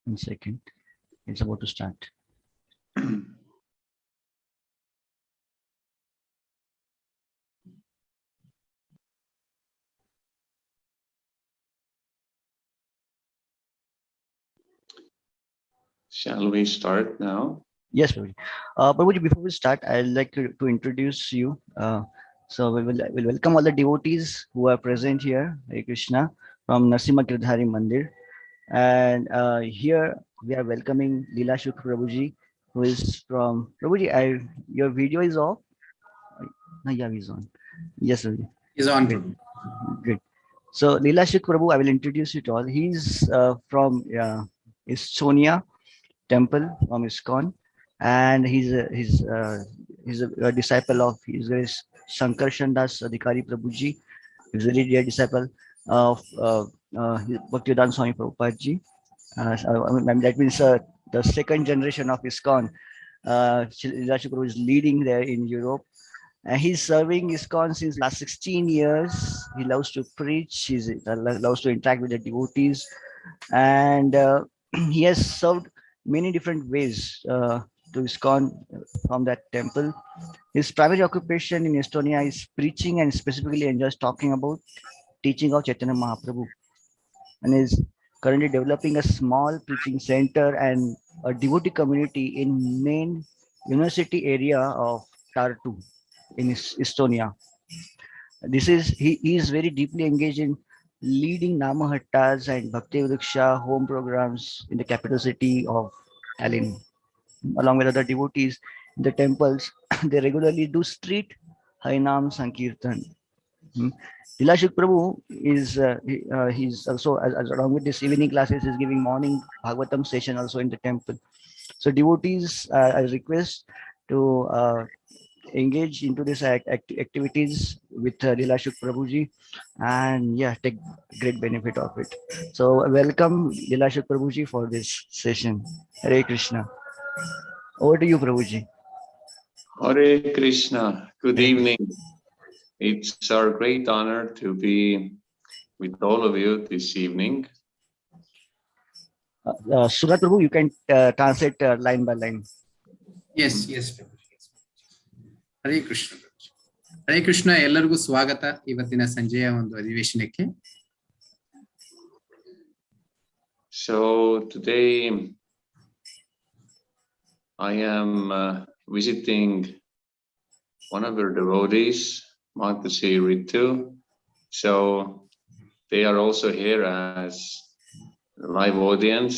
1 second. It's about to start. Shall we start now? Yes, Prabhuji. Prabhuji, before we start, I'd like to introduce you. So we'll welcome all the devotees who are present here, Hare Krishna, from Narsimha Girdhari Mandir. And here we are welcoming Lila Shuka Prabhuji, who is from Prabhuji. Your video is off. No, yeah, he's on. Yes, Prabhuji. He's on. Great. Good. So Lila Shuka Prabhu, I will introduce you to all. He's from Estonia temple from ISKCON, and he's a disciple of Shankar Shandas Adhikari Prabhuji. He's a very dear disciple of Bhaktivedanta Swami Prabhupada ji. That means the second generation of ISKCON. Lila Shuka Prabhu is leading there in Europe. And he's serving ISKCON since last 16 years. He loves to preach. He loves to interact with the devotees, and he has served many different ways to ISKCON from that temple. His primary occupation in Estonia is preaching, and specifically enjoys talking about teaching of Chaitanya Mahaprabhu, and is currently developing a small preaching center and a devotee community in main university area of Tartu in Estonia. He is very deeply engaged in leading Namahattas and Bhakti Vriksha home programs in the capital city of Tallinn. Along with other devotees in the temples, they regularly do street Harinam Sankirtan. Lila Shuka Prabhu he's also along with this evening classes is giving morning Bhagavatam session also in the temple. So devotees I request to engage into these activities with Lila Shuka Prabhuji, and take great benefit of it. So welcome Lila Shuka Prabhuji for this session. Hare Krishna. Over to you, Prabhuji. Hare Krishna. Good evening. It's our great honor to be with all of you this evening. Surat Prabhu, you can translate line by line. Yes, Prabhuji. Hare Krishna. Hare Krishna, ಎಲ್ಲರಿಗೂ ಸ್ವಾಗತ ಇವತ್ತಿನ ಸಂಜೆಯ ಒಂದು ಅಧಿವೇಶನಕ್ಕೆ. So today I am visiting one of our devotees, Matasi Ritu. So they are also here as live audience.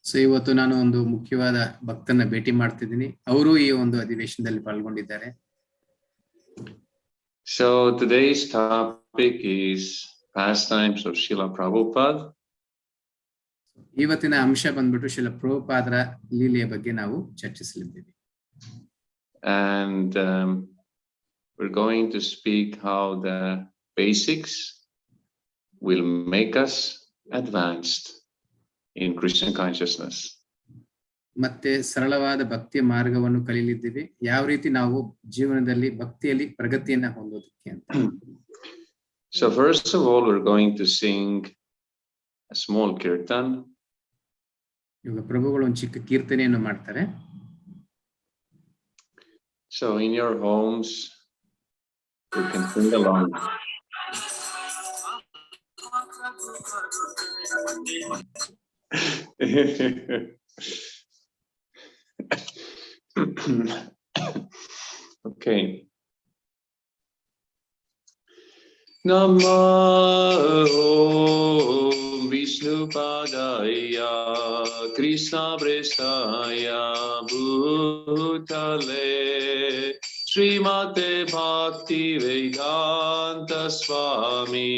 So ಇವತ್ತು ನಾನು ಒಂದು ಮುಖ್ಯವಾದ ಭಕ್ತನ ಭೇಟಿ ಮಾಡ್ತಿದ್ದೀನಿ. ಅವರು ಈ ಒಂದು ಅಧಿವೇಶನದಲ್ಲಿ ಪಾಲ್ಗೊಂಡಿದ್ದಾರೆ. So today's topic is Pastimes of Srila Prabhupada. ಇವತ್ತಿನ ಅಂಶ ಬಂದ್ಬಿಟ್ಟು ಶ್ರೀಲ ಪ್ರಭುಪಾದರ ಲೀಲೆಯ ಬಗ್ಗೆ ನಾವು ಚರ್ಚಿಸಲಿದ್ದೇವೆ. And we're going to speak how the basics will make us advanced in Krishna consciousness. ಮತ್ತೆ ಸರಳವಾದ ಭಕ್ತಿಯ ಮಾರ್ಗವನ್ನು ಕಲಿಯಲಿದ್ದೇವೆ, ಯಾವ ರೀತಿ ನಾವು ಜೀವನದಲ್ಲಿ ಭಕ್ತಿಯಲ್ಲಿ ಪ್ರಗತಿಯನ್ನ ಹೊಂದೋದಕ್ಕೆ ಅಂತ. So first of all, we're going to sing a small kirtan. ಇವಾಗ ಪ್ರಭುಗಳು ಒಂದು ಚಿಕ್ಕ ಕೀರ್ತನೆಯನ್ನು ಮಾಡ್ತಾರೆ. So in your homes, you can sing along. Okay. Namo Vishnupadaya Krishna Prestaya Bhutale Srimate Bhakti Vedanta Swami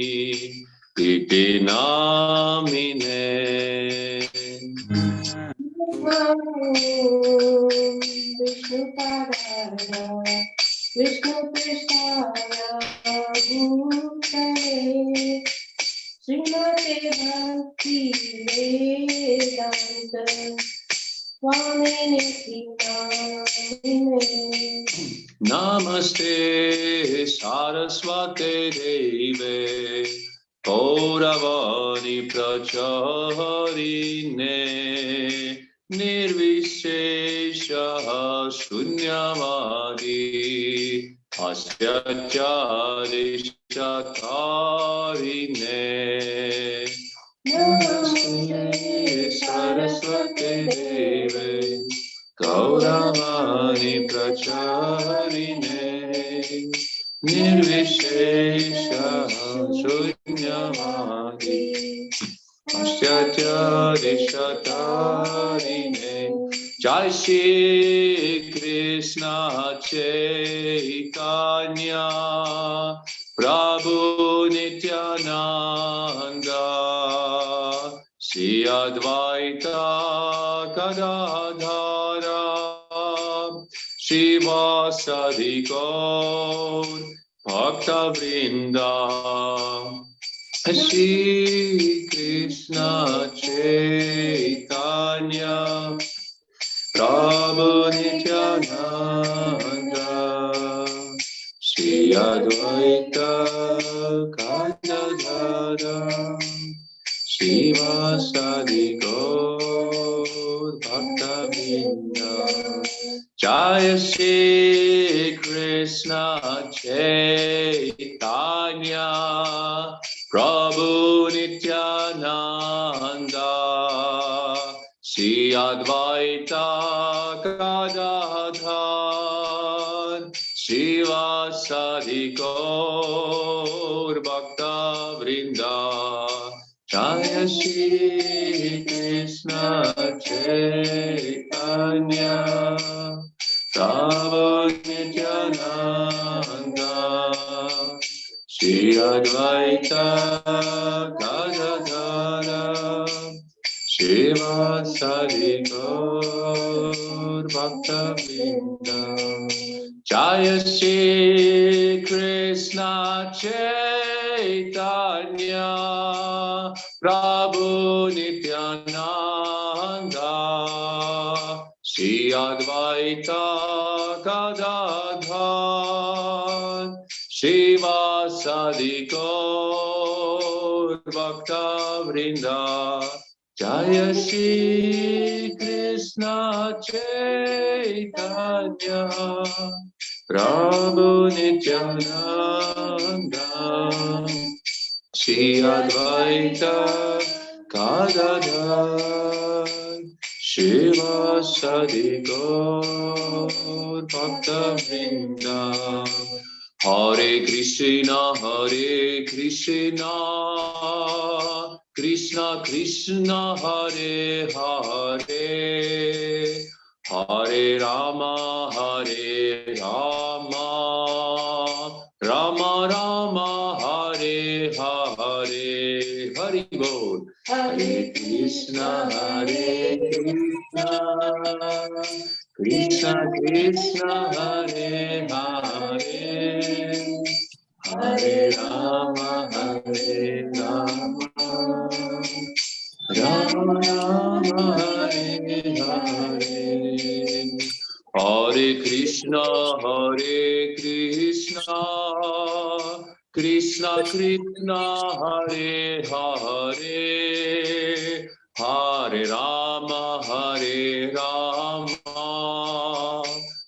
Iti Namine. Vishnu Prestaya Bhutale Srimate Bhakti Vedanta Swami Iti Namine. Namaste Saraswate Deve Kauravani pracharine nirvishesha shunyavadi asyacharishacharine Namaste Saraswati Deve Gauravani Pracharine Nirvishesha Shunyavadi Asyacharishacharine Jai Shri Krishna Chaitanya Prabhu Nityananda Shri Advaita Gadadhara Shivasadi Gaur Bhakta Vrinda Shri Krishna Chaitanya Prabhu Nityananda Shri Advaita Gadadhara Shivasadi Gaur Bhakta Vrinda Jaya Shri Krishna Chaitanya Prabhu Nityananda Shri Advaita Gadadhar Shivasadi Gaur Bhakta Vrinda Jaya Shri Krishna Chaitanya Prabhu Nityananda Shri Advaita Gadadhara Shivasadi Gaur Bhakta Vrinda Jaya Shri Krishna Chaitanya Prabhu Nityananda Shri Advaita Gadadhar Shivasadi Gaur Bhakta Vrinda Jaya Shri Krishna Chaitanya Prabhu Nityananda Shri Advaita Gadadhar Shivasadi Gaur Bhakta Vrinda Hare Krishna Krishna Krishna Hare Hare Hare Rama Rama Rama Hare Hare Hari Bol Hare Krishna Krishna Krishna Hare Hare Hare Rama Rama Rama Hare Hare Hare Krishna Krishna Krishna Hare Hare Hare Rama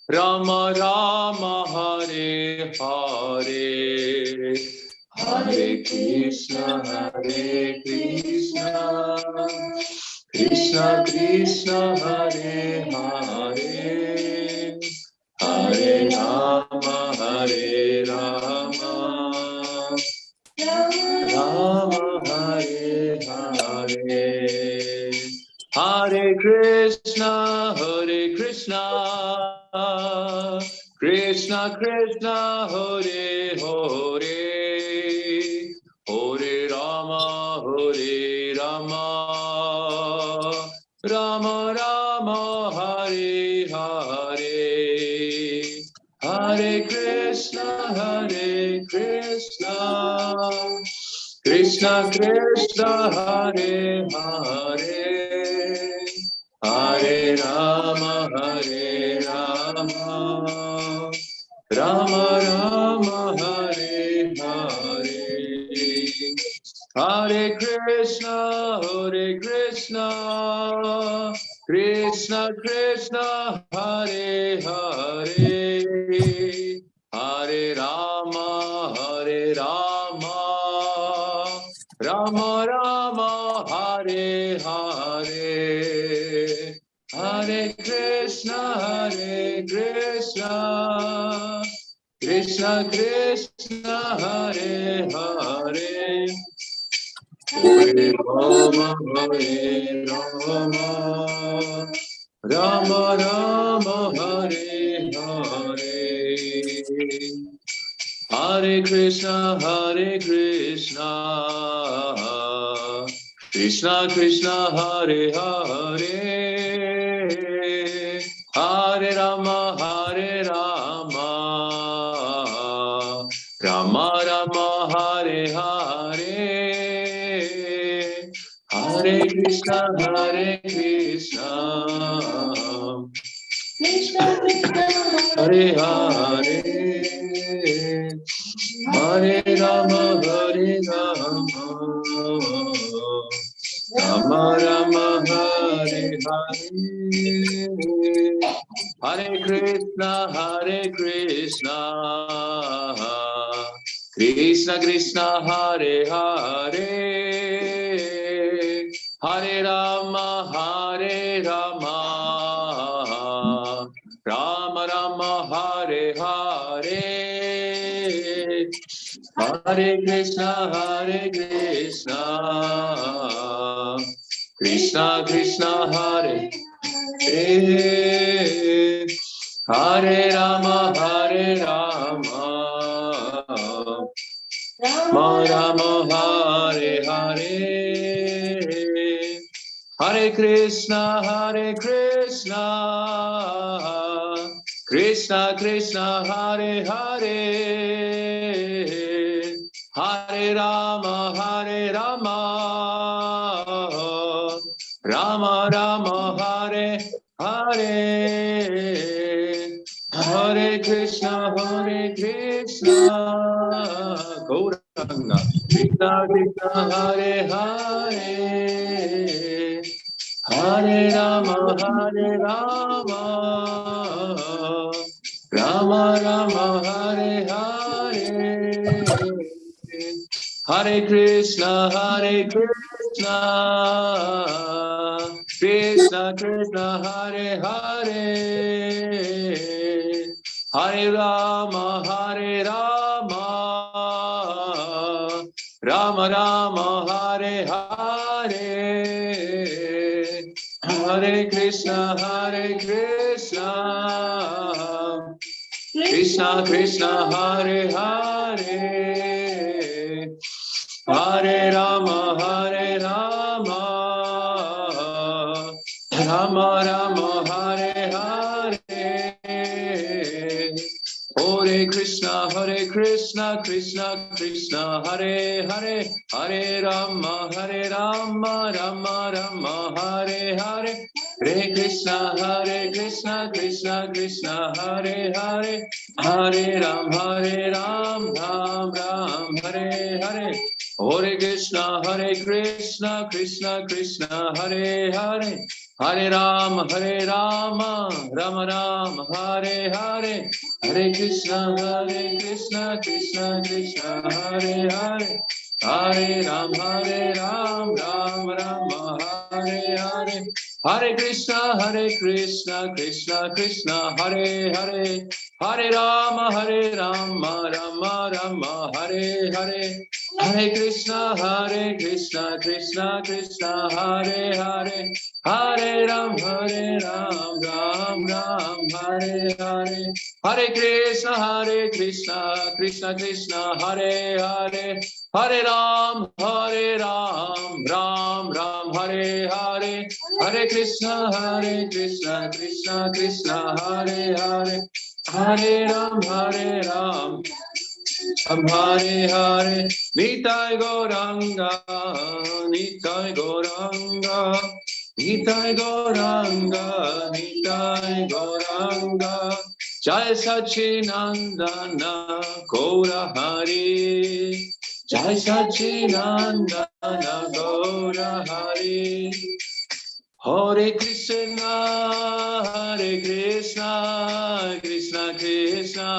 Rama Rama Hare Hare Hare Krishna Krishna Krishna Hare Hare Hare Rama Rama Hare Hare Hare Krishna Krishna Krishna Hare Hare Hare Rama Rama Rama Hare Hare Hare Krishna Krishna Krishna Hare Hare Hare Rama Rama Rama Hare Hare Hare Krishna, Krishna Krishna, Hare Hare, Hare Rama, Rama Rama, Hare Hare, Hare Krishna, Krishna Krishna, Hare Hare, Hare Rama, Rama Rama, Hare Hare, Hare Krishna, Krishna Krishna, Hare Hare, Hare Rama, Rama Rama, Hare Hare, Hare Krishna, Krishna Krishna Hare Hare, Hare Rama, Rama Rama, Hare Hare, Hare Krishna, Krishna Krishna, Hare Hare, Hare Rama, Rama Rama, Hare Hare, Hare Krishna, Krishna Krishna, Hare Hare, Hare Rama, Rama Rama, Hare Hare, Hare Krishna, Krishna Krishna, Hare Hare, Hare Rama, Rama Rama, Hare Hare, Hare Krishna, Gauranga, Krishna Krishna, Hare Hare, Hare Rama, Rama Rama, Hare Hare, Hare Krishna, Krishna Krishna, Hare Hare, Hare Rama, Rama Rama, Hare Hare, Hare Krishna, Krishna Krishna, Hare Hare, Hare Rama, Rama Rama, Hare Hare, Hare Krishna, Krishna Krishna, Hare Hare, Hare Rama, Rama Rama, Hare Hare, Hare Krishna, Krishna Krishna, Hare Hare, Hare Ram, Ram Ram, Hare Hare, Hare Krishna, Krishna Krishna, Hare Hare, Hare Rama, Rama Rama, Hare Hare, Hare Krishna, Krishna Krishna, Hare Hare, Hare Ram, Ram Rama, Hare Hare, Hare Krishna, Krishna Krishna, Hare Hare, Hare Rama, Rama Rama, Hare Hare, Hare Krishna, Krishna Krishna, Hare Hare, Hare Ram, Ram Ram, Hare Hare, Hare Krishna, Krishna Krishna, Hare Hare, Hare Ram, Ram Ram, Hare Hare, Hare Krishna, Krishna Krishna, Hare Hare, Hare Ram, Hare Hare, Nitai Gauranga, Nitai Gauranga, Nitai Gauranga, Nitai Gauranga, Jai Sachinandana, Gaura Hari, Jai Sachinandana Gaura Hari. Hare Krishna, Krishna Krishna,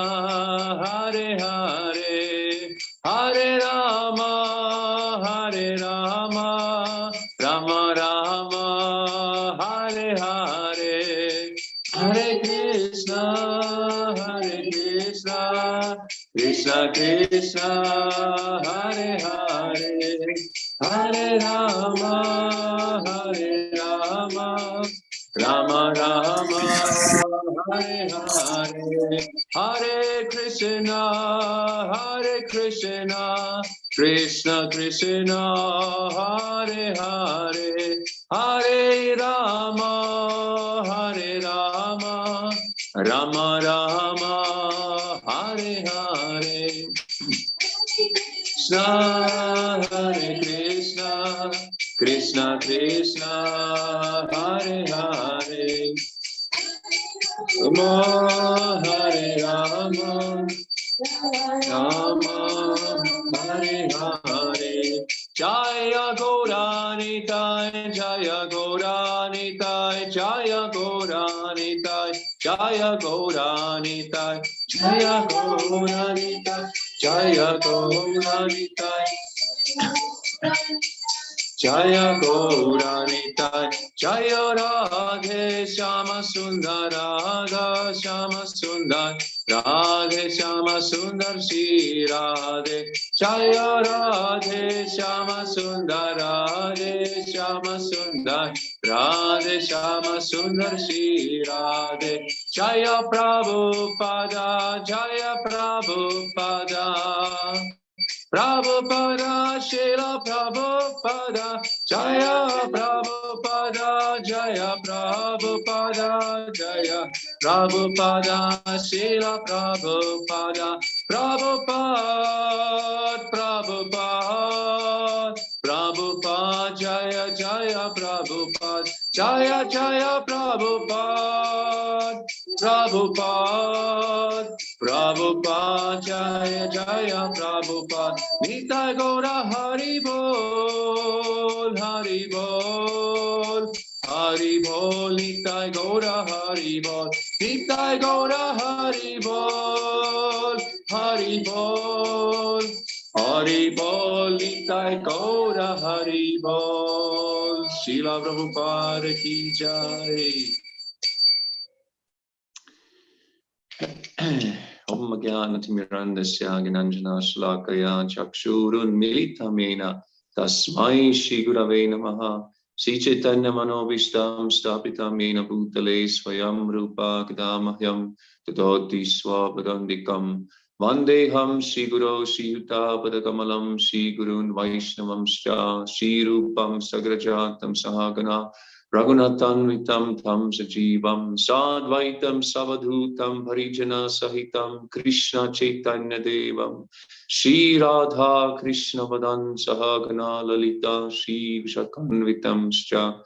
Hare Hare, Hare Rama, Rama Rama, Hare Hare, Hare Krishna, Krishna Krishna, Hare Hare, Hare Rama, Rama Rama, Hare Hare, Hare Krishna, Krishna Krishna, Hare Hare, Hare Rama, Rama Rama, Hare Hare. Hare Krishna, Krishna Krishna, Hare Hare, Rama Hare Rama, Rama Hare Hare. Jaya Gauranitai, Jaya Gauranitai, Jaya Gauranitai, Jaya Gauranitai, Jaya Gauranitai, Jaya Gauranitai, Jaya Gauranitai, Jaya Radhe Shama Sundar, Radha Shama Sundar, Radhe Shama Sundar Shri Radhe, Jaya Radhe Shama Sundar, Radhe Shama Sundar, Radhe Shama Sundar Shri Radhe, Jaya Prabhupada, Jaya Prabhupada. Prabhupada, Srila Prabhupada, Jaya Prabhupada, Jaya Prabhupada, Jaya Prabhupada, Srila Prabhupada, Prabhupada, Jaya Jaya Prabhupada, Jaya Jaya Prabhupada, Prabhupada, Jaya Jaya Prabhupada, Nitai Gaura Hari Bol, Hari Bol, Hari Bol, Nitai Gaura Hari Bol, Nitai Gaura Hari Bol, Hari Bol, Hari Bol, Nitai Gaura Hari Bol, Srila Prabhupada ki Jai. Om Jnanatirandasya Gnanjana Shalakaya Chakshurun Militamena Tasmai Shri Gurave Namaha Sri Chaitanya Manobishtam Stapitam Yena Bhutale Swayam Rupa Kadamahyam Tadoti Swapadandikam Vandeham Shri Guru Shri Yuta Padakamalam Shri Gurun Vaishnavam Scha Shri Rupam Sagrajatam Sahagana Raghunathanvitam Tam Sajivam Sadvaitam Savadhutam Parijana Sahitam Krishna Chaitanya Devam Shri Radha Krishna Vadan Sahagana Lalita Shri Vishakanvitam Scha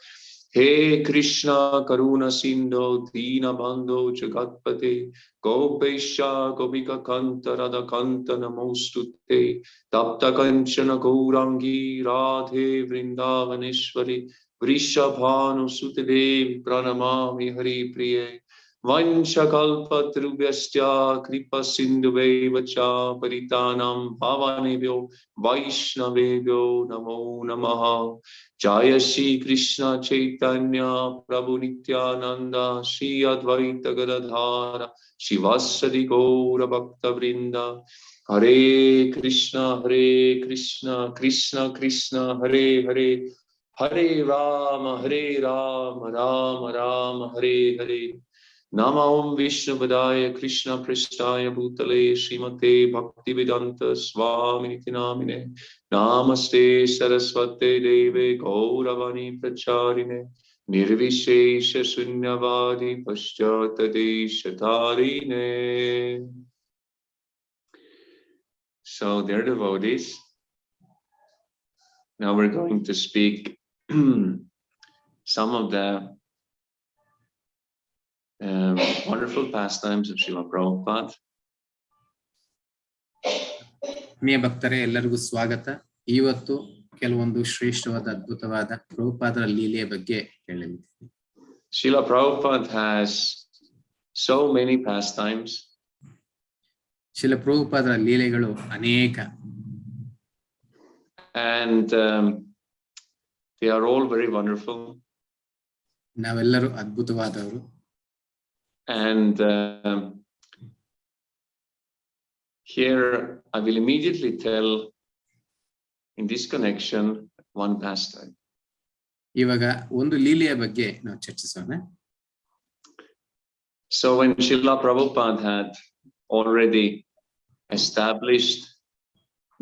He Krishna Karuna Sindho Dina Bandho Jagatpate Gopesha Gopika Kanta Radha Kanta Namostute Tapta Kanchana Gaurangi Radhe Vrindavaneshwari Vrishabhanu Sutedevi Pranamami Hari Priye Vanchakalpatrubhyascha Kripa Sindhuvevacha Paritanam Bhavanebhyo Vaishnavebhyo Namo Namaha Jaya Shri Krishna Chaitanya Prabhu Nityananda Shri Advaita Gadadhara Shivasadi Gaura Bhakta Vrinda Hare Krishna Krishna Krishna Hare Hare Hare Rama, Rama Rama, Hare Hare. Nama Om Vishnu Padaya Krishna Prasthaya Bhutale Srimate Bhaktivedanta Swami Niti Namine Namaste Saraswate Deve Gauravani Pracharine Nirvishesha Sunyavadi Paschata Deshatarine. So they're devotees. Now we're going to speak some of the wonderful pastimes of Srila Prabhupada. ಆತ್ಮೀಯ ಭಕ್ತರೇ, ಎಲ್ಲರಿಗೂ ಸ್ವಾಗತ. ಇವತ್ತು ಕೆಲವೊಂದು ಶ್ರೇಷ್ಠವಾದ ಅದ್ಭುತವಾದ ಪ್ರಭುಪಾದರ ಲೀಲೆಯ ಬಗ್ಗೆ ಕೇಳಲಿದ್ದೀವಿ. Srila Prabhupada has so many pastimes. ಶಿಲ ಪ್ರಭುಪಾದರ ಲೀಲೆಗಳು ಅನೇಕ. And they are all very wonderful. ನಾವೆಲ್ಲರೂ ಅದ್ಭುತವಾದವರು. And here I will immediately tell in this connection one pastime. ಇವಾಗ ಒಂದು ಲೀಲೆಯ ಬಗ್ಗೆ ನಾವು ಚರ್ಚಿಸೋಣ. So when Srila Prabhupada had already established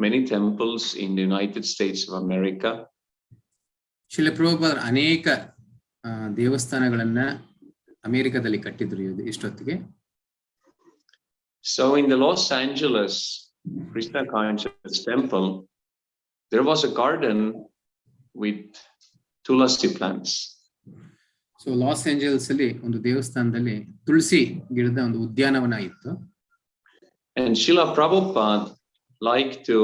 many temples in the United States of America, ಶಿಲ ಪ್ರಭುಪಾದರು ಅನೇಕ ದೇವಸ್ಥಾನಗಳನ್ನ ಅಮೆರಿಕದಲ್ಲಿ ಕಟ್ಟಿದ್ರು ಇಷ್ಟೊತ್ತಿಗೆ. So in the Los Angeles Krishna Conscious Temple, there was a garden with tulasi plants. So loss angels ಅಲ್ಲಿ ಒಂದು ದೇವಸ್ಥಾನದಲ್ಲಿ ತುಳಸಿ ಗಿಡದ ಒಂದು ಉದ್ಯಾನವನ ಇತ್ತು. And Srila Prabhupada liked to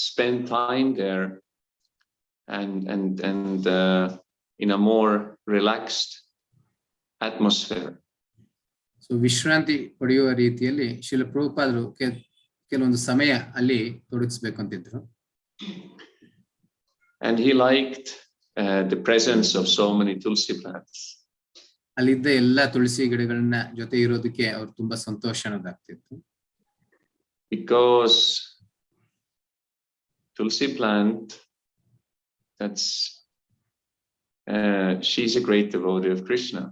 spend time there and in a more relaxed atmosphere. So ವಿಶ್ರಾಂತಿ ಪಡೆಯುವ ರೀತಿಯಲ್ಲಿ ಶಿಲ ಪ್ರಭುಪಾದರು ಕೆಲವೊಂದು ಸಮಯ ಅಲ್ಲಿ ತೊಡಗಿಸ್ಬೇಕು ಅಂತಿದ್ರು. And he liked the presence of so many tulsi plants. ಅಲ್ಲಿದ್ದ ಎಲ್ಲಾ ತುಳಸಿ ಗಿಡಗಳನ್ನ ಜೊತೆ ಇರೋದಕ್ಕೆ ಅವ್ರು ತುಂಬಾ ಸಂತೋಷ ಅನ್ನೋದಾಗ್ತಿತ್ತು. Because tulsi plant, she's a great devotee of Krishna.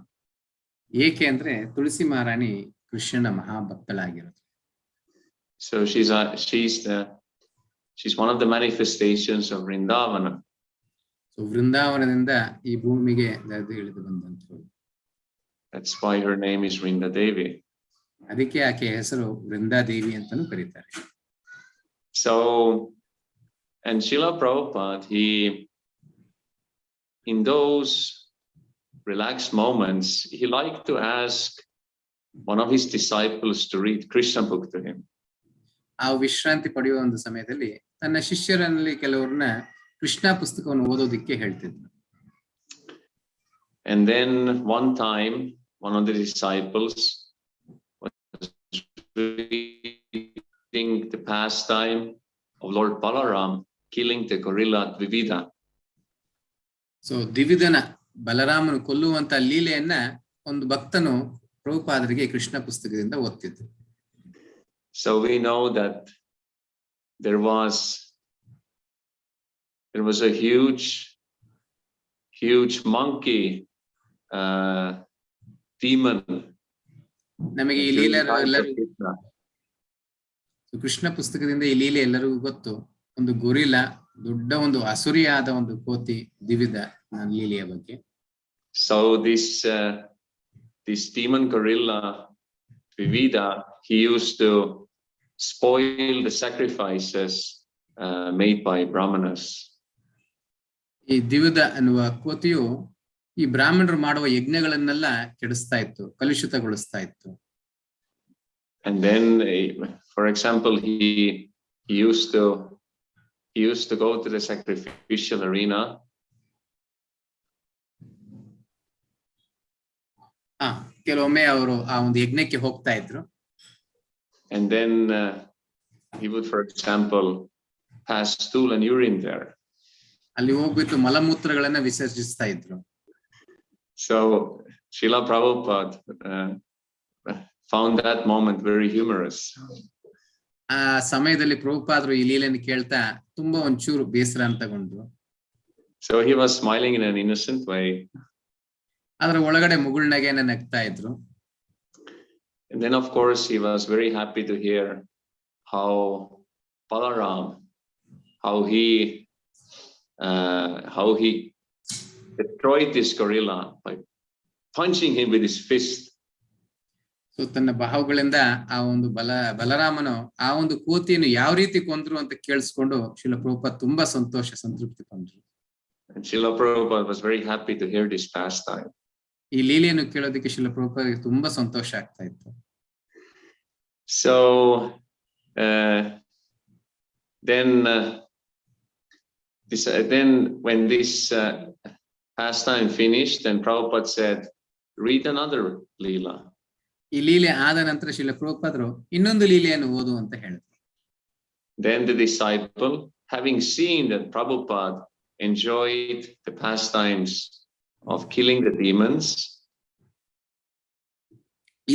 ಏಕೆ ಅಂದ್ರೆ ತುಳಸಿ ಮಹಾರಾಣಿ ಕೃಷ್ಣನ ಮಹಾಭಕ್ತಳಾಗಿರೋದು. So she's one of the manifestations of Vrindavana. So ವೃಂದಾವನದಿಂದ ಈ ಭೂಮಿಗೆ ಇಳಿದು ಬಂದಂತರು. That's why her name is Vrinda Devi. ಅದಕ್ಕೆ ಆಕೆ ಹೆಸರು ವೃಂದಾದೇವಿ ಅಂತಾನೂ ಕರೀತಾರೆ. So, and Srila Prabhupada, in those relaxed moments, he liked to ask one of his disciples to read Krishna book to him. ಆ ವಿಶ್ರಾಂತಿ ಪಡೆಯುವ ಒಂದು ಸಮಯದಲ್ಲಿ ತನ್ನ ಶಿಷ್ಯರಲ್ಲಿ ಕೆಲವರನ್ನ ಕೃಷ್ಣ ಪುಸ್ತಕವನ್ನು ಓದೋದಿಕ್ಕೆ ಹೇಳ್ತಿದ್ರು. And then one time, one of the disciples was reading the pastime of Lord Balaram killing the gorilla Dvivida. So ದ್ವಿವಿಧನ ಬಲರಾಮನು ಕೊಲ್ಲುವಂತ ಲೀಲೆಯನ್ನ ಒಂದು ಭಕ್ತನು ಪ್ರಭುಪಾದರಿಗೆ ಕೃಷ್ಣ ಪುಸ್ತಕದಿಂದ ಓದ್ತಿದ್ರು. So we know that there was a huge monkey demon. ನಮಗೆ ಈ ಲೀಲೆ ಕೃಷ್ಣ ಪುಸ್ತಕದಿಂದ ಈ ಲೀಲೆ ಎಲ್ಲರಿಗೂ ಗೊತ್ತು. ಒಂದು ಗೊರಿಲ್ಲಾ, ದೊಡ್ಡ ಒಂದು ಅಸುರಿಯಾದ ಒಂದು ಕೋತಿ ದ್ವಿವಿಧ ಲೀಲೆಯ ಬಗ್ಗೆ. So this demon gorilla Dvivida, he used to spoil the sacrifices made by brahmanas. ಈ ದ್ವಿವಿಧ ಅನ್ನುವ ಕೋತಿಯು ಈ ಬ್ರಾಹ್ಮಣರು ಮಾಡುವ ಯಜ್ಞಗಳನ್ನೆಲ್ಲ ಕೆಡಿಸ್ತಾ ಇತ್ತು, ಕಲುಷಿತಗೊಳಿಸ್ತಾ ಇತ್ತು. And then, for example, he used to go to the sacrificial arena. ಕೆಲವೊಮ್ಮೆ ಅವರು ಆ ಒಂದು ಯಜ್ಞಕ್ಕೆ ಹೋಗ್ತಾ ಇದ್ರು. And then he would, for example, pass stool and urine there. ಅಲ್ಲಿ ಹೋಗ್ಬಿಟ್ಟು ಮಲಮೂತ್ರಗಳನ್ನ ವಿಸರ್ಜಿಸ್ತಾ ಇದ್ರು. So Srila Prabhupada found that moment very humorous. ಆ ಸಮಯದಲ್ಲಿ ಪ್ರಭುಪಾದರು ಈ ಲೀಲೆಯನ್ನು ಕೇಳ್ತಾ ತುಂಬಾ ಒಂಚೂರು ಬೇಸರ ಅಂತ ತಗೊಂಡ್ರು. So he was smiling in an innocent way. ಅದರ ಒಳಗಡೆ ಮುಗುಳ್ನಗೆಯನ್ನ ನಗ್ತಾ ಇದ್ರು. And then of course he was very happy to hear how Balaram, how he destroyed this gorilla by punching him with his fist. So ತನ್ನ ಬಾಹುಗಳಿಂದ ಆ ಒಂದು ಬಲರಾಮನು ಆ ಒಂದು ಕೋತಿಯನ್ನು ಯಾವ ರೀತಿ ಕೊಂದ್ರು ಅಂತ ಕೇಳಿಸ್ಕೊಂಡು ಶಿಲ ಪ್ರಭುಪಾದ ತುಂಬಾ ಸಂತೃಪ್ತಿ ಕೊಂಡ್ರು. And Srila Prabhupada was very happy to hear this pastime. ಈ ಲೀಲೆಯನ್ನು ಕೇಳೋದಕ್ಕೆ ಶಿಲ ಪ್ರಭುಪಾದರಿಗೆ ತುಂಬಾ ಸಂತೋಷ ಆಗ್ತಾ ಇತ್ತು. So then when this pastime finished, then Prabhupada said, read another Lila. ಈ ಲೀಲೆ ಆದ ನಂತರ ಶ್ರೀಲ ಪ್ರಭುಪಾದರು ಇನ್ನೊಂದು ಲೀಲೆಯನ್ನು ಓದು ಅಂತ ಹೇಳಿದ್ರು. Then the disciple, having seen that Prabhupada enjoyed the pastimes of killing the demons,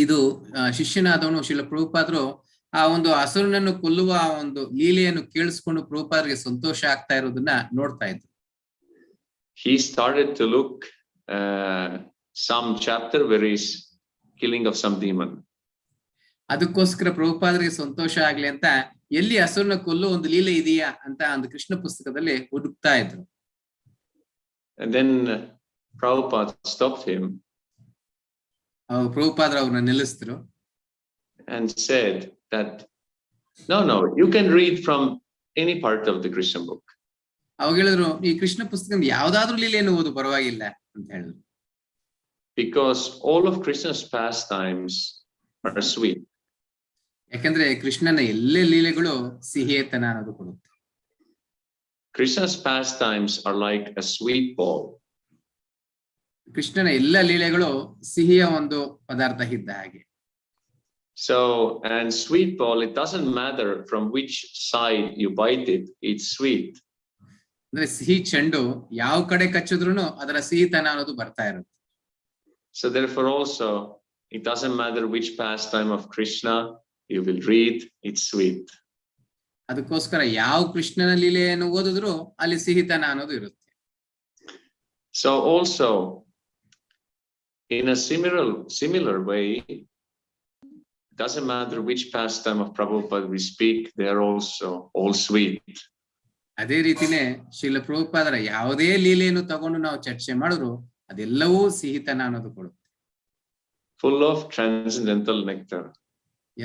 ಇದು ಶಿಷ್ಯನಾದವನು ಶ್ರೀಲ ಪ್ರಭುಪಾದರು ಆ ಒಂದು ಅಸುರನನ್ನು ಕೊಲ್ಲುವ ಆ ಒಂದು ಲೀಲೆಯನ್ನು ಕೇಳಿಸ್ಕೊಂಡು ಪ್ರಭುಪಾದರಿಗೆ ಸಂತೋಷ ಆಗ್ತಾ ಇರೋದನ್ನ ನೋಡ್ತಾ ಇದ್ರು. he started to look some chapter where he's killing of some demon. ಅದಕ್ಕೋಸ್ಕರ ಪ್ರಭುಪಾದರಿಗೆ ಸಂತೋಷ ಆಗ್ಲಿ ಅಂತ ಎಲ್ಲಿ ಅಸುರನ ಕೊಲ್ಲೋ ಒಂದು ಲೀಲೆ ಇದೆಯಾ ಅಂತ ಒಂದು ಕೃಷ್ಣ ಪುಸ್ತಕದಲ್ಲಿ ಹುಡುಕ್ತಾ ಇದ್ರು. And then Prabhupada stopped him ಪ್ರಭುಪಾದರು ಅವ್ರನ್ನ ನಿಲ್ಲಿಸಿದ್ರು and said that no, you can read from any part of the Krishna book. ಅವಾಗ ಹೇಳಿದ್ರು ಈ ಕೃಷ್ಣ ಪುಸ್ತಕದಿಂದ ಯಾವ್ದಾದ್ರು ಲೀಲೆಯನ್ನು ಓದು ಪರವಾಗಿಲ್ಲ ಅಂತ ಹೇಳಿದ್ರು. Because all of Krishna's pastimes are sweet. ಯಾಕಂದ್ರೆ ಕೃಷ್ಣನ ಎಲ್ಲೇ ಲೀಲೆಗಳು ಸಿಹಿಯತನ ಅನ್ನೋದು ಕೊಡುತ್ತೆ. Krishna's pastimes are like a sweet ball. ಕೃಷ್ಣನ ಎಲ್ಲ ಲೀಲೆಗಳು ಸಿಹಿಯ ಒಂದು ಪದಾರ್ಥ ಇದ್ದ ಹಾಗೆ. So, and sweet ball, it doesn't matter from which side you bite it, it's sweet. ಅಂದ್ರೆ ಸಿಹಿ ಚೆಂಡು ಯಾವ ಕಡೆ ಕಚ್ಚಿದ್ರು ಅದರ ಸಿಹಿತನ ಅನ್ನೋದು ಬರ್ತಾ ಇರುತ್ತೆ. So therefore also, it doesn't matter which pastime of Krishna you will read, it's sweet. ಅದಕ್ಕೋಸ್ಕರ ಯಾವ ಕೃಷ್ಣನ ಲೀಲೆಯನ್ನು ಓದಿದ್ರು ಅಲ್ಲಿ ಸಿಹಿತನ ಅನ್ನೋದು ಇರುತ್ತೆ. So also, in a similar way, it doesn't matter which pastime of Prabhupada we speak, they are also all sweet. ಅದೇ ರೀತಿನೇ ಶ್ರೀಲ ಪ್ರಭುಪಾದರ ಯಾವುದೇ ಲೀಲೆಯನ್ನು ತಗೊಂಡು ನಾವು ಚರ್ಚೆ ಮಾಡಿದ್ರು ಅದೆಲ್ಲವೂ ಸಿಹಿತನ ಅನ್ನೋದು ಕೊಡುತ್ತೆ. Full of transcendental nectar.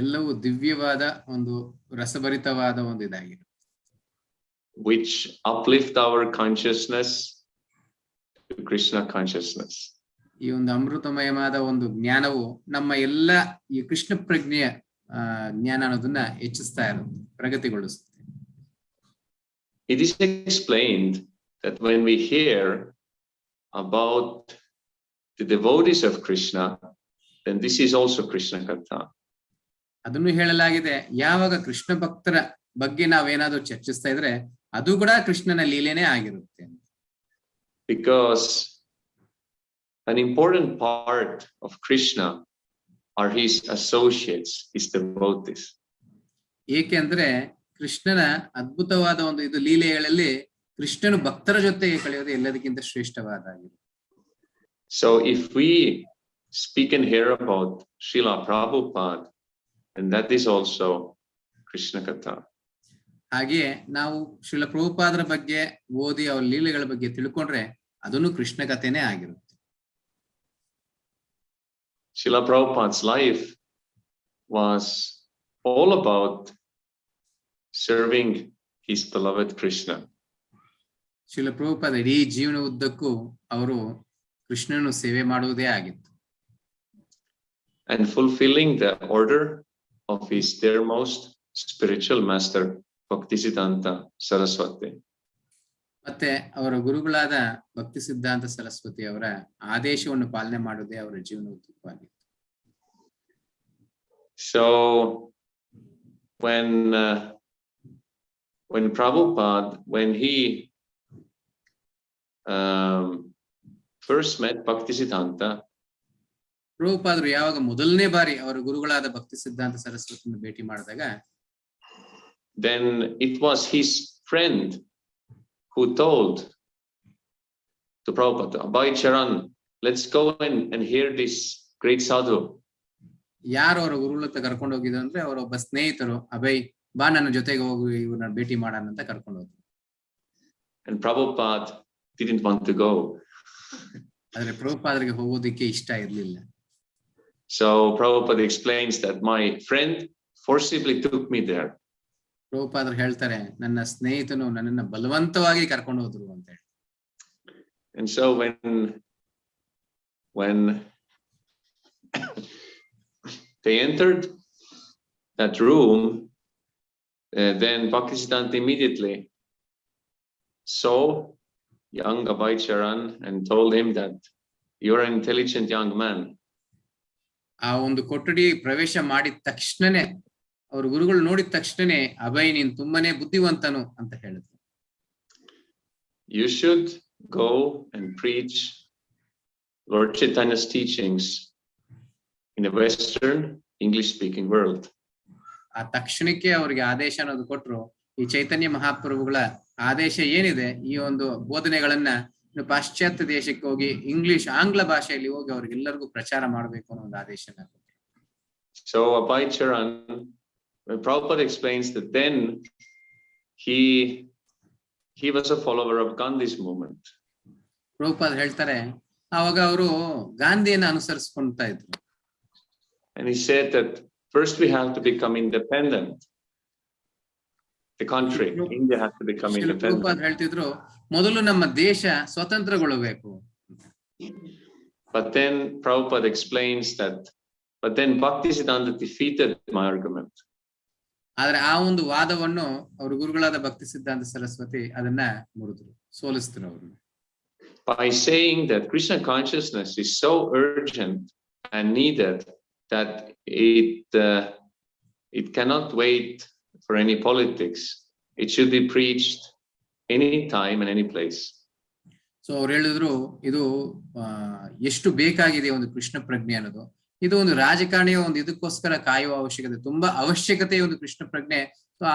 ಎಲ್ಲವೂ ದಿವ್ಯವಾದ ಒಂದು ರಸಭರಿತವಾದ ಒಂದು ಇದಾಗಿದೆ. Which uplift our consciousness to Krishna consciousness. ಈ ಒಂದು ಅಮೃತಮಯವಾದ ಒಂದು ಜ್ಞಾನವು ನಮ್ಮ ಎಲ್ಲ ಈ ಕೃಷ್ಣ ಪ್ರಜ್ಞೆಯ ಜ್ಞಾನ ಅನ್ನೋದನ್ನ ಹೆಚ್ಚಿಸ್ತಾ ಇರುತ್ತೆ, ಪ್ರಗತಿಗೊಳಿಸುತ್ತೆ. It is explained that when we hear about the devotees of Krishna, then this is also Krishna Katha. ಅದನ್ನು ಹೇಳಲಾಗಿದೆ, ಯಾವಾಗ ಕೃಷ್ಣ ಭಕ್ತರ ಬಗ್ಗೆ ನಾವೇನಾದ್ರೂ ಚರ್ಚಿಸ್ತಾ ಇದ್ರೆ ಅದು ಕೂಡ ಕೃಷ್ಣನ ಲೀಲೆನೇ ಆಗಿರುತ್ತೆ. Because an important part of Krishna are his associates, his devotees. ಏಕೆಂದ್ರೆ ಕೃಷ್ಣನ ಅದ್ಭುತವಾದ ಒಂದು ಇದು ಲೀಲೆಗಳಲ್ಲಿ ಕೃಷ್ಣನು ಭಕ್ತರ ಜೊತೆಗೆ ಕಳೆಯೋದು ಎಲ್ಲದಕ್ಕಿಂತ ಶ್ರೇಷ್ಠವಾದಾಗಿದೆ. So if we speak and hear about Srila Prabhupada, and that is also Krishna Katha. ಹಾಗೆ ನಾವು ಶ್ರೀಲ ಪ್ರಭುಪಾದರ ಬಗ್ಗೆ ಓದಿ ಅವ್ರ ಲೀಲೆಗಳ ಬಗ್ಗೆ ತಿಳ್ಕೊಂಡ್ರೆ ಅದನ್ನು ಕೃಷ್ಣ ಕಥೆನೇ ಆಗಿರುತ್ತೆ. Srila Prabhupada's life was all about serving his beloved Krishna. Srila Prabhupada ಇಡೀ ಜೀವನ ಉದ್ದಕ್ಕೂ ಅವರು ಕೃಷ್ಣನು ಸೇವೆ ಮಾಡುವುದೇ ಆಗಿತ್ತು. And fulfilling the order of his dearmost spiritual master, Bhaktisiddhanta Saraswati. ಮತ್ತೆ ಅವರ ಗುರುಗಳಾದ ಭಕ್ತಿ ಸಿದ್ಧಾಂತ ಸರಸ್ವತಿ ಅವರ ಆದೇಶವನ್ನು ಪಾಲನೆ ಮಾಡುವುದೇ ಅವರ ಜೀವನ ಉದ್ದಕ್ಕವಾಗಿತ್ತು. So when Prabhupada, when he first met Bhaktisiddhanta, ಪ್ರಭುಪಾದರು ಯಾವಾಗ ಮೊದಲನೇ ಬಾರಿ ಅವರ ಗುರುಗಳಾದ ಭಕ್ತಿ ಸಿದ್ಧಾಂತ ಸರಸ್ವತಿಯನ್ನು ಭೇಟಿ ಮಾಡಿದಾಗ then it was his friend who told to Prabhupada, Abhay Charan, let's go and hear this great sadhu. ಯಾರು ಅವರ ಗುರುಗಳ ಹತ್ರ ಕರ್ಕೊಂಡು ಹೋಗಿದ್ರು ಅಂದ್ರೆ ಅವರ ಒಬ್ಬ ಸ್ನೇಹಿತರು, ಅಭಯ್ ಬಾ ನನ್ನ ಜೊತೆಗೆ ಹೋಗಿ ಇವ್ರನ್ನ ಭೇಟಿ ಮಾಡೋಣ ಅಂತ ಕರ್ಕೊಂಡು ಹೋದ್ರು. And Prabhupada didn't want to go. ಆದ್ರೆ ಪ್ರಭುಪಾದರಿಗೆ ಹೋಗೋದಿಕ್ಕೆ ಇಷ್ಟ ಇರ್ಲಿಲ್ಲ. So Prabhupada explains that my friend forcibly took me there. ಪ್ರಭುಪಾದರು ಹೇಳ್ತಾರೆ, ನನ್ನ ಸ್ನೇಹಿತನು ನನ್ನನ್ನ ಬಲವಂತವಾಗಿ ಕರ್ಕೊಂಡು ಹೋದ್ರು ಅಂತ ಹೇಳಿ. And so when they entered that room, then Bhaktisiddhanta immediately saw young Abhay Charan and told him that you're an intelligent young man. ಆ ಒಂದು ಕೊಠಡಿ ಪ್ರವೇಶ ಮಾಡಿದ ತಕ್ಷಣನೇ ಅವ್ರ ಗುರುಗಳು ನೋಡಿದ ತಕ್ಷಣನೇ ಅಭಯ್ ನೀನ್ ತುಂಬಾನೇ ಬುದ್ಧಿವಂತನು ಅಂತ ಹೇಳಿದ್ರು. You should go and preach Lord Chaitanya's teachings in the Western English-speaking world. ಆ ತಕ್ಷಣಕ್ಕೆ ಅವ್ರಿಗೆ ಆದೇಶ ಅನ್ನೋದು ಕೊಟ್ರು, ಈ ಚೈತನ್ಯ ಮಹಾಪ್ರಭುಗಳ ಆದೇಶ ಏನಿದೆ, ಈ ಒಂದು ಬೋಧನೆಗಳನ್ನ ಪಾಶ್ಚಾತ್ಯ ದೇಶಕ್ಕೆ ಹೋಗಿ ಆಂಗ್ಲ ಭಾಷೆಯಲ್ಲಿ ಹೋಗಿ ಅವ್ರಿಗೆಲ್ಲರಿಗೂ ಪ್ರಚಾರ ಮಾಡಬೇಕು ಅನ್ನೋ ಒಂದು ಆದೇಶನ. So Abhay Charan, Prabhupada explains that then he was a follower of Gandhi's movement. Prabhupada ಹೇಳ್ತಾರೆ ಆವಾಗ ಅವರು ಗಾಂಧಿಯನ್ನ ಅನುಸರಿಸ್ಕೊಂತಾ ಇದ್ರು. And he said that first we have to become independent. The country, India has to become independent. Prabhupada ಹೇಳ್ತಿದ್ರು ಮೊದಲು ನಮ್ಮ ದೇಶ ಸ್ವತಂತ್ರಗೊಳ್ಳಬೇಕು. But then Prabhupada explains that, but then Bhaktisiddhanta defeated my argument. ಆದ್ರೆ ಆ ಒಂದು ವಾದವನ್ನು ಅವ್ರ ಗುರುಗಳಾದ ಭಕ್ತಿ ಸಿದ್ಧಾಂತ ಸರಸ್ವತಿ ಅದನ್ನ ಮುರಿದ್ರು, ಸೋಲಿಸಿದ್ರು ಅವ್ರನ್ನ. By saying that Krishna consciousness is so urgent and needed that it cannot wait for any politics. It should be preached any time and any place. So ಅವ್ರು ಹೇಳಿದ್ರು ಇದು ಎಷ್ಟು ಬೇಕಾಗಿದೆ ಒಂದು ಕೃಷ್ಣ ಪ್ರಜ್ಞೆ ಅನ್ನೋದು, ಇದು ಒಂದು ರಾಜಕಾರಣಿಯ ಒಂದು ಇದಕ್ಕೋಸ್ಕರ ಕಾಯುವ ಅವಶ್ಯಕತೆ, ತುಂಬಾ ಅವಶ್ಯಕತೆ ಒಂದು ಕೃಷ್ಣ ಪ್ರಜ್ಞೆ,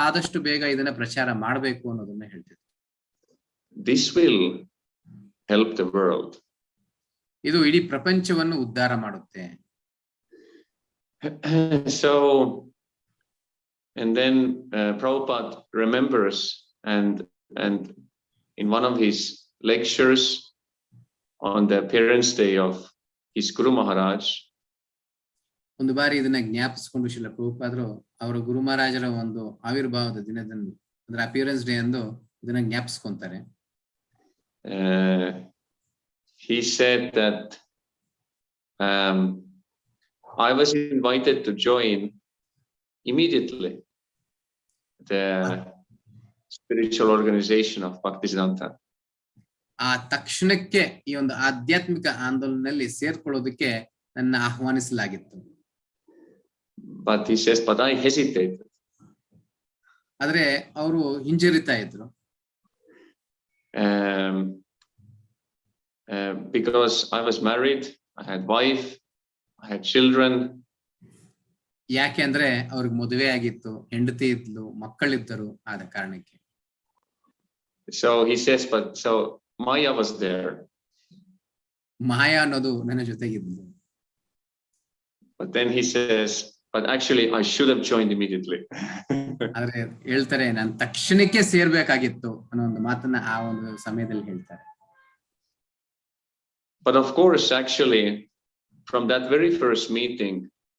ಆದಷ್ಟು ಬೇಗ ಇದನ್ನ ಪ್ರಚಾರ ಮಾಡಬೇಕು ಅನ್ನೋದನ್ನ ಹೇಳ್ತಿದ್ರು. This will help the world. ಇದು ಇಡೀ ಪ್ರಪಂಚವನ್ನು ಉದ್ಧಾರ ಮಾಡುತ್ತೆ. So, and then Prabhupada remembers and in one of his lectures on the appearance day of his Guru Maharaj, ಒಂದು ಬಾರಿ ಇದನ್ನ ಜ್ಞಾಪಿಸಿಕೊಂಡು ಶ್ರೀಲ ಪ್ರಭುಪಾದರು ಅವರ ಗುರು ಮಹಾರಾಜರ ಒಂದು ಆವಿರ್ಭಾವದ ದಿನದಂದು, ಅಂದ್ರೆ ಅಪಿಯರೆನ್ಸ್ ಡೇ ಅಂದು ಇದನ್ನ ಜ್ಞಾಪಿಸ್ಕೊಂತಾರೆ. He said that I was invited to join immediately the spiritual organization of Bhaktisiddhanta. ಆ ತಕ್ಷಣಕ್ಕೆ ಈ ಒಂದು ಆಧ್ಯಾತ್ಮಿಕ ಆಂದೋಲನದಲ್ಲಿ ಸೇರ್ಕೊಳ್ಳೋದಕ್ಕೆ ನನ್ನ ಆಹ್ವಾನಿಸಲಾಗಿತ್ತು. But he says, but I hesitated. ಆದ್ರೆ ಅವರು ಹಿಂಜರಿತಾ ಇದ್ರು. Because I was married, I had wife, I had children. ಯಾಕೆ ಅಂದ್ರೆ ಅವ್ರಿಗೆ ಮದುವೆ ಆಗಿತ್ತು, ಹೆಂಡತಿ ಇದ್ಲು, ಮಕ್ಕಳಿದ್ದರು, ಆದ ಕಾರಣಕ್ಕೆ. So he says, but so Maya was there. ಮಾಯಾ ಅನ್ನೋದು ನನ್ನ ಜೊತೆಗಿದ್ಲು. But then he says, but actually I should have joined immediately. ಆದ್ರೆ ಹೇಳ್ತಾರೆ ನಾನು ತಕ್ಷಣಕ್ಕೆ ಸೇರ್ಬೇಕಾಗಿತ್ತು ಅನ್ನೋ ಒಂದು ಮಾತನ್ನ ಆ ಒಂದು ಸಮಯದಲ್ಲಿ ಹೇಳ್ತಾರೆ. But of course, actually, from that very first meeting,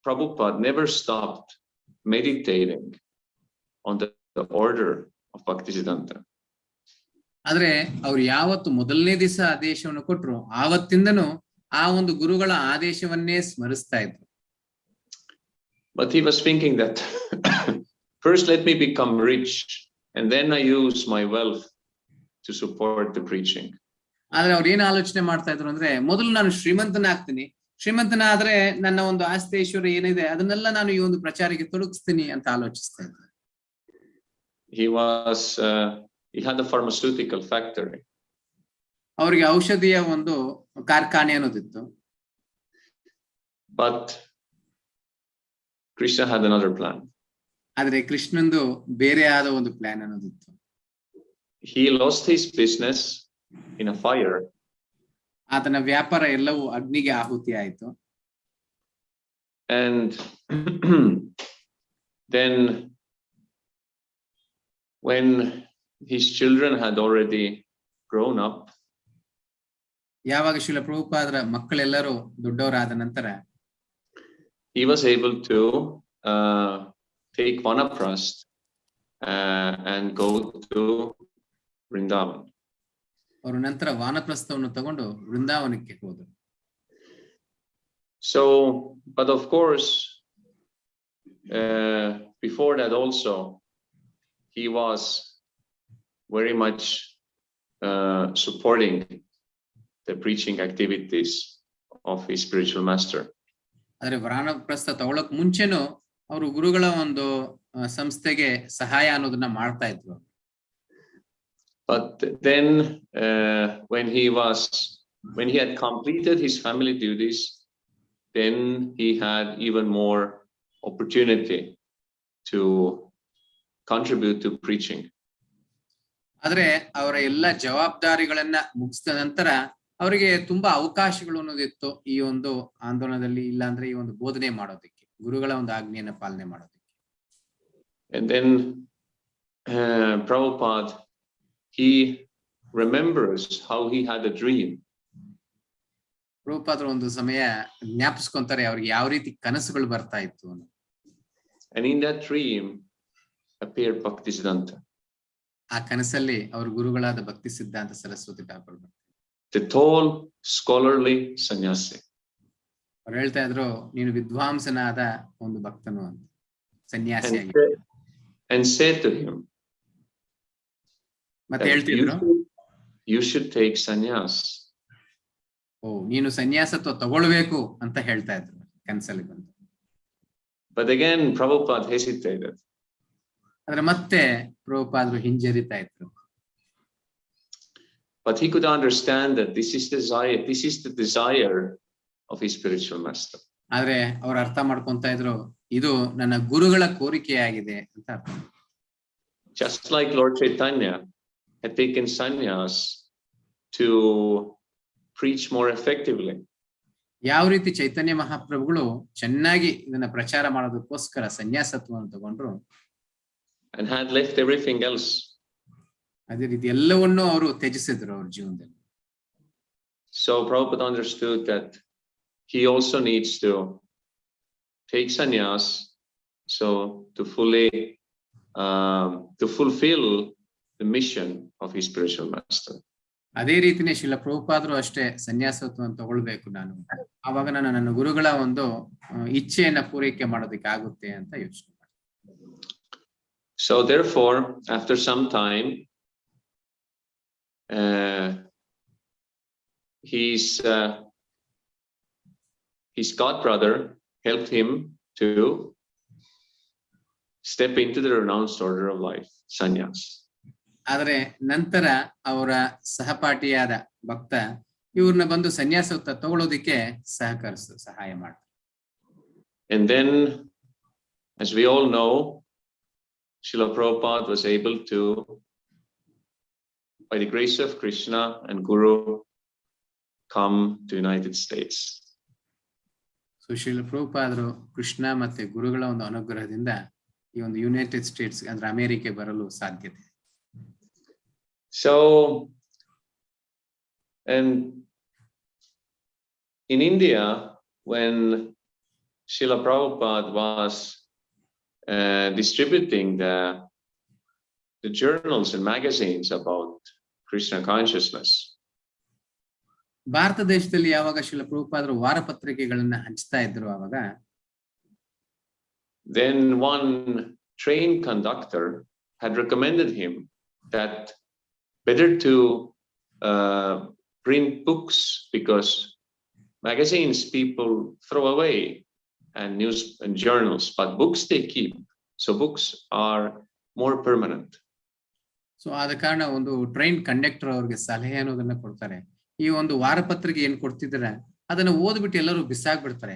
Prabhupada never stopped meditating on the order of Bhaktisiddhanta. ಆದ್ರೆ ಅವ್ರು ಯಾವತ್ತು ಮೊದಲನೇ ದಿವಸ ಆದೇಶವನ್ನು ಕೊಟ್ರು ಆವತ್ತಿಂದನೂ ಆ ಒಂದು ಗುರುಗಳ ಆದೇಶವನ್ನೇ ಸ್ಮರಿಸ್ತಾ ಇದ್ರು. But he was thinking that first let me become rich and then I use my wealth to support the preaching. ಆದ್ರೆ ಅವ್ರು ಏನ್ ಆಲೋಚನೆ ಮಾಡ್ತಾ ಇದ್ರು ಅಂದ್ರೆ ಮೊದಲು ನಾನು ಶ್ರೀಮಂತನಾಗ್ತೀನಿ, ಶ್ರೀಮಂತನಾದ್ರೆ ನನ್ನ ಒಂದು ಆಸ್ತಿ ಐಶ್ವರ್ಯ ಏನಿದೆ ಅದನ್ನೆಲ್ಲ ನಾನು ಈ ಒಂದು ಪ್ರಚಾರಕ್ಕೆ ತೊಡಗಿಸ್ತೀನಿ ಅಂತ ಆಲೋಚಿಸ್ತಾ ಇದ್ರು. He had a pharmaceutical factory. ಅವರಿಗೆ ಔಷಧಿಯ ಒಂದು ಕಾರ್ಖಾನೆ ಅನ್ನೋದಿತ್ತು. But Krishna had another plan. ಆದ್ರೆ ಕೃಷ್ಣಂದು ಬೇರೆ ಆದ ಒಂದು plan ಅನ್ನೋದಿತ್ತು. He lost his business in a fire. ಆತನ ವ್ಯಾಪಾರ ಎಲ್ಲವೂ ಅಗ್ನಿಗೆ ಆಹುತಿ ಆಯಿತು. And then when his children had already grown up, ಯಾವಾಗ ಶ್ರೀಲ ಪ್ರಭುಪಾದರ ಮಕ್ಕಳೆಲ್ಲರೂ ದೊಡ್ಡವರಾದ ನಂತರ he was able to take Vanaprasth and go to Vrindavan. ಅವರು ನಂತರ ವಾನಪ್ರಸ್ಥವನ್ನು ತಗೊಂಡು ವೃಂದಾವನಕ್ಕೆ ಹೋದರು. So, but of course, before that also, he was very much supporting the preaching activities of his spiritual master. ಆದ್ರೆ ವಾನಪ್ರಸ್ಥ ತಗೊಳಕ್ ಮುಂಚೆನೂ ಅವರು ಗುರುಗಳ ಒಂದು ಸಂಸ್ಥೆಗೆ ಸಹಾಯ ಅನ್ನೋದನ್ನ ಮಾಡ್ತಾ ಇದ್ರು. But then when he had completed his family duties, then he had even more opportunity to contribute to preaching. ಆದ್ರೆ ಅವರ ಎಲ್ಲ ಜವಾಬ್ದಾರಿಗಳನ್ನ ಮುಗಿಸಿದ ನಂತರ ಅವರಿಗೆ ತುಂಬಾ ಅವಕಾಶಗಳು ಅನ್ನೋದಿತ್ತು ಈ ಒಂದು ಆಂದೋಲನದಲ್ಲಿ, ಇಲ್ಲ ಅಂದ್ರೆ ಈ ಒಂದು ಬೋಧನೆ ಮಾಡೋದಕ್ಕೆ, ಗುರುಗಳ ಒಂದು ಆಜ್ಞೆಯನ್ನ ಪಾಲನೆ ಮಾಡೋದಕ್ಕೆ. And then Prabhupada, he remembers how he had a dream. ಪ್ರಭುಪಾದರು ಒಂದು ಸಮಯ ಜ್ಞಾಪಿಸ್ಕೊಂತಾರೆ ಅವ್ರಿಗೆ ಯಾವ ರೀತಿ ಕನಸುಗಳು ಬರ್ತಾ ಇತ್ತು. And in that dream appeared Bhaktisiddhanta. ಆ ಕನಸಲ್ಲಿ ಅವ್ರ ಗುರುಗಳಾದ ಭಕ್ತಿ ಸಿದ್ಧಾಂತ ಸರಸ್ವತಿ ಠಾಕೂರ್ ಬರ್ತಾರೆ. The tall, scholarly sannyasi. ಅವ್ರು ಹೇಳ್ತಾ ಇದ್ರು, ನೀನು ವಿದ್ವಾಂಸನಾದ ಒಂದು ಭಕ್ತನು ಅಂತ, ಸನ್ಯಾಸಿಯಾಗಿ. And said to him, ಮತ್ತೆ ಹೇಳ್ತಿದ್ರು, you should take sannyas. ಓ, ನೀನು ಸನ್ಯಾಸತ್ವ ತಗೊಳ್ಬೇಕು ಅಂತ ಹೇಳ್ತಾ ಇದ್ರು ಕನಸಲ್ಲಿ ಬಂದು. But again Prabhupada hesitated. ಆದ್ರೆ ಮತ್ತೆ ಪ್ರಭುಪಾದರು ಹಿಂಜರಿತಾ ಇದ್ರು. But he could understand that this is the desire of his spiritual master. ಆದ್ರೆ ಅವ್ರು ಅರ್ಥ ಮಾಡ್ಕೊಂತಾ ಇದ್ರು, ಇದು ನನ್ನ ಗುರುಗಳ ಕೋರಿಕೆಯಾಗಿದೆ ಅಂತ ಅರ್ಥ. Just like Lord Chaitanya had taken sannyas to preach more effectively. ಯಾವ ರೀತಿ ಚೈತನ್ಯ ಮಹಾಪ್ರಭುಗಳು ಚೆನ್ನಾಗಿ ಇದನ್ನ ಪ್ರಚಾರ ಮಾಡೋದಕ್ಕೋಸ್ಕರ ಸನ್ಯಾಸತ್ವವನ್ನು ತಗೊಂಡ್ರು, and had left everything else. ಅದೇ ರೀತಿ ಎಲ್ಲವನ್ನೂ ಅವರು ತ್ಯಜಿಸಿದ್ರು ಅವ್ರ ಜೀವನದಲ್ಲಿ. So Prabhupada understood that he also needs to take sannyas, so to fulfill the mission of his spiritual master. ಅದೇ ರೀತಿನೇ ಶ್ರೀಲ ಪ್ರಭುಪಾದರು ಅಷ್ಟೇ ಸನ್ಯಾಸತ್ವವನ್ನು ತಗೊಳ್ಬೇಕು ನಾನು, ಆವಾಗ ನಾನು ನನ್ನ ಗುರುಗಳ ಒಂದು ಇಚ್ಛೆಯನ್ನ ಪೂರೈಕೆ ಮಾಡೋದಕ್ಕೆ ಆಗುತ್ತೆ ಅಂತ ಯೋಚನೆ ಮಾಡಿ. So therefore, after some time, his godbrother helped him to step into the renounced order of life, sannyas. ಆದರೆ ನಂತರ ಅವರ ಸಹಪಾಠಿಯಾದ ಭಕ್ತ ಇವ್ರನ್ನ ಬಂದು ಸನ್ಯಾಸತ್ವ ತಗೊಳ್ಳೋದಿಕ್ಕೆ ಸಹಾಯ ಮಾಡ್ತಾರೆ. And then, as we all know, Srila Prabhupada was able to, by the grace of Krishna and Guru, come to United States. So Shrila ಪ್ರಭುಪಾದರು ಕೃಷ್ಣ ಮತ್ತೆ ಗುರುಗಳ ಒಂದು ಅನುಗ್ರಹದಿಂದ ಈ ಒಂದು ಯುನೈಟೆಡ್ ಸ್ಟೇಟ್ಸ್ ಅಂದ್ರೆ ಅಮೆರಿಕೆ ಬರಲು ಸಾಧ್ಯತೆ. So, and in India, when Srila Prabhupada was distributing the journals and magazines about Krishna consciousness, Bharat ದೇಶದಲ್ಲಿ ಯಾವಾಗ ಶ್ರೀಲ ಪ್ರಭುಪಾದರು ವಾರಪತ್ರಿಕೆಗಳನ್ನ ಹಂಚ್ತಾ ಇದ್ರು, ಆವಾಗ then one train conductor had recommended him that better to print books, because magazines people throw away and news and journals, but books they keep. So books are more permanent. So ಆದ ಕಾರಣ ಒಂದು train conductor ಅವ್ರಿಗೆ ಸಲಹೆ ಅನ್ನೋದನ್ನ ಕೊಡ್ತಾರೆ, ಈ ಒಂದು ವಾರಪತ್ರಿಕೆ ಏನ್ ಕೊಡ್ತಿದ್ರೆ ಅದನ್ನ ಓದ್ಬಿಟ್ಟು ಎಲ್ಲರೂ ಬಿಸಾಕ್ಬಿಡ್ತಾರೆ,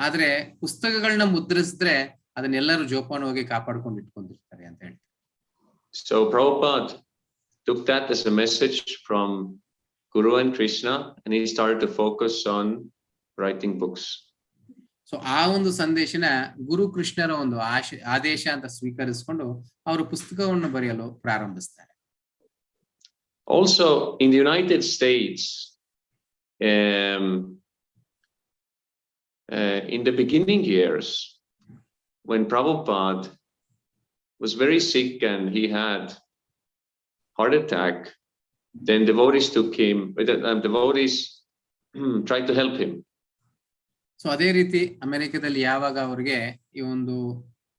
ಆದ್ರೆ ಪುಸ್ತಕಗಳನ್ನ ಮುದ್ರಿಸಿದ್ರೆ ಅದನ್ನೆಲ್ಲರೂ ಜೋಪಾನವಾಗಿ ಕಾಪಾಡ್ಕೊಂಡು ಇಟ್ಕೊಂಡಿರ್ತಾರೆ ಅಂತ ಹೇಳ್ತಾರೆ. So Prabhupada took that as a message from Guru and Krishna, and he started to focus on writing books. So ಆ ಒಂದು ಸಂದೇಶನ ಗುರು ಕೃಷ್ಣರ ಒಂದು ಆದೇಶ ಅಂತ ಸ್ವೀಕರಿಸಿಕೊಂಡು ಅವರು ಪುಸ್ತಕವನ್ನು ಬರೆಯಲು ಪ್ರಾರಂಭಿಸ್ತಾರೆ. Also in the United States, in the beginning years, when Prabhupada was very sick and he had heart attack, then devotees took him, devotees tried to help him. So ಅದೇ ರೀತಿ ಅಮೆರಿಕದಲ್ಲಿ ಯಾವಾಗ ಅವ್ರಿಗೆ ಈ ಒಂದು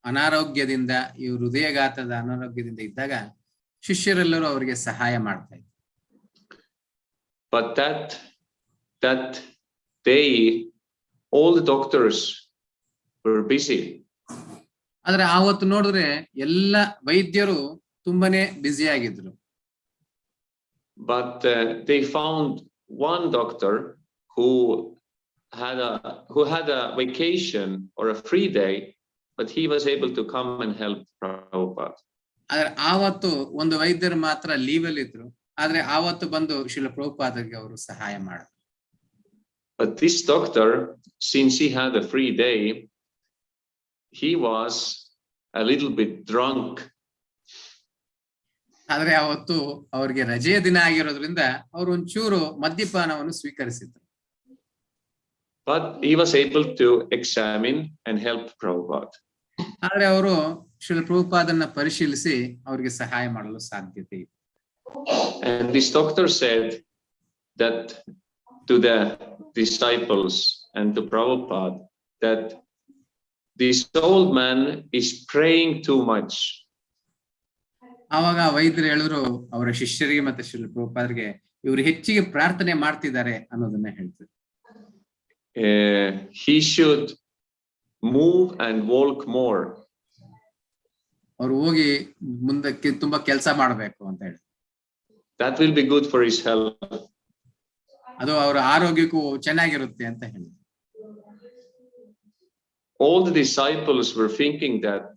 ಅನಾರೋಗ್ಯದಿಂದ, ಈ ಹೃದಯಘಾತದ ಅನಾರೋಗ್ಯದಿಂದ ಇದ್ದಾಗ ಶಿಷ್ಯರೆಲ್ಲರೂ ಅವರಿಗೆ ಸಹಾಯ ಮಾಡ್ತಾ ಇದ್ರು. But that day, all the doctors were busy. ಆದ್ರೆ ಆವತ್ತು ನೋಡಿದ್ರೆ ಎಲ್ಲ ವೈದ್ಯರು ತುಂಬಾನೇ ಬ್ಯುಸಿ ಆಗಿದ್ರು. But they found one doctor who had a vacation or a free day, but he was able to come and help Prabhupada. ಆದ್ರೆ ಆವತ್ತು ಒಂದು ವೈದ್ಯರು ಮಾತ್ರ ಲೀವ್ ಅಲ್ಲಿ ಇದ್ರು. ಆದ್ರೆ ಆವತ್ತು ಬಂದು ಶ್ರೀಲ ಪ್ರಭುಪಾದರಿಗೆ ಅವರು ಸಹಾಯ ಮಾಡಿದ್ರು. But this doctor, since he had a free day, he was a little bit drunk. ಆದ್ರೆ ಅವತ್ತು ಅವ್ರಿಗೆ ರಜೆಯ ದಿನ ಆಗಿರೋದ್ರಿಂದ ಅವರು ಒಂಚೂರು ಮದ್ಯಪಾನವನ್ನು ಸ್ವೀಕರಿಸಿದ್ರು. But he was able to examine and help Prabhupada. ಆದ್ರೆ ಅವರು ಶ್ರೀಲ ಪ್ರಭುಪಾದನ್ನ ಪರಿಶೀಲಿಸಿ ಅವರಿಗೆ ಸಹಾಯ ಮಾಡಲು ಸಾಧ್ಯತೆ ಇದೆ. And this doctor said that to the disciples and to Prabhupada that this old man is praying too much. ಆವಾಗ ವೈದ್ಯರು ಹೇಳಿದ್ರು ಅವರ ಶಿಷ್ಯರಿಗೆ ಮತ್ತೆ ಶ್ರೀಲ ಪ್ರಭುಪಾದರಿಗೆ, ಇವರು ಹೆಚ್ಚಿಗೆ ಪ್ರಾರ್ಥನೆ ಮಾಡ್ತಿದ್ದಾರೆ ಅನ್ನೋದನ್ನ ಹೇಳ್ತಾರೆ. He should move and walk more. ಅವ್ರು ಹೋಗಿ ಮುಂದಕ್ಕೆ ತುಂಬಾ ಕೆಲಸ ಮಾಡ್ಬೇಕು ಅಂತ ಹೇಳಿ. That will be good for his health. ಅದು ಅವರ ಆರೋಗ್ಯಕ್ಕೂ ಚೆನ್ನಾಗಿರುತ್ತೆ ಅಂತ ಹೇಳಿ. All the disciples were thinking that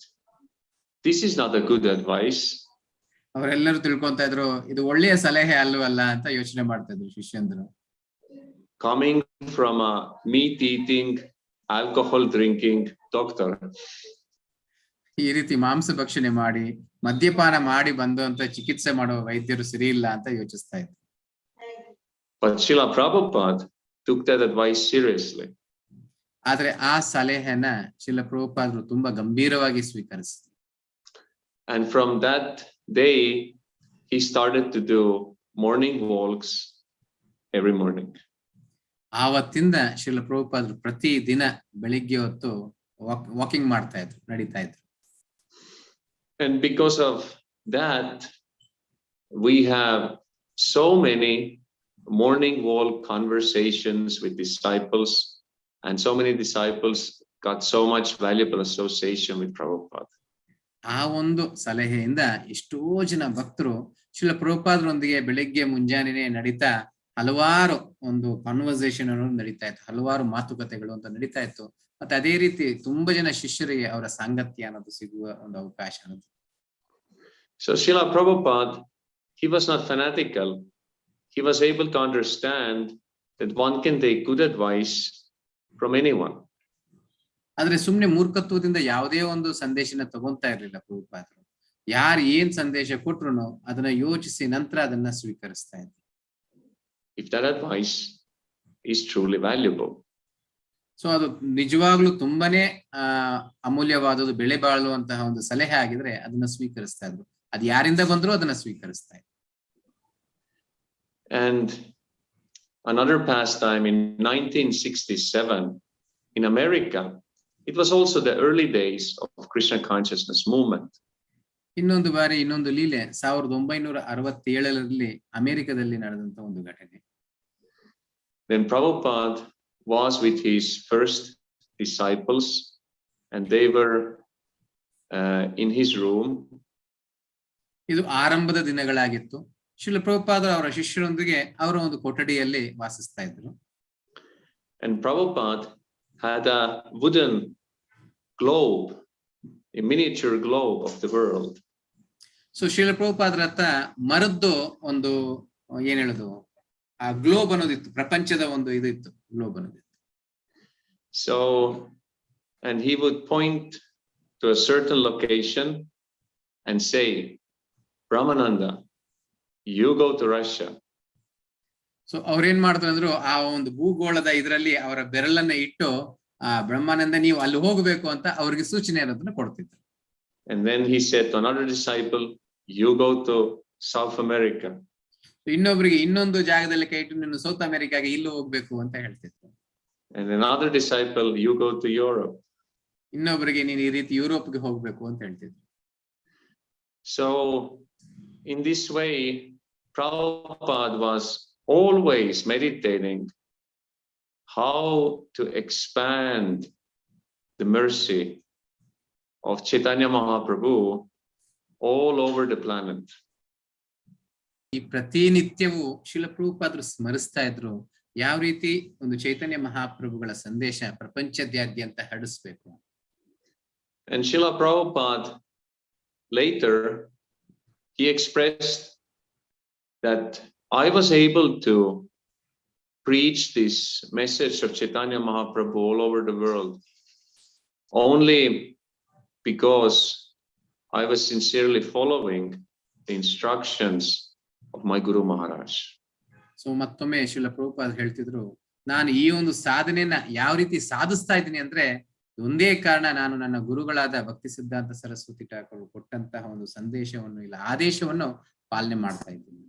this is not a good advice. ಅವರೆಲ್ಲರೂ ತಿಳ್ಕೊಂತ ಇದ್ರು ಇದು ಒಳ್ಳೆಯ ಸಲಹೆ ಅಲ್ವಲ್ಲ ಅಂತ ಯೋಚನೆ ಮಾಡ್ತಾ ಇದ್ರು ಶಿಷ್ಯಂದ್ರು. Coming from a meat eating, alcohol drinking doctor. ಈ ರೀತಿ ಮಾಂಸ ಭಕ್ಷಣೆ ಮಾಡಿ ಮದ್ಯಪಾನ ಮಾಡಿ ಬಂದಂತ ಚಿಕಿತ್ಸೆ ಮಾಡುವ ವೈದ್ಯರು ಸರಿ ಇಲ್ಲ ಅಂತ ಯೋಚಿಸ್ತಾ ಇದ್ರು. But Srila Prabhupada took that advice seriously. ಆದ್ರೆ ಆ ಸಲಹೆನ ಶ್ರೀಲ ಪ್ರಭುಪಾದರು ತುಂಬಾ ಗಂಭೀರವಾಗಿ ಸ್ವೀಕರಿಸಿದ್ರು. And from that day, he started to do morning walks every morning. ಆವತ್ತಿಂದ Srila ಪ್ರಭುಪಾದರು ಪ್ರತಿ ದಿನ ಬೆಳಿಗ್ಗೆ ಹೊತ್ತು ವಾಕಿಂಗ್ ಮಾಡ್ತಾ ಇದ್ರು, ನಡೀತಾ ಇದ್ರು. And because of that, we have so many morning walk conversations with disciples, and so many disciples got so much valuable association with Prabhupada. ಆ ಒಂದು ಸಲಹೆಯಿಂದ ಎಷ್ಟೋ ಜನ ಭಕ್ತರು ಶ್ರೀಲ ಪ್ರಭುಪಾದರೊಂದಿಗೆ ಬೆಳಿಗ್ಗೆ ಮುಂಜಾನೆ ನಡೀತಾ ಹಲವಾರು ಒಂದು ಕಾನ್ವರ್ಸೇಷನ್ ಅನ್ನೋದು ನಡೀತಾ ಇತ್ತು, ಹಲವಾರು ಮಾತುಕತೆಗಳು ಅಂತ ನಡೀತಾ ಇತ್ತು. ಮತ್ತೆ ಅದೇ ರೀತಿ ತುಂಬಾ ಜನ ಶಿಷ್ಯರಿಗೆ ಅವರ ಸಾಂಗತ್ಯ ಅನ್ನೋದು ಸಿಗುವ ಒಂದು ಅವಕಾಶ ಅನ್ನೋದು. So Srila Prabhupada, he was not fanatical. He was able to understand that one can take good advice from anyone. ಆದ್ರೆ ಸುಮ್ನೆ ಮೂರ್ಖತ್ವದಿಂದ ಯಾವುದೇ ಒಂದು ಸಂದೇಶನ ತಗೊಂತಾ ಇರ್ಲಿಲ್ಲ ಪ್ರಭುಪಾದರು. ಯಾರು ಏನ್ ಸಂದೇಶ ಕೊಟ್ರು ಅದನ್ನ ಯೋಚಿಸಿ ನಂತರ ಅದನ್ನ ಸ್ವೀಕರಿಸ್ತಾ ಇದ್ರು. If that advice is truly valuable. So ಅದು ನಿಜವಾಗ್ಲೂ ತುಂಬಾನೇ ಅಮೂಲ್ಯವಾದದ್ದು, ಬೆಲೆ ಬಾಳುವಂತಹ ಒಂದು ಸಲಹೆ ಆಗಿದ್ರೆ ಅದನ್ನ ಸ್ವೀಕರಿಸ್ತಾ ಇದ್ರು. ಅದು ಯಾರಿಂದ ಬಂದ್ರು ಅದನ್ನ ಸ್ವೀಕರಿಸ್ತಾ ಇದ್ರು. And another pastime in 1967 in America, it was also the early days of Krishna consciousness movement. ಇನ್ನೊಂದು ಬಾರಿ ಇನ್ನೊಂದು ಲೀಲೆ 1967ರಲ್ಲಿ ಅಮೆರಿಕದಲ್ಲಿ ನಡೆದಂತ ಒಂದು ಘಟನೆ. Then Prabhupada was with his first disciples, and they were in his room. ಇದು ಆರಂಭದ ದಿನಗಳಾಗಿತ್ತು. ಶ್ರೀಲ ಪ್ರಭುಪಾದರು ಅವರ ಶಿಷ್ಯರೊಂದಿಗೆ ಅವರ ಒಂದು ಕೊಠಡಿಯಲ್ಲಿ ವಾಸಿಸ್ತಾ ಇದ್ರು. And Prabhupada had a wooden globe, a miniature globe of the world. So Shrila ಪ್ರಭುಪಾದರ ಹತ್ರ ಮರದ್ದು ಒಂದು ಏನ್ ಹೇಳುದು, ಆ ಗ್ಲೋಬ್ ಅನ್ನೋದಿತ್ತು, ಪ್ರಪಂಚದ ಒಂದು ಇದು ಇತ್ತು, globe ಅನ್ನೋದಿತ್ತು. So, and he would point to a certain location and say, Brahmananda, you go to Russia. So ಅವ್ರೇನ್ ಮಾಡ್ತಾರೆ ಅಂದ್ರು, ಆ ಒಂದು ಭೂಗೋಳದ ಇದರಲ್ಲಿ ಅವರ ಬೆರಳನ್ನ ಇಟ್ಟು ಆ ಬ್ರಹ್ಮಾನಂದ ನೀವು ಅಲ್ಲಿ ಹೋಗಬೇಕು ಅಂತ ಅವ್ರಿಗೆ ಸೂಚನೆ ಅನ್ನೋದನ್ನ ಕೊಡ್ತಿದ್ರು. And then he said to another disciple, you go to South America. ಇನ್ನೊಬ್ರಿಗೆ ಇನ್ನೊಂದು ಜಾಗದಲ್ಲಿ ಕೈ ಇಟ್ಟು ನೀನು ಸೌತ್ ಅಮೆರಿಕಾಗೆ ಇಲ್ಲೂ ಹೋಗ್ಬೇಕು ಅಂತ ಹೇಳ್ತಿದ್ರು. And another disciple, you go to Europe. ಇನ್ನೊಬ್ಬರಿಗೆ ನೀನು ಈ ರೀತಿ ಯುರೋಪ್ಗೆ ಹೋಗ್ಬೇಕು ಅಂತ ಹೇಳ್ತಿದ್ರು. So in this way, Prabhupada was always meditating how to expand the mercy of Chaitanya Mahaprabhu all over the planet. ಈ ಪ್ರತಿನಿತ್ಯವೂ ಶಿಲ ಪ್ರಭುಪಾದರು ಸ್ಮರಿಸ್ತಾ ಇದ್ರು ಯಾವ ರೀತಿ ಒಂದು ಚೈತನ್ಯ ಮಹಾಪ್ರಭುಗಳ ಸಂದೇಶ ಪ್ರಪಂಚದಾದ್ಯಂತ ಹರಡಿಸ್ಬೇಕು. And Srila Prabhupada later he expressed that I was able to preach this message of Chaitanya Mahaprabhu all over the world only because I was sincerely following the instructions of my Guru Maharaj. So ಮತ್ತೊಮ್ಮೆ ಶಿಲ ಪ್ರಭುಪಾದ ಹೇಳ್ತಿದ್ರು ನಾನು ಈ ಒಂದು ಸಾಧನೆಯನ್ನ ಯಾವ ರೀತಿ ಸಾಧಿಸ್ತಾ ಇದ್ದೀನಿ ಅಂದ್ರೆ ಒಂದೇ ಕಾರಣ ನಾನು ನನ್ನ ಗುರುಗಳಾದ ಭಕ್ತಿ ಸಿದ್ಧಾಂತ ಸರಸ್ವತಿ ಠಾಕೂರ್ ಕೊಟ್ಟಂತಹ ಒಂದು ಸಂದೇಶವನ್ನು ಇಲ್ಲ ಆದೇಶವನ್ನು ಪಾಲನೆ ಮಾಡ್ತಾ ಇದ್ದೀನಿ.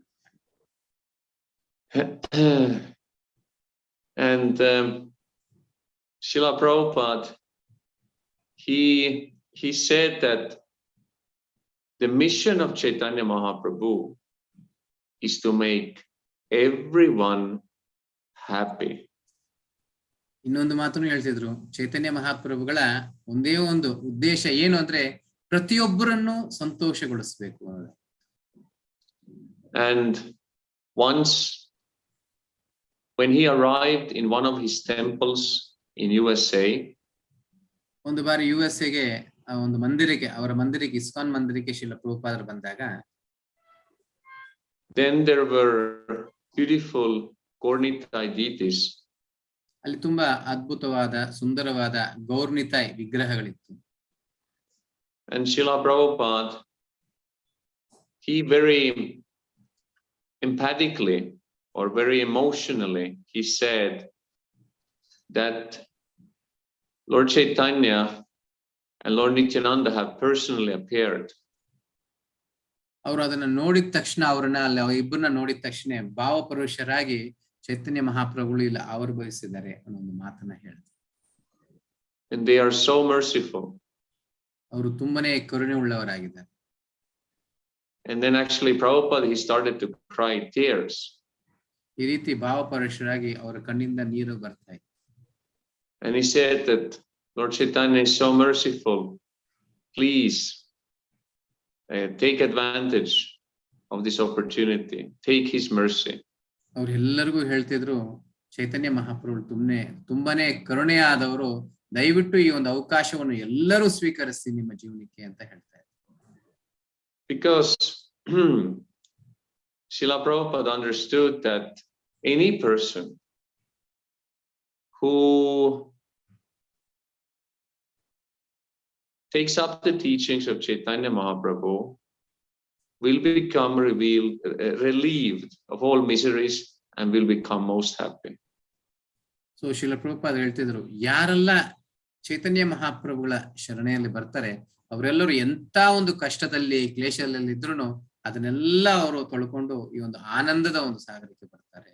And Srila Prabhupada he said that the mission of Chaitanya Mahaprabhu is to make everyone happy. ಇನ್ನೊಂದು ಮಾತನ್ನು ಹೇಳ್ತಿದ್ರು ಚೈತನ್ಯ ಮಹಾಪ್ರಭುಗಳ ಒಂದೇ ಒಂದು ಉದ್ದೇಶ ಏನು ಅಂದ್ರೆ ಪ್ರತಿಯೊಬ್ಬರನ್ನು ಸಂತೋಷಗೊಳಿಸಬೇಕು ಅನ್ನೋದು. And once when he arrived in one of his temples in USA, ಒಂದು ಬಾರಿ USA ಒಂದು ಮಂದಿರಕ್ಕೆ ಅವರ ಮಂದಿರಕ್ಕೆ ಇಸ್ಕಾನ್ ಮಂದಿರಕ್ಕೆ ಶಿಲ ಪ್ರಭುಪಾದರು ಬಂದಾಗ then there were beautiful Gaurnitai deities. ಅಲ್ಲಿ ತುಂಬಾ ಅದ್ಭುತವಾದ ಸುಂದರವಾದ ಗೌರ್ನಿತಾಯ್ ವಿಗ್ರಹಗಳಿತ್ತು. And Srila Prabhupada he very emphatically or very emotionally he said that Lord Chaitanya and Lord Nityananda have personally appeared. ಅವರು ಅದನ್ನ ನೋಡಿದ ತಕ್ಷಣ ಅವ್ರನ್ನ ಅಲ್ಲಿ ಇಬ್ಬರನ್ನ ನೋಡಿದ ತಕ್ಷಣ ಭಾವಪರವಶರಾಗಿ ಚೈತನ್ಯ ಮಹಾಪ್ರಭುಗಳು ಇಲ್ಲ ಆವಿರ್ಭವಿಸಿದ್ದಾರೆ ಅನ್ನೋ ಒಂದು ಮಾತನ್ನ ಹೇಳಿದ್ರು. And they are so merciful. ಅವರು ತುಂಬಾನೇ ಕರುಣೆ ಉಳ್ಳವರಾಗಿದ್ದಾರೆ. And then actually Prabhupada he started to cry tears. ಈ ರೀತಿ ಭಾವಪರವಶರಾಗಿ ಅವರ ಕಣ್ಣಿಂದ ನೀರು ಬರ್ತಾ ಇತ್ತು. And he said that Lord Chaitanya is so merciful. Please take advantage of this opportunity. Take his mercy. ಅವ್ರು ಎಲ್ಲರಿಗೂ ಹೇಳ್ತಿದ್ರು ಚೈತನ್ಯ ಮಹಾಪ್ರಭು ತುಂಬಾನೇ ಕರುಣೆಯಾದವರು, ದಯವಿಟ್ಟು ಈ ಒಂದು ಅವಕಾಶವನ್ನು ಎಲ್ಲರೂ ಸ್ವೀಕರಿಸಿ ನಿಮ್ಮ ಜೀವನಕ್ಕೆ ಅಂತ ಹೇಳ್ತಾ ಇದ್ರು. Because Srila Prabhupada understood that any person who takes up the teachings of Chaitanya Mahaprabhu will become relieved of all miseries and will become most happy. So Shrila Prabhupada ಹೇಳ್ತಿದ್ರು ಯಾರೆಲ್ಲ ಚೈತನ್ಯ ಮಹಾಪ್ರಭುಗಳ ಶರಣೆಯಲ್ಲಿ ಬರ್ತಾರೆ ಅವರೆಲ್ಲರೂ ಎಂತ ಒಂದು ಕಷ್ಟದಲ್ಲಿ ಕ್ಲೇಶದಲ್ಲಿ ಇದ್ರು ಅದನ್ನೆಲ್ಲ ಅವರು ತೊಳ್ಕೊಂಡು ಈ ಒಂದು ಆನಂದದ ಒಂದು ಸಾಗರಕ್ಕೆ ಬರ್ತಾರೆ.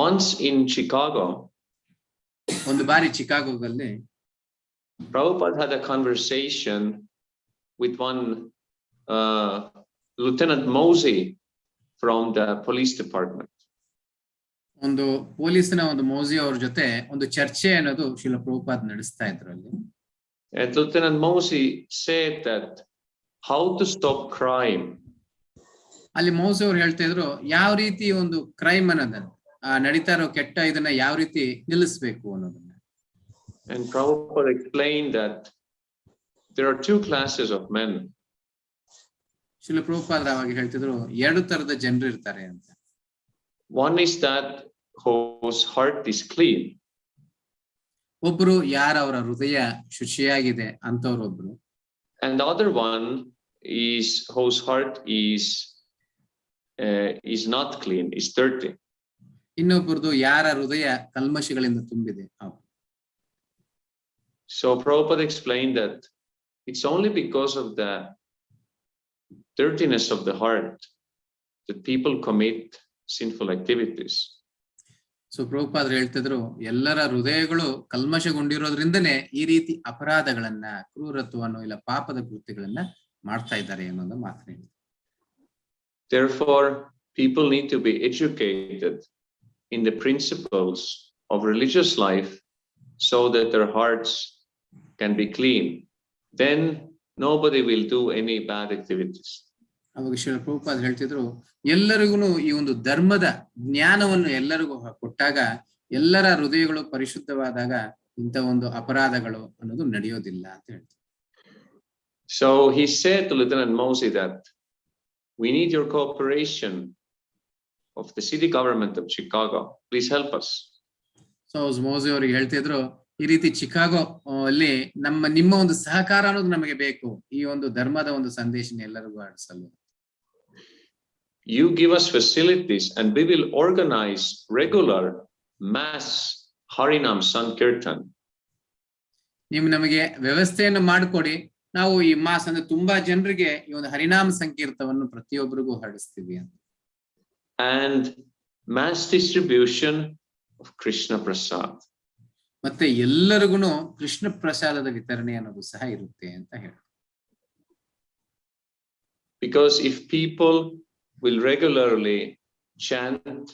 Once in Chicago, ಒಂದು ಬಾರಿ ಚಿಕಾಗೋದಲ್ಲಿ Prabhupada had a conversation with one Lieutenant Mosey from the police department. ಒಂದು ಪೊಲೀಸನ ಒಂದು ಮೋಸಿ ಅವ್ರ ಜೊತೆ ಒಂದು ಚರ್ಚೆ ಅನ್ನೋದು ಶಿಲ ಪ್ರಭುಪಾದ್ ನಡೆಸ್ತಾ ಇದ್ರು ಅಲ್ಲಿ. And Lieutenant Mosey said that how to stop crime. ಅಲ್ಲಿ ಮೋಸಿ ಅವ್ರು ಹೇಳ್ತಾ ಇದ್ರು ಯಾವ ರೀತಿ ಒಂದು ಕ್ರೈಮ್ ಅನ್ನೋದನ್ನ ನಡೀತಾ ಇರೋ ಕೆಟ್ಟ ಇದನ್ನ ಯಾವ ರೀತಿ ನಿಲ್ಲಿಸಬೇಕು ಅನ್ನೋದನ್ನ. And Prabhupada explained that there are two classes of men. ಶಿಲ Prabhupada ಅವಾಗ ಹೇಳ್ತಿದ್ರು ಎರಡು ತರದ ಜನರು ಇರ್ತಾರೆ ಅಂತ. One is that whose heart is clean. ಒಬ್ರು ಯಾರ ಅವರ ಹೃದಯ ಶುಚಿಯಾಗಿದೆ ಅಂತವ್ರೊಬ್ರು. And the other one is whose heart is not clean, is dirty. ಇನ್ನೊಬ್ಬರದು ಯಾರ ಹೃದಯ ಕಲ್ಮಶಗಳಿಂದ ತುಂಬಿದೆ. So Prabhupada explained that it's only because of the dirtiness of the heart that people commit sinful activities. So ಪ್ರಭುಪಾದರು ಹೇಳ್ತಿದ್ರು ಎಲ್ಲರ ಹೃದಯಗಳು ಕಲ್ಮಶಗೊಂಡಿರೋದ್ರಿಂದನೇ ಈ ರೀತಿ ಅಪರಾಧಗಳನ್ನ, ಕ್ರೂರತ್ವವನ್ನು ಇಲ್ಲ ಪಾಪದ ಕೃತ್ಯಗಳನ್ನ ಮಾಡ್ತಾ ಇದ್ದಾರೆ ಅನ್ನೋದು ಮಾತ್ರ. Therefore, people need to be educated in the principles of religious life so that their hearts can be clean. Then nobody will do any bad activities. ಅವಾಗ ಶ್ರೀಲ ಪ್ರಭುಪಾದ ಹೇಳ್ತಿದ್ರು ಎಲ್ಲರಿಗೂ ಈ ಒಂದು ಧರ್ಮದ ಜ್ಞಾನವನ್ನು ಎಲ್ಲರಿಗೂ ಕೊಟ್ಟಾಗ ಎಲ್ಲರ ಹೃದಯಗಳು ಪರಿಶುದ್ಧವಾದಾಗ ಇಂಥ ಒಂದು ಅಪರಾಧಗಳು ಅನ್ನೋದು ನಡೆಯೋದಿಲ್ಲ ಅಂತ ಹೇಳ್ತಾರೆ. So he said to Lieutenant Mosey that we need your cooperation of the city government of Chicago. Please help us. So ಮೋಸಿ ಅವರಿಗೆ ಹೇಳ್ತಿದ್ರು ಈ ರೀತಿ ಚಿಕಾಗೋ ಅಲ್ಲಿ ನಿಮ್ಮ ಒಂದು ಸಹಕಾರ ಅನ್ನೋದು ನಮಗೆ ಬೇಕು, ಈ ಒಂದು ಧರ್ಮದ ಒಂದು ಸಂದೇಶನ ಎಲ್ಲರಿಗೂ ಹರಡಿಸಲು. You give us facilities and we will organize regular mass Harinam Sankirtan. ನೀವು ನಮಗೆ ವ್ಯವಸ್ಥೆಯನ್ನು ಮಾಡಿಕೊಡಿ, ನಾವು ಈ ಮಾಸ್ ಅಂದ್ರೆ ತುಂಬಾ ಜನರಿಗೆ ಈ ಒಂದು ಹರಿನಾಮ ಸಂಕೀರ್ತವನ್ನು ಪ್ರತಿಯೊಬ್ಬರಿಗೂ ಹರಡಿಸ್ತೀವಿ ಅಂತ. And mass distribution of Krishna Prasad. ಮತ್ತೆ ಎಲ್ಲರಿಗೂ ಕೃಷ್ಣ ಪ್ರಸಾದದ ವಿತರಣೆ ಅನ್ನೋದು ಸಹ ಇರುತ್ತೆ ಅಂತ ಹೇಳಿ. Because if people will regularly chant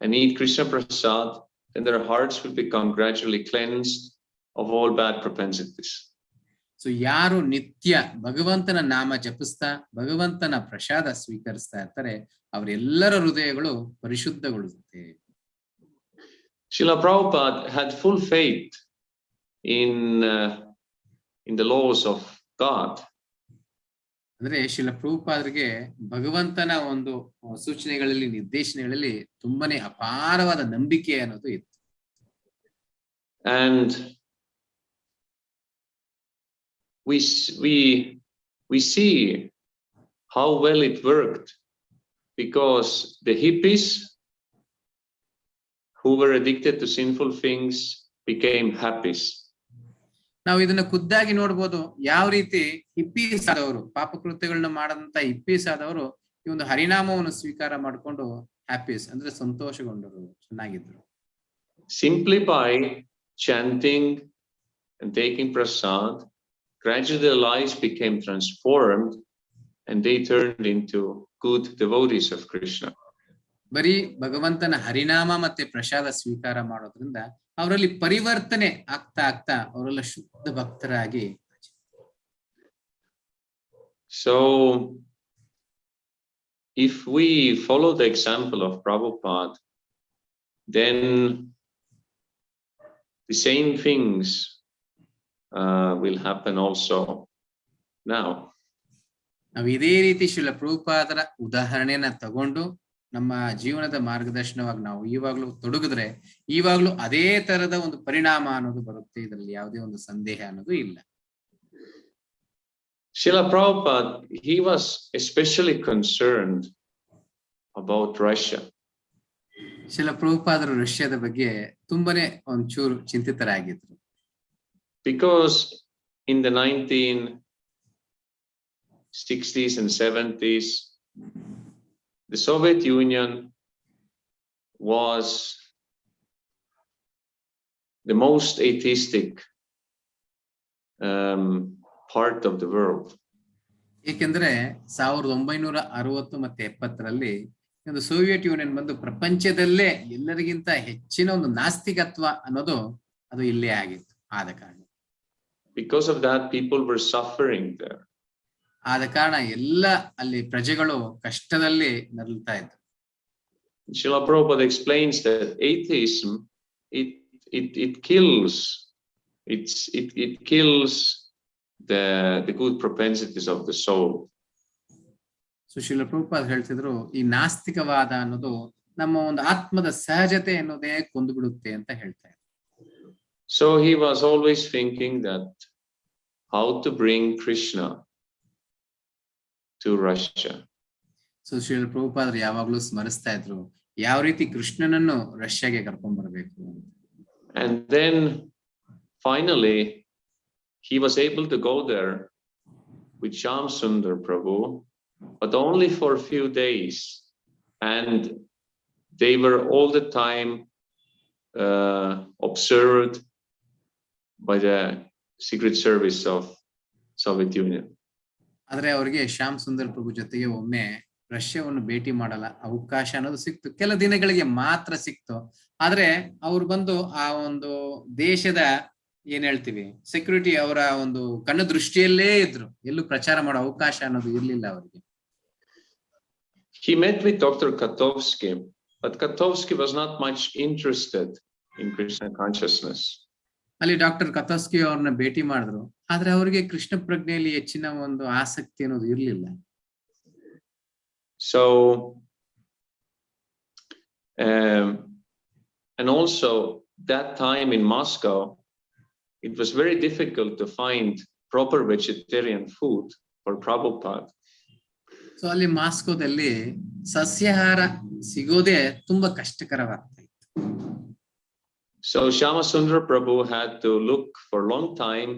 and eat Krishna Prasad, then their hearts will become gradually cleansed of all bad propensities. So ಯಾರು ನಿತ್ಯ ಭಗವಂತನ ನಾಮ ಜಪಿಸ್ತಾ ಭಗವಂತನ ಪ್ರಸಾದ ಸ್ವೀಕರಿಸ್ತಾ ಇರ್ತಾರೆ ಅವರೆಲ್ಲರ ಹೃದಯಗಳು ಪರಿಶುದ್ಧಗೊಳ್ಳುತ್ತೆ. Srila Prabhupada had full faith in the laws of God. ಅಂದ್ರೆ ಶ್ರೀಲ ಪ್ರಭುಪಾದರಿಗೆ ಭಗವಂತನ ಒಂದು ಸೂಚನೆಗಳಲ್ಲಿ ನಿರ್ದೇಶನಗಳಲ್ಲಿ ತುಂಬಾನೇ ಅಪಾರವಾದ ನಂಬಿಕೆ ಅನ್ನೋದು ಇತ್ತು. And we see how well it worked because the hippies who were addicted to sinful things became happies. ನಾವು ಇದನ್ನ ಖುದ್ದಾಗಿ ನೋಡ್ಬೋದು, ಯಾವ ರೀತಿ ಹಿಪ್ಪೀಸ್ ಆದವರು, ಪಾಪಕೃತ್ಯಗಳನ್ನ ಮಾಡದಂತ ಹಿಪ್ಪೀಸ್ ಆದವರು ಈ ಒಂದು ಹರಿನಾಮವನ್ನು ಸ್ವೀಕಾರ ಮಾಡಿಕೊಂಡು ಹ್ಯಾಪೀಸ್ ಅಂದ್ರೆ ಸಂತೋಷಗೊಂಡರು, ಚೆನ್ನಾಗಿದ್ರು. Simply by chanting and taking prasad, gradually their lives became transformed and they turned into good devotees of Krishna. ಬರೀ ಭಗವಂತನ ಹರಿನಾಮ ಮತ್ತೆ ಪ್ರಸಾದ ಸ್ವೀಕಾರ ಮಾಡೋದ್ರಿಂದ ಅವರಲ್ಲಿ ಪರಿವರ್ತನೆ ಆಗ್ತಾ ಆಗ್ತಾ ಅವರೆಲ್ಲ ಶುದ್ಧ ಭಕ್ತರಾಗಿ. So if we follow the example of Prabhupada, then the same things will happen also now. ನಾವು ಇದೇ ರೀತಿ ಶ್ರೀಲ ಪ್ರಭುಪಾದರ ಉದಾಹರಣೆನ ತಗೊಂಡು ನಮ್ಮ ಜೀವನದ ಮಾರ್ಗದರ್ಶನವಾಗಿ ನಾವು ಇವಾಗ್ಲೂ ತೊಡಗಿದ್ರೆ ಇವಾಗ್ಲೂ ಅದೇ ತರದ ಒಂದು ಪರಿಣಾಮ ಅನ್ನೋದು ಬರುತ್ತೆ, ಇದರಲ್ಲಿ ಯಾವುದೇ ಒಂದು ಸಂದೇಹ ಅನ್ನೋದು ಇಲ್ಲ. Srila Prabhupada, he was especially concerned about Russia. Srila ಪ್ರಭುಪಾದರು ರಷ್ಯಾದ ಬಗ್ಗೆ ತುಂಬಾನೇ ಒಂಚೂರು ಚಿಂತಿತರಾಗಿದ್ರು. Because in the 1960s and 70s, the Soviet Union was the most atheistic part of the world. ಏಕೆಂದ್ರೆ 1960 ಮತ್ತೆ 70ರಲ್ಲಿ ಒಂದು ಸೋವಿಯತ್ ಯೂನಿಯನ್ ಬಂದು ಪ್ರಪಂಚದಲ್ಲೇ ಎಲ್ಲರಿಗಿಂತ ಹೆಚ್ಚಿನ ಒಂದು ನಾಸ್ತಿಕತ್ವ ಅನ್ನೋದು ಅದು ಇಲ್ಲೇ ಆಗಿತ್ತು. ಆದ ಕಾರಣ Because of that, people were suffering there. ಆದ ಕಾರಣ ಎಲ್ಲ ಅಲ್ಲಿ ಪ್ರಜೆಗಳು ಕಷ್ಟದಲ್ಲಿ ನರಳುತ್ತಾ ಇದ್ರು. Srila Prabhupada explains that atheism it kills the good propensities of the soul. So Srila Prabhupada ಹೇಳ್ತಿದ್ರು ಈ ನಾಸ್ತಿಕವಾದ ಅನ್ನೋದು ನಮ್ಮ ಒಂದು ಆತ್ಮದ ಸಹಜತೆ ಅನ್ನೋದೇ ಕೊಂದು ಬಿಡುತ್ತೆ ಅಂತ ಹೇಳ್ತಾ ಇದ್ರು. So he was always thinking that how to bring Krishna to Russia. So Shrila ಪ್ರಭುಪಾದರು ಯಾವಾಗ್ಲೂ ಸ್ಮರಿಸ್ತಾ ಇದ್ರು ಯಾವ ರೀತಿ ಕೃಷ್ಣನನ್ನು ರಷ್ಯಾಗೆ ಕರ್ಕೊಂಡ್ ಬರ್ಬೇಕು. And then finally he was able to go there with Shyam Sundar Prabhu, but only for a few days, and they were all the time observed by the Secret Service of Soviet Union. ಆದ್ರೆ ಅವರಿಗೆ ಶ್ಯಾಮ್ ಸುಂದರ್ ಪ್ರಭು ಜೊತೆಗೆ ಒಮ್ಮೆ ರಷ್ಯಾವನ್ನು ಭೇಟಿ ಮಾಡಲ್ಲ ಅವಕಾಶ ಅನ್ನೋದು ಸಿಕ್ತು, ಕೆಲ ದಿನಗಳಿಗೆ ಮಾತ್ರ ಸಿಕ್ತು. ಆದ್ರೆ ಅವ್ರು ಬಂದು ಆ ಒಂದು ದೇಶದ ಏನ್ ಹೇಳ್ತೀವಿ ಸೆಕ್ಯೂರಿಟಿ ಅವರ ಒಂದು ಕಣ್ಣು ದೃಷ್ಟಿಯಲ್ಲೇ ಇದ್ರು, ಎಲ್ಲೂ ಪ್ರಚಾರ ಮಾಡೋ ಅವಕಾಶ ಅನ್ನೋದು ಇರ್ಲಿಲ್ಲ ಅವರಿಗೆ. He met with Dr. Kotovsky, but Kotovsky was not much interested in Krishna consciousness. ಅಲ್ಲಿ ಡಾಕ್ಟರ್ ಕಥೋಸ್ಕಿ ಅವ್ರನ್ನ ಭೇಟಿ ಮಾಡಿದ್ರು, ಆದ್ರೆ ಅವರಿಗೆ ಕೃಷ್ಣ ಪ್ರಜ್ಞೆಯಲ್ಲಿ ಹೆಚ್ಚಿನ ಒಂದು ಆಸಕ್ತಿ ಅನ್ನೋದು ಇರ್ಲಿಲ್ಲ. So and also that time in Moscow it was very difficult to find proper vegetarian food for Prabhupada. So ಅಲ್ಲಿ ಮಾಸ್ಕೋದಲ್ಲಿ ಸಸ್ಯಾಹಾರ ಸಿಗೋದೇ ತುಂಬಾ ಕಷ್ಟಕರವಾಗ್ತಾ ಇತ್ತು. So Shama Sundar Prabhu had to look for a long time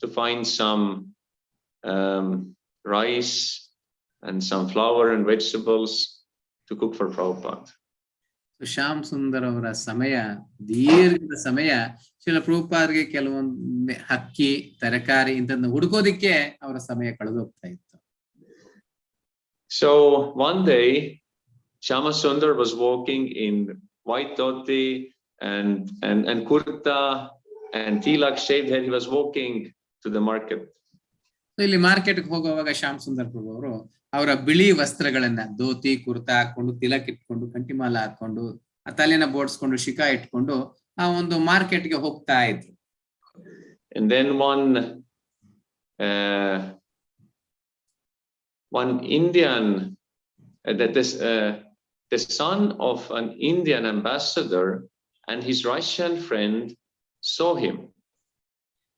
to find some rice and some flour and vegetables to cook for Prabhupada. Shyam Sundar ಅವರ ಸಮಯ ದೀರ್ಘದ ಸಮಯ ಶ್ರೀಲ ಪ್ರಭುಪಾದ್ಗೆ ಕೆಲವೊಂದು ಹಕ್ಕಿ ತರಕಾರಿ ಇಂಥದ್ದನ್ನ ಹುಡುಕೋದಿಕ್ಕೆ ಅವರ ಸಮಯ ಕಳೆದು ಹೋಗ್ತಾ ಇತ್ತು. So one day Shama Sundar was walking in white dhoti and kurta and tilak shaved head. He was walking to the market. ಇಲ್ಲಿ ಮಾರ್ಕೆಟ್ ಹೋಗುವಾಗ ಶ್ಯಾಮ್ ಸುಂದರ್ ಪ್ರಭು ಅವರು ಅವರ ಬಿಳಿ ವಸ್ತ್ರಗಳನ್ನ ಧೋತಿ ಕುರ್ತಾ ಹಾಕೊಂಡು ತಿಲಕ್ ಇಟ್ಕೊಂಡು ಕಂಟಿಮಾಲ ಹಾಕೊಂಡು ತಲೆನ ಬೋಡ್ಸ್ಕೊಂಡು ಶಿಖಾ ಇಟ್ಕೊಂಡು ಆ ಒಂದು ಮಾರ್ಕೆಟ್ಗೆ ಹೋಗ್ತಾ ಇದ್ರು. And then one Indian the son of an Indian ambassador and his Russian friend saw him.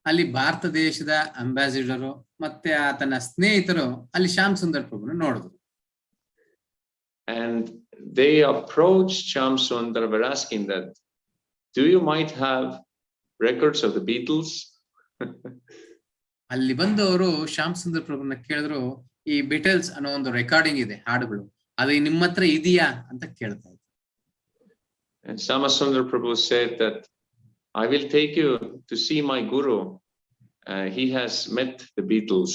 ಅಲ್ಲಿ ಭಾರತ ದೇಶದ ಅಂಬಾಸಿಡರು ಮತ್ತೆ ಆತನ ಸ್ನೇಹಿತರು ಅಲ್ಲಿ ಶ್ಯಾಮ್ ಸುಂದರ್ ಪ್ರಭುನ ನೋಡಿದ್ರು. And they approached Sham Sundar, were asking that, do you might have records of the Beatles? ಅಲ್ಲಿ ಬಂದು ಅವರು ಶ್ಯಾಮ್ ಸುಂದರ್ ಪ್ರಭುನ ಕೇಳಿದ್ರು, ಈ ಬಿಟಲ್ಸ್ ಅನ್ನೋ ಒಂದು ರೆಕಾರ್ಡಿಂಗ್ ಇದೆ ಹಾಡುಗಳು, ಅದು ನಿಮ್ಮ ಹತ್ರ ಇದೆಯಾ ಅಂತ ಕೇಳ್ತಾ ಇದ್ರು. And Shama Sundar Prabhu said that I will take you to see my guru. He has met the Beatles.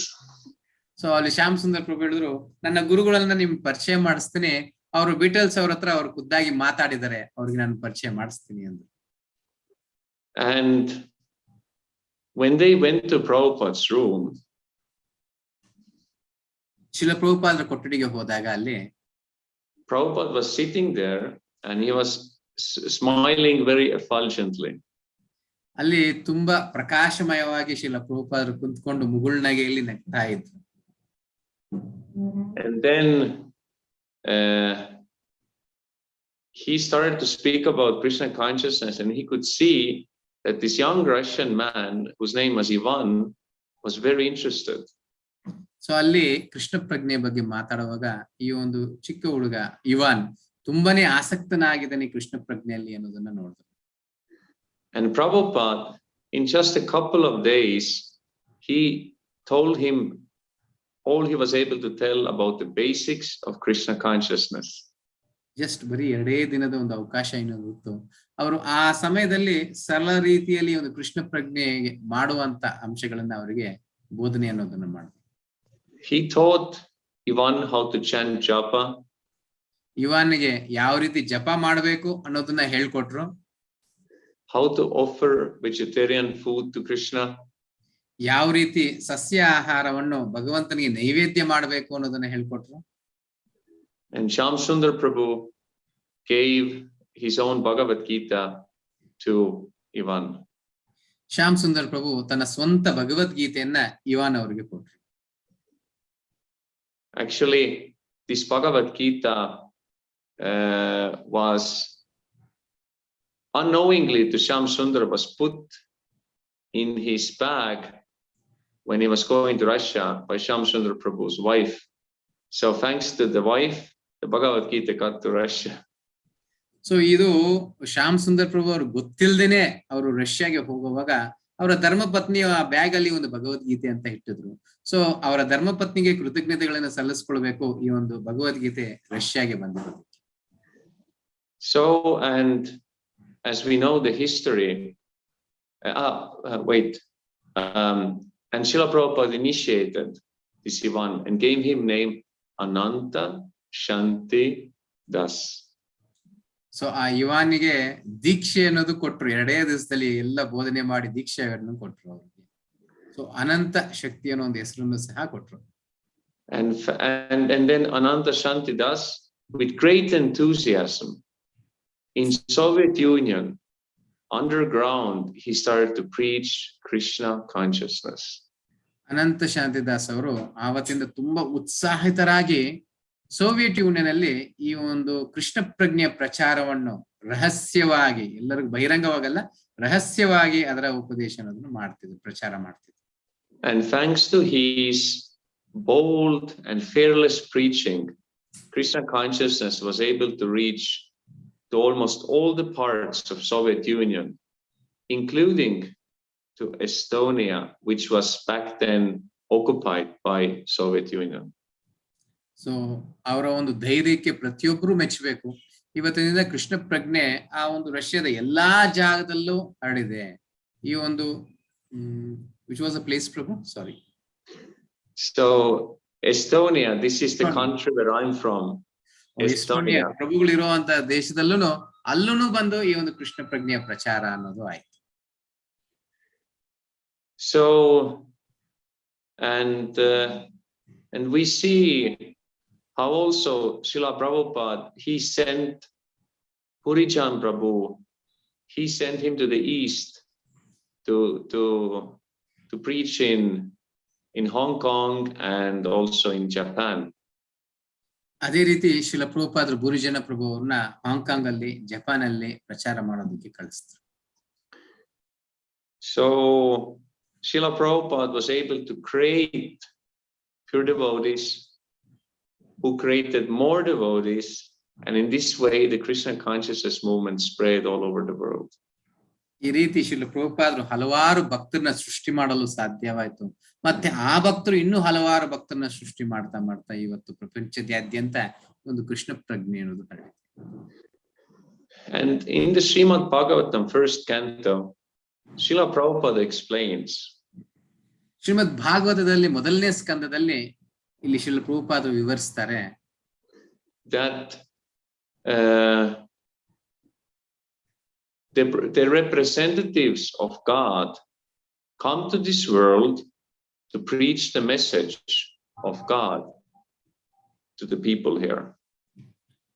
So ಅಲ್ಲಿ ಶ್ಯಾಮ್ ಸುಂದರ್ ಪ್ರಭು ಹೇಳಿದ್ರು, ನನ್ನ ಗುರುಗಳನ್ನ ನಿಮ್ಗೆ ಪರಿಚಯ ಮಾಡಿಸ್ತೀನಿ, ಅವರು ಬಿಟಲ್ಸ್ ಅವ್ರ ಹತ್ರ ಅವ್ರು ಖುದ್ದಾಗಿ ಮಾತಾಡಿದ್ದಾರೆ, ಅವ್ರಿಗೆ ನಾನು ಪರಿಚಯ ಮಾಡಿಸ್ತೀನಿ ಅಂದ್ರು. And when they went to Prabhupada's room, ಶಿಲ ಪ್ರಭುಪಾದರ ಕೊಠಡಿಗೆ ಹೋದಾಗ ಅಲ್ಲಿ Prabhupada was sitting there and he was smiling very effulgently. ಅಲ್ಲಿ ತುಂಬಾ ಪ್ರಕಾಶಮಯವಾಗಿ ಶಿಲ ಪ್ರಭುಪಾದರು ಕುಂತ್ಕೊಂಡು ಮುಗುಳ್ನಗೆಯಲ್ಲಿ ನಗ್ತಾ ಇದ್ರು. And then he started to speak about Krishna consciousness, and he could see that this young Russian man whose name was Ivan was very interested. So ಅಲ್ಲಿ ಕೃಷ್ಣ ಪ್ರಜ್ಞೆ ಬಗ್ಗೆ ಮಾತಾಡುವಾಗ ಈ ಒಂದು ಚಿಕ್ಕ ಹುಡುಗ ಇವಾನ್ ತುಂಬಾನೇ ಆಸಕ್ತನಾಗಿದ್ದಾನೆ ಕೃಷ್ಣ ಪ್ರಜ್ಞೆಯಲ್ಲಿ ಅನ್ನೋದನ್ನ ನೋಡಿದ್ರು. And Prabhupada, in just a couple of days, he told him all he was able to tell about the basics of Krishna consciousness. Just ಬರೀ 2 ದಿನದ ಒಂದು ಅವಕಾಶ ಇನ್ನೊಂದು ಇತ್ತು. ಅವರು ಆ ಸಮಯದಲ್ಲಿ ಸರಳ ರೀತಿಯಲ್ಲಿ ಒಂದು ಕೃಷ್ಣ ಪ್ರಜ್ಞೆ ಮಾಡುವಂತ ಅಂಶಗಳನ್ನ ಅವರಿಗೆ ಬೋಧನೆ ಅನ್ನೋದನ್ನ ಮಾಡಿದ್ರು. He taught Ivan how to chant japa. ಇವಾನ್ಗೆ ಯಾವ ರೀತಿ ಜಪ ಮಾಡಬೇಕು ಅನ್ನೋದನ್ನ ಹೇಳ್ಕೊಟ್ರು. How to offer vegetarian food to Krishna. ಯಾವ ರೀತಿ ಸಸ್ಯ ಆಹಾರವನ್ನು ಭಗವಂತನಿಗೆ ನೈವೇದ್ಯ ಮಾಡಬೇಕು ಅನ್ನೋದನ್ನ ಹೇಳ್ಕೊಟ್ರು. And Sham Sundar Prabhu gave his own Bhagavad Gita to Ivan. Shyam Sundar ಪ್ರಭು ತನ್ನ ಸ್ವಂತ ಭಗವದ್ಗೀತೆಯನ್ನ ಇವಾನ್ ಅವರಿಗೆ ಕೊಟ್ರು. Actually, this Bhagavad Gita was unknowingly to Sham Sundar was put in his bag when he was going to Russia by Sham Sundar Prabhu's wife. So thanks to the wife, the Bhagavad Gita got to Russia. So ಇದು ಶ್ಯಾಮ್ ಸುಂದರ್ ಪ್ರಭು ಅವ್ರು ಗೊತ್ತಿಲ್ದೇನೆ ಅವರು ರಷ್ಯಾಗೆ ಹೋಗುವಾಗ ಅವರ ಧರ್ಮಪತ್ನಿಯ bag ಅಲ್ಲಿ ಒಂದು ಭಗವದ್ಗೀತೆ ಅಂತ ಇಟ್ಟಿದ್ರು. So ಅವರ ಧರ್ಮಪತ್ನಿಗೆ ಕೃತಜ್ಞತೆಗಳನ್ನ ಸಲ್ಲಿಸ್ಕೊಳ್ಬೇಕು ಈ ಒಂದು ಭಗವದ್ಗೀತೆ ರಷ್ಯಾಗೆ ಬಂದಿರೋದು. So and as we know the history, and Srila Prabhupada initiated this Ivan and gave him name Ananta Shanti Das. So ಆ ಯುವಾನಿಗೆ ದೀಕ್ಷೆ ಅನ್ನೋದು ಕೊಟ್ರು, 2 ದಿವಸದಲ್ಲಿ ಎಲ್ಲ ಬೋಧನೆ ಮಾಡಿ ದೀಕ್ಷೆಯನ್ನು ಕೊಟ್ರು ಅವ್ರಿಗೆ. ಸೊ ಅನಂತ ಶಕ್ತಿ ಅನ್ನೋ ಒಂದು ಹೆಸರನ್ನು ಸಹ ಕೊಟ್ರು. And then Ananta Shanti Das, with great enthusiasm, in Soviet Union, underground, he started to preach Krishna consciousness. ಅನಂತ ಶಾಂತಿದಾಸ್ ಅವರು ಆವತ್ತಿಂದ ತುಂಬಾ ಉತ್ಸಾಹಿತರಾಗಿ ಸೋವಿಯತ್ ಯೂನಿಯನ್ ಅಲ್ಲಿ ಈ ಒಂದು ಕೃಷ್ಣ ಪ್ರಜ್ಞೆಯ ಪ್ರಚಾರವನ್ನು ರಹಸ್ಯವಾಗಿ, ಎಲ್ಲರಿಗೂ ಬಹಿರಂಗವಾಗಲ್ಲ, ರಹಸ್ಯವಾಗಿ ಅದರ ಉಪದೇಶವನ್ನು ಮಾಡ್ತಿದ್ರು, ಪ್ರಚಾರ ಮಾಡ್ತಿದ್ರು. And thanks to his bold and fearless preaching, Krishna consciousness was able to reach to almost all the parts of Soviet Union, including to Estonia, which was back then occupied by Soviet Union. So ಅವರ ಒಂದು ಧೈರ್ಯಕ್ಕೆ ಪ್ರತಿಯೊಬ್ಬರು ಮೆಚ್ಚಬೇಕು. ಇವತ್ತಿನಿಂದ ಕೃಷ್ಣ ಪ್ರಜ್ಞೆ ಆ ಒಂದು ರಷ್ಯಾದ ಎಲ್ಲಾ ಜಾಗದಲ್ಲೂ ಹರಡಿದೆ. ಈ ಒಂದು which was a place, Prabhu? Sorry. So Estonia, this is the country where I'm from. Estonia ಪ್ರಭುಗಳಿರುವಂತ ದೇಶದಲ್ಲೂ ಅಲ್ಲೂ ಬಂದು ಈ ಒಂದು ಕೃಷ್ಣ ಪ್ರಜ್ಞೆಯ ಪ್ರಚಾರ ಅನ್ನೋದು ಆಯ್ತು. So and we see how also Srila Prabhupada, he sent Purijan Prabhu, he sent him to the east to preach in Hong Kong and also in Japan. ಅದೇ ರೀತಿ ಶ್ರೀಲ ಪ್ರಭುಪಾದರು ಬುರಿಜನ ಪ್ರಭು ಅವ್ರನ್ನ ಹಾಂಗ್ಕಾಂಗ್ ಅಲ್ಲಿ, ಜಪಾನ್ ಅಲ್ಲಿ ಪ್ರಚಾರ ಮಾಡೋದಕ್ಕೆ ಕಳಿಸಿದ್ರು. So Srila Prabhupada was able to create pure devotees who created more devotees, and in this way the Krishna consciousness movement spread all over the world. ಈ ರೀತಿ ಶ್ರೀಲ ಪ್ರಭುಪಾದರು ಹಲವಾರು ಭಕ್ತರನ್ನ ಸೃಷ್ಟಿ ಮಾಡಲು ಸಾಧ್ಯವಾಯಿತು. ಮತ್ತೆ ಆ ಭಕ್ತರು ಇನ್ನೂ ಹಲವಾರು ಭಕ್ತರನ್ನ ಸೃಷ್ಟಿ ಮಾಡ್ತಾ ಮಾಡ್ತಾ ಇವತ್ತು ಪ್ರಪಂಚದಾದ್ಯಂತ ಒಂದು ಕೃಷ್ಣ ಪ್ರಜ್ಞೆ ಅನ್ನೋದು ಹರಡಿದೆ. And in the Srimad Bhagavatam first canto, Srila Prabhupada explains. ಶ್ರೀಮದ್ ಭಾಗವತದಲ್ಲಿ ಮೊದಲನೇ ಸ್ಕಂದದಲ್ಲಿ ಇಲ್ಲಿ Srila ಪ್ರಭುಪಾದರು ವಿವರಿಸ್ತಾರೆ that the representatives of God come to this world to preach the message of God to the people here.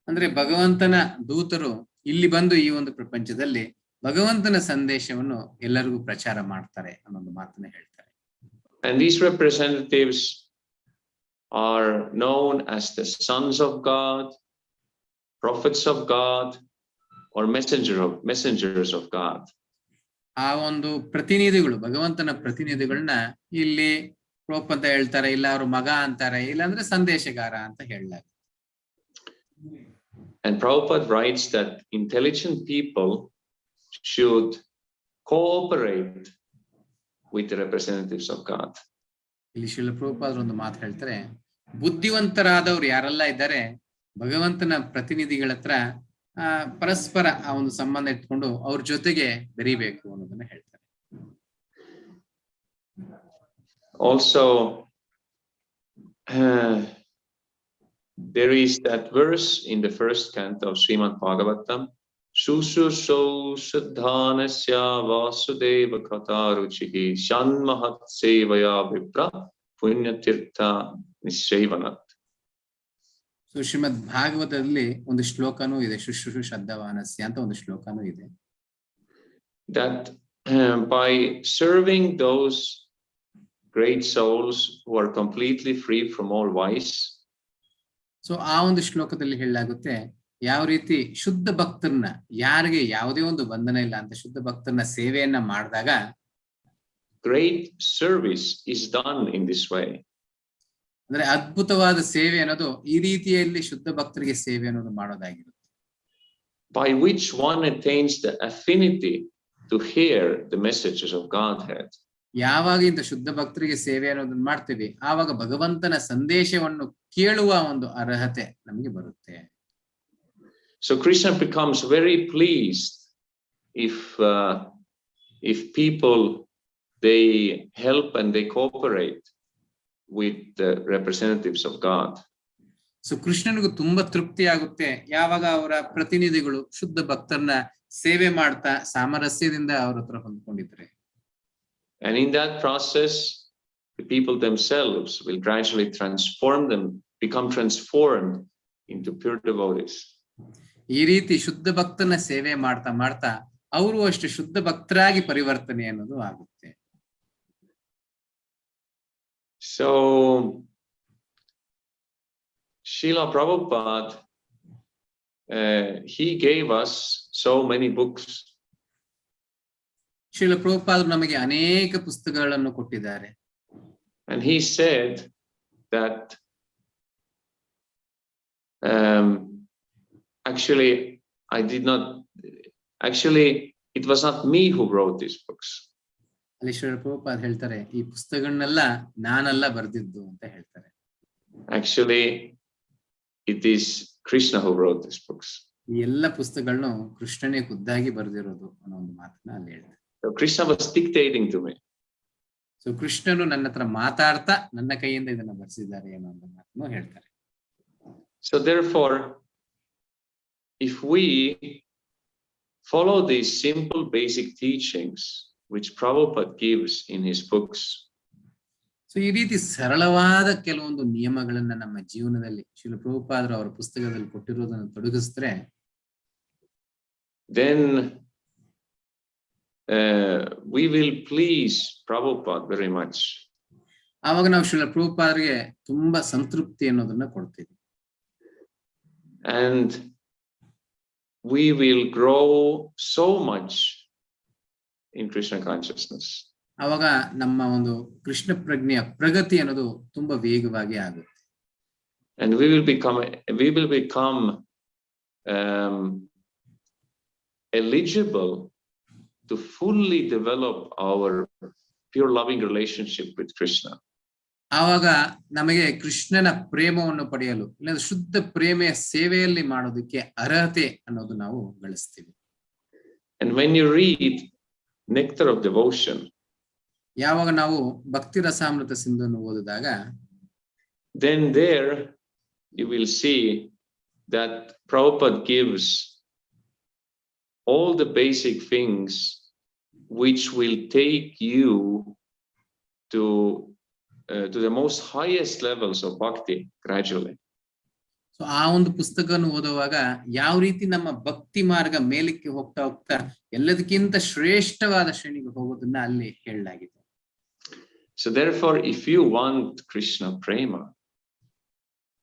ಅಂದ್ರೆ ಭಗವಂತನ ದೂತರು ಇಲ್ಲಿ ಬಂದು ಈ ಒಂದು ಪ್ರಪಂಚದಲ್ಲಿ ಭಗವಂತನ ಸಂದೇಶವನ್ನು ಎಲ್ಲರಿಗೂ ಪ್ರಚಾರ ಮಾಡ್ತಾರೆ ಅನ್ನೋದು ಮಾತನ್ನ ಹೇಳ್ತಾರೆ. And these representatives are known as the sons of God, prophets of God, or messengers of God. ಆ ಒಂದು ಪ್ರತಿನಿಧಿಗಳು, ಭಗವಂತನ ಪ್ರತಿನಿಧಿಗಳನ್ನ ಇಲ್ಲಿ ಪ್ರಭುಪಾದ ಅಂತ ಹೇಳ್ತಾರೆ, ಇಲ್ಲ ಅವರು ಮಗ ಅಂತಾರೆ, ಇಲ್ಲಾಂದ್ರೆ ಸಂದೇಶಗಾರ ಅಂತ ಹೇಳಲಾಗುತ್ತೆ. And Prabhupada writes that intelligent people should cooperate with the representatives of God. ಇಲ್ಲಿ ಶ್ರೀಲ ಪ್ರಭುಪಾದರು ಒಂದು ಮಾತು ಹೇಳ್ತಾರೆ, ಬುದ್ಧಿವಂತರಾದವ್ರು ಯಾರೆಲ್ಲ ಇದ್ದಾರೆ ಭಗವಂತನ ಪ್ರತಿನಿಧಿಗಳ ಹತ್ರ ಪರಸ್ಪರ ಆ ಒಂದು ಸಂಬಂಧ ಇಟ್ಕೊಂಡು ಅವ್ರ ಜೊತೆಗೆ ಬೆರಿಬೇಕು ಅನ್ನೋದನ್ನ ಹೇಳ್ತಾರೆ. Also, there is that verse in the first canto of Srimad Bhagavatam, Shushushau Siddhanasya Vasudeva Kataruchihi Shanmahat Sevaya Vipra Punyatirtha Nishevanat. So Shrimad ಭಾಗವತದಲ್ಲಿ ಒಂದು ಶ್ಲೋಕನೂ ಇದೆ, ಶುಶ್ರೂಷು ಶ್ರದ್ಧಾವಾನಸ್ಯ ಅಂತ ಒಂದು ಶ್ಲೋಕನೂ ಇದೆ. That by serving those great souls who are completely free from all vice. So ಆ ಒಂದು ಶ್ಲೋಕದಲ್ಲಿ ಹೇಳಲಾಗುತ್ತೆ, ಯಾವ ರೀತಿ ಶುದ್ಧ ಭಕ್ತರನ್ನ, ಯಾರಿಗೆ ಯಾವುದೇ ಒಂದು ಬಂಧನ ಇಲ್ಲ ಅಂತ ಶುದ್ಧ ಭಕ್ತರನ್ನ ಸೇವೆಯನ್ನ ಮಾಡಿದಾಗ great service is done in this way. ಅಂದ್ರೆ ಅದ್ಭುತವಾದ ಸೇವೆ ಅನ್ನೋದು ಈ ರೀತಿಯಲ್ಲಿ ಶುದ್ಧ ಭಕ್ತರಿಗೆ ಸೇವೆ ಅನ್ನೋದು ಮಾಡೋದಾಗಿರುತ್ತೆ. By which one attains the affinity to hear the messages of Godhead. ಯಾವಾಗ ಇಂಥ ಶುದ್ಧ ಭಕ್ತರಿಗೆ ಸೇವೆ ಅನ್ನೋದನ್ನ ಮಾಡ್ತೀವಿ, ಆವಾಗ ಭಗವಂತನ ಸಂದೇಶವನ್ನು ಕೇಳುವ ಒಂದು ಅರ್ಹತೆ ನಮಗೆ ಬರುತ್ತೆ. So Krishna becomes very pleased if people they help and they cooperate with the representatives of God. So ಕೃಷ್ಣನಿಗೂ ತುಂಬಾ ತೃಪ್ತಿ ಆಗುತ್ತೆ ಯಾವಾಗ ಅವರ ಪ್ರತಿನಿಧಿಗಳು ಶುದ್ಧ ಭಕ್ತರನ್ನ ಸೇವೆ ಮಾಡ್ತಾ ಸಾಮರಸ್ಯದಿಂದ ಅವ್ರ ಹತ್ರ ಹೊಂದ್ಕೊಂಡಿದ್ರೆ. And in that process, the people themselves will gradually become transformed into pure devotees. ಈ ರೀತಿ ಶುದ್ಧ ಭಕ್ತನ ಸೇವೆ ಮಾಡ್ತಾ ಮಾಡ್ತಾ ಅವರು ಅಷ್ಟು ಶುದ್ಧ ಭಕ್ತರಾಗಿ ಪರಿವರ್ತನೆ ಅನ್ನೋದು ಆಗುತ್ತೆ. So Srila Prabhupada, he gave us so many books. Srila ಪ್ರಭುಪಾದರು ನಮಗೆ ಅನೇಕ ಪುಸ್ತಕಗಳನ್ನು ಕೊಟ್ಟಿದ್ದಾರೆ. And he said that actually it was not me who wrote these books. ಅಲ್ಲಿ ಶ್ರೀಲ ಪ್ರಭುಪಾದ ಹೇಳ್ತಾರೆ ಈ ಪುಸ್ತಕಗಳನ್ನೆಲ್ಲ ನಾನಲ್ಲ ಬರೆದಿದ್ದು ಅಂತ ಹೇಳ್ತಾರೆ. Actually it is Krishna who wrote these books. ಈ ಎಲ್ಲ ಪುಸ್ತಕಗಳನ್ನು ಕೃಷ್ಣನೇ ಖುದ್ದಾಗಿ ಬರೆದಿರೋದು ಅನ್ನೋ ಒಂದು ಮಾತನ್ನ ಅಲ್ಲಿ ಹೇಳ್ತಾರೆ. So Krishna was dictating to me. So ಕೃಷ್ಣನು ನನ್ನ ಹತ್ರ ಮಾತಾಡ್ತಾ ನನ್ನ ಕೈಯಿಂದ ಇದನ್ನ ಬರೆಸಿದ್ದಾರೆ ಅನ್ನೋ ಒಂದು ಮಾತನ್ನು ಹೇಳ್ತಾರೆ. So therefore, if we follow these simple basic teachings which Prabhupada gives in his books, so ಈ ರೀತಿ ಸರಳವಾದ ಕೆಲವೊಂದು ನಿಯಮಗಳನ್ನ ನಮ್ಮ ಜೀವನದಲ್ಲಿ ಶ್ರೀಲ ಪ್ರಭುಪಾದರು ಅವರ ಪುಸ್ತಕದಲ್ಲಿ ಕೊಟ್ಟಿರೋದನ್ನು ತೊಡಗಿಸಿದ್ರೆ, then we will please Prabhupada very much. ಆವಾಗ ನಾವು ಶ್ರೀಲ ಪ್ರಭುಪಾದರಿಗೆ ತುಂಬಾ ಸಂತೃಪ್ತಿ ಅನ್ನೋದನ್ನ ಕೊಡ್ತೀವಿ. And we will grow so much in Krishna consciousness. ಆವಾಗ ನಮ್ಮ ಒಂದು ಕೃಷ್ಣ ಪ್ರಜ್ಞೆಯ ಪ್ರಗತಿ ಅನ್ನೋದು ತುಂಬಾ ವೇಗವಾಗಿ ಆಗುತ್ತೆ. And we will become eligible to fully develop our pure loving relationship with Krishna. ಆವಾಗ ನಮಗೆ ಕೃಷ್ಣನ ಪ್ರೇಮವನ್ನು ಪಡೆಯಲು ಇಲ್ಲ ಶುದ್ಧ ಪ್ರೇಮೆಯ ಸೇವೆಯಲ್ಲಿ ಮಾಡೋದಕ್ಕೆ ಅರ್ಹತೆ ಅನ್ನೋದು ನಾವು ಗಳಿಸ್ತೀವಿ. And when you read Nectar of Devotion, ಯಾವಾಗ ನಾವು ಭಕ್ತಿ ರಸಾಮೃತ ಸಿಂಧುವನ್ನು ಓದಿದಾಗ, then there you will see that Prabhupada gives all the basic things which will take you to the most highest levels of bhakti gradually. So ಆ ಒಂದು ಪುಸ್ತಕವನ್ನು ಓದುವಾಗ ಯಾವ ರೀತಿ ನಮ್ಮ ಭಕ್ತಿ ಮಾರ್ಗ ಮೇಲಕ್ಕೆ ಹೋಗ್ತಾ ಹೋಗ್ತಾ ಎಲ್ಲದಕ್ಕಿಂತ ಶ್ರೇಷ್ಠವಾದ ಶ್ರೇಣಿಗೆ ಹೋಗೋದನ್ನ ಅಲ್ಲಿ ಹೇಳಲಾಗಿದೆ. So therefore, if you want Krishna prema,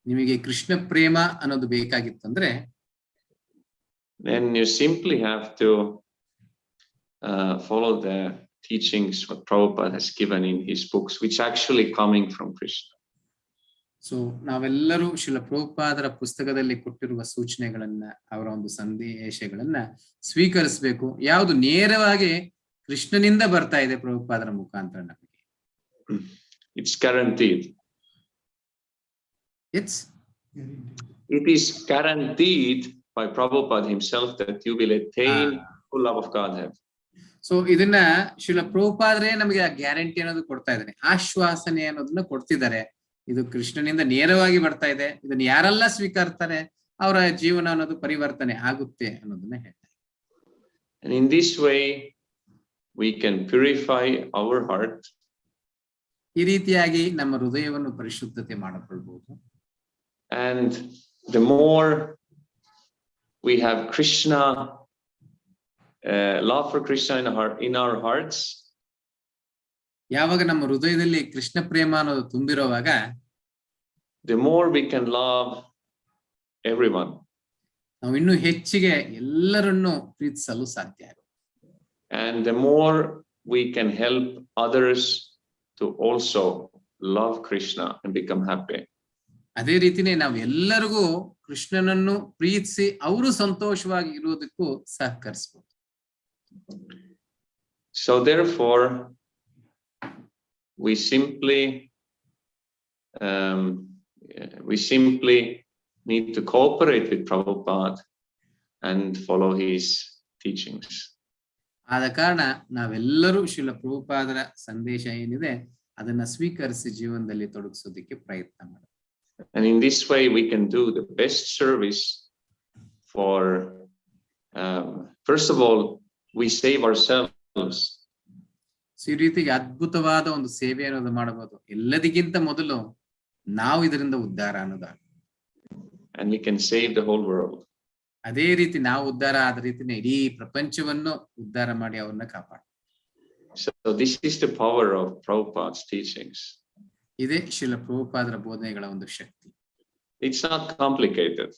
ನಿಮಗೆ ಕೃಷ್ಣ ಪ್ರೇಮ ಅನ್ನೋದು ಬೇಕಾಗಿತ್ತಂದ್ರೆ, then you simply have to follow the teachings what Prabhupada has given in his books, which actually coming from Krishna. So ನಾವೆಲ್ಲರೂ ಶ್ರೀಲ ಪ್ರಭುಪಾದರ ಪುಸ್ತಕದಲ್ಲಿ ಕೊಟ್ಟಿರುವ ಸೂಚನೆಗಳನ್ನ ಅವರ ಒಂದು ಸಂದೇಶಗಳನ್ನ ಸ್ವೀಕರಿಸಬೇಕು. ಯಾವುದು ನೇರವಾಗಿ ಕೃಷ್ಣನಿಂದ ಬರ್ತಾ ಇದೆ ಪ್ರಭುಪಾದರ ಮುಖಾಂತರ ನಮಗೆ. It's guaranteed. It is guaranteed by Prabhupada himself that you will attain full love of Godhead. So ಇದನ್ನ ಶ್ರೀಲ ಪ್ರಭುಪಾದರೇ ನಮಗೆ ಆ ಗ್ಯಾರಂಟಿ ಅನ್ನೋದು ಕೊಡ್ತಾ ಇದ್ದಾರೆ, ಆಶ್ವಾಸನೆ ಅನ್ನೋದನ್ನ ಕೊಡ್ತಿದ್ದಾರೆ. ಇದು ಕೃಷ್ಣನಿಂದ ನೇರವಾಗಿ ಬರ್ತಾ ಇದೆ, ಇದನ್ನ ಯಾರೆಲ್ಲ ಸ್ವೀಕರಿಸ್ತಾರೆ ಅವರ ಜೀವನ ಅನ್ನೋದು ಪರಿವರ್ತನೆ ಆಗುತ್ತೆ ಅನ್ನೋದನ್ನ ಹೇಳ್ತಾರೆ. And in this way we can purify our heart. ಈ ರೀತಿಯಾಗಿ ನಮ್ಮ ಹೃದಯವನ್ನು ಪರಿಶುದ್ಧತೆ ಮಾಡಿಕೊಳ್ಳಬಹುದು. And the more we have Krishna, love for Krishna in our hearts, ಯಾವಾಗ ನಮ್ಮ ಹೃದಯದಲ್ಲಿ ಕೃಷ್ಣ ಪ್ರೇಮ ಅನ್ನೋದು ತುಂಬಿರುವಾಗ, the more we can love everyone. ನಾವು ಇನ್ನೂ ಹೆಚ್ಚಿಗೆ ಎಲ್ಲರನ್ನು ಪ್ರೀತಿಸಲು ಸಾಧ್ಯ. And the more we can help others to also love Krishna and become happy. ಅದೇ ರೀತಿನೇ ನಾವು ಎಲ್ಲರಿಗೂ ಕೃಷ್ಣನನ್ನು ಪ್ರೀತಿಸಿ ಅವರು ಸಂತೋಷವಾಗಿ ಇರೋದಕ್ಕೂ ಸಹಕರಿಸಬಹುದು. So therefore we simply need to cooperate with Prabhupada and follow his teachings. ಆದ ಕಾರಣ ನಾವೆಲ್ಲರೂ ಶ್ರೀಲ ಪ್ರಭುಪಾದರ ಸಂದೇಶ ಏನಿದೆ ಅದನ್ನ ಸ್ವೀಕರಿಸಿ ಜೀವನದಲ್ಲಿ ತೊಡಗಿಸೋದಕ್ಕೆ ಪ್ರಯತ್ನ ಮಾಡಿ. And in this way we can do the best service for first of all we save ourselves. ಈ ರೀತಿಗೆ ಅದ್ಭುತವಾದ ಒಂದು ಸೇವೆ ಅನ್ನೋದು ಮಾಡಬಹುದು. ಎಲ್ಲದಕ್ಕಿಂತ ಮೊದಲು ನಾವು ಇದರಿಂದ ಉದ್ಧಾರ ಅನ್ನೋದಾಗ, and we can save the whole world. ಅದೇ ರೀತಿ ನಾವು ಉದ್ಧಾರ ಆದ ರೀತಿನೇ ಇಡೀ ಪ್ರಪಂಚವನ್ನು ಉದ್ಧಾರ ಮಾಡಿ ಅವ್ರನ್ನ ಕಾಪಾಡ. So this is the power of Prabhupada's teachings. ಇದೇ ಶ್ರೀಲ ಪ್ರಭುಪಾದರ ಬೋಧನೆಗಳ ಒಂದು ಶಕ್ತಿ. It's not complicated.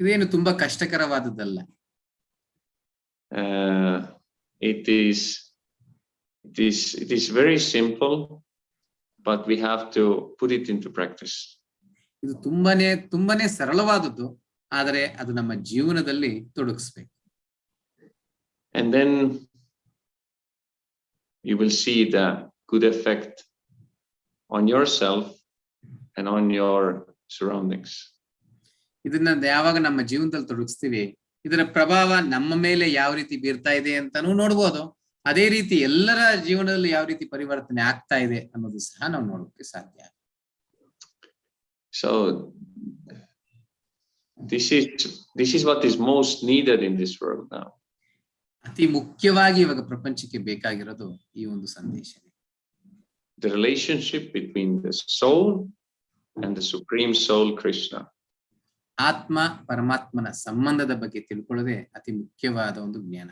ಇದೇನು ತುಂಬಾ ಕಷ್ಟಕರವಾದದ್ದಲ್ಲ. It is very simple, but we have to put it into practice. ಇದು ತುಂಬಾನೇ ಸರಳವಾದದ್ದು, ಆದರೆ ಅದು ನಮ್ಮ ಜೀವನದಲ್ಲಿ ತೊಡಗಿಸ್ಬೇಕು. And then you will see the good effect on yourself and on your surroundings. ಇದನ್ನ ಯಾವಾಗ ನಮ್ಮ ಜೀವನದಲ್ಲಿ ತೊಡಗಿಸ್ತೀವಿ, ಇದರ ಪ್ರಭಾವ ನಮ್ಮ ಮೇಲೆ ಯಾವ ರೀತಿ ಬೀರ್ತಾ ಇದೆ ಅಂತಾನೂ ನೋಡ್ಬೋದು. ಅದೇ ರೀತಿ ಎಲ್ಲರ ಜೀವನದಲ್ಲಿ ಯಾವ ರೀತಿ ಪರಿವರ್ತನೆ ಆಗ್ತಾ ಇದೆ ಅನ್ನೋದು ಸಹ ನಾವು ನೋಡೋಕೆ ಸಾಧ್ಯ. So this is what is most needed in this world now. ಅತಿ ಮುಖ್ಯವಾಗಿ ಇವಾಗ ಪ್ರಪಂಚಕ್ಕೆ ಬೇಕಾಗಿರೋದು ಈ ಒಂದು ಸಂದೇಶ. The relationship between the soul and the supreme soul Krishna. ಆತ್ಮ ಪರಮಾತ್ಮನ ಸಂಬಂಧದ ಬಗ್ಗೆ ತಿಳ್ಕೊಳ್ಳೋದೇ ಅತಿ ಮುಖ್ಯವಾದ ಒಂದು ಜ್ಞಾನ.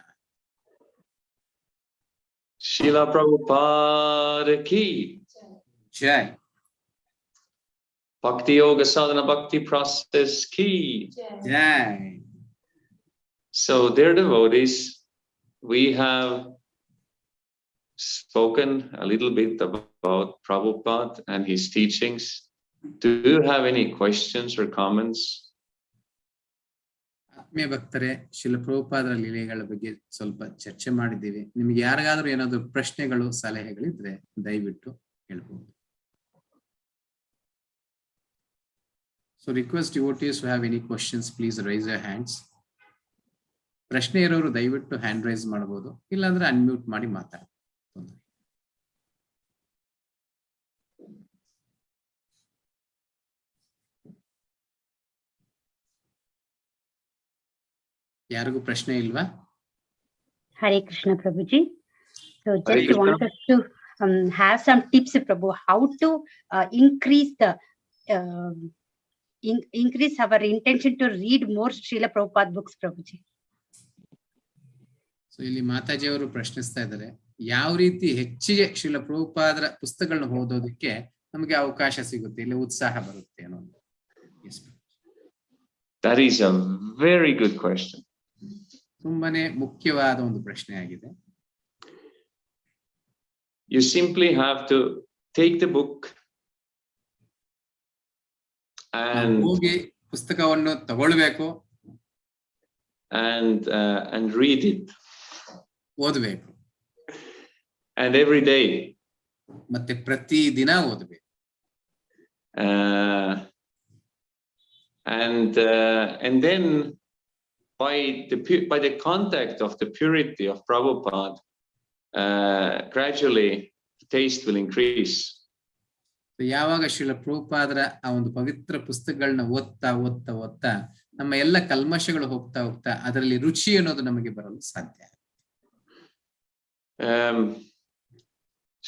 Srila Prabhupada ki Jai. Bhakti Yoga Sadhana Bhakti Process ki Jai. So dear devotees, we have spoken a little bit about Prabhupada and his teachings. Do you have any questions or comments? ಆತ್ಮೀಯ ಭಕ್ತರೇ, ಶ್ರೀಲ ಪ್ರಭುಪಾದರ ಲೀಲೆಗಳ ಬಗ್ಗೆ ಸ್ವಲ್ಪ ಚರ್ಚೆ ಮಾಡಿದ್ದೀವಿ. ನಿಮ್ಗೆ ಯಾರಿಗಾದ್ರೂ ಏನಾದ್ರು ಪ್ರಶ್ನೆಗಳು ಸಲಹೆಗಳಿದ್ರೆ ದಯವಿಟ್ಟು ಹೇಳ್ಬೋದು. So request devotees who have any questions, please raise your hands. ಪ್ರಶ್ನೆ ಇರೋರು ದಯವಿಟ್ಟು ಹ್ಯಾಂಡ್ ರೈಸ್ ಮಾಡಬಹುದು, ಇಲ್ಲಾಂದ್ರೆ ಅನ್ಮ್ಯೂಟ್ ಮಾಡಿ ಮಾತಾಡಿ. ಯಾರಿಗೂ ಪ್ರಶ್ನೆ ಇಲ್ವಾ? Hare Krishna Prabhuji. So just want us to have some tips, Prabhu, how to increase our intention to read more Srila Prabhupada books, Prabhuji. So ಇಲ್ಲಿ ಮಾತಾಜಿ ಅವರು ಪ್ರಶ್ನಿಸ್ತಾ ಇದ್ದಾರೆ, ಯಾವ ರೀತಿ ಹೆಚ್ಚಿಗೆ ಶ್ರೀಲ ಪ್ರಭುಪಾದರ ಪುಸ್ತಕಗಳನ್ನ ಓದೋದಕ್ಕೆ ನಮಗೆ ಅವಕಾಶ ಸಿಗುತ್ತೆ, ಇಲ್ಲಿ ಉತ್ಸಾಹ ಬರುತ್ತೆ ಅನ್ನೋದು. That is a very good question. ತುಂಬಾನೇ ಮುಖ್ಯವಾದ ಒಂದು ಪ್ರಶ್ನೆ ಆಗಿದೆ. You simply have to take the book and ಹೋಗಿ ಪುಸ್ತಕವನ್ನು ತಗೊಳ್ಬೇಕು and read it. ಓದಬೇಕು. And every day. ಮತ್ತೆ ಪ್ರತಿ ದಿನ ಓದಬೇಕು. And then by the contact of the purity of Prabhupada, gradually the taste will increase. ಯಾವಾಗ ಶ್ರೀಲ ಪ್ರಭುಪಾದರ ಆ ಒಂದು ಪವಿತ್ರ ಪುಸ್ತಕಗಳನ್ನ ಓದ್ತಾ ನಮ್ಮ ಎಲ್ಲ ಕಲ್ಮಶಗಳು ಹೋಗ್ತಾ ಅದರಲ್ಲಿ ರುಚಿ ಅನ್ನೋದು ನಮಗೆ ಬರಲು ಸಾಧ್ಯ.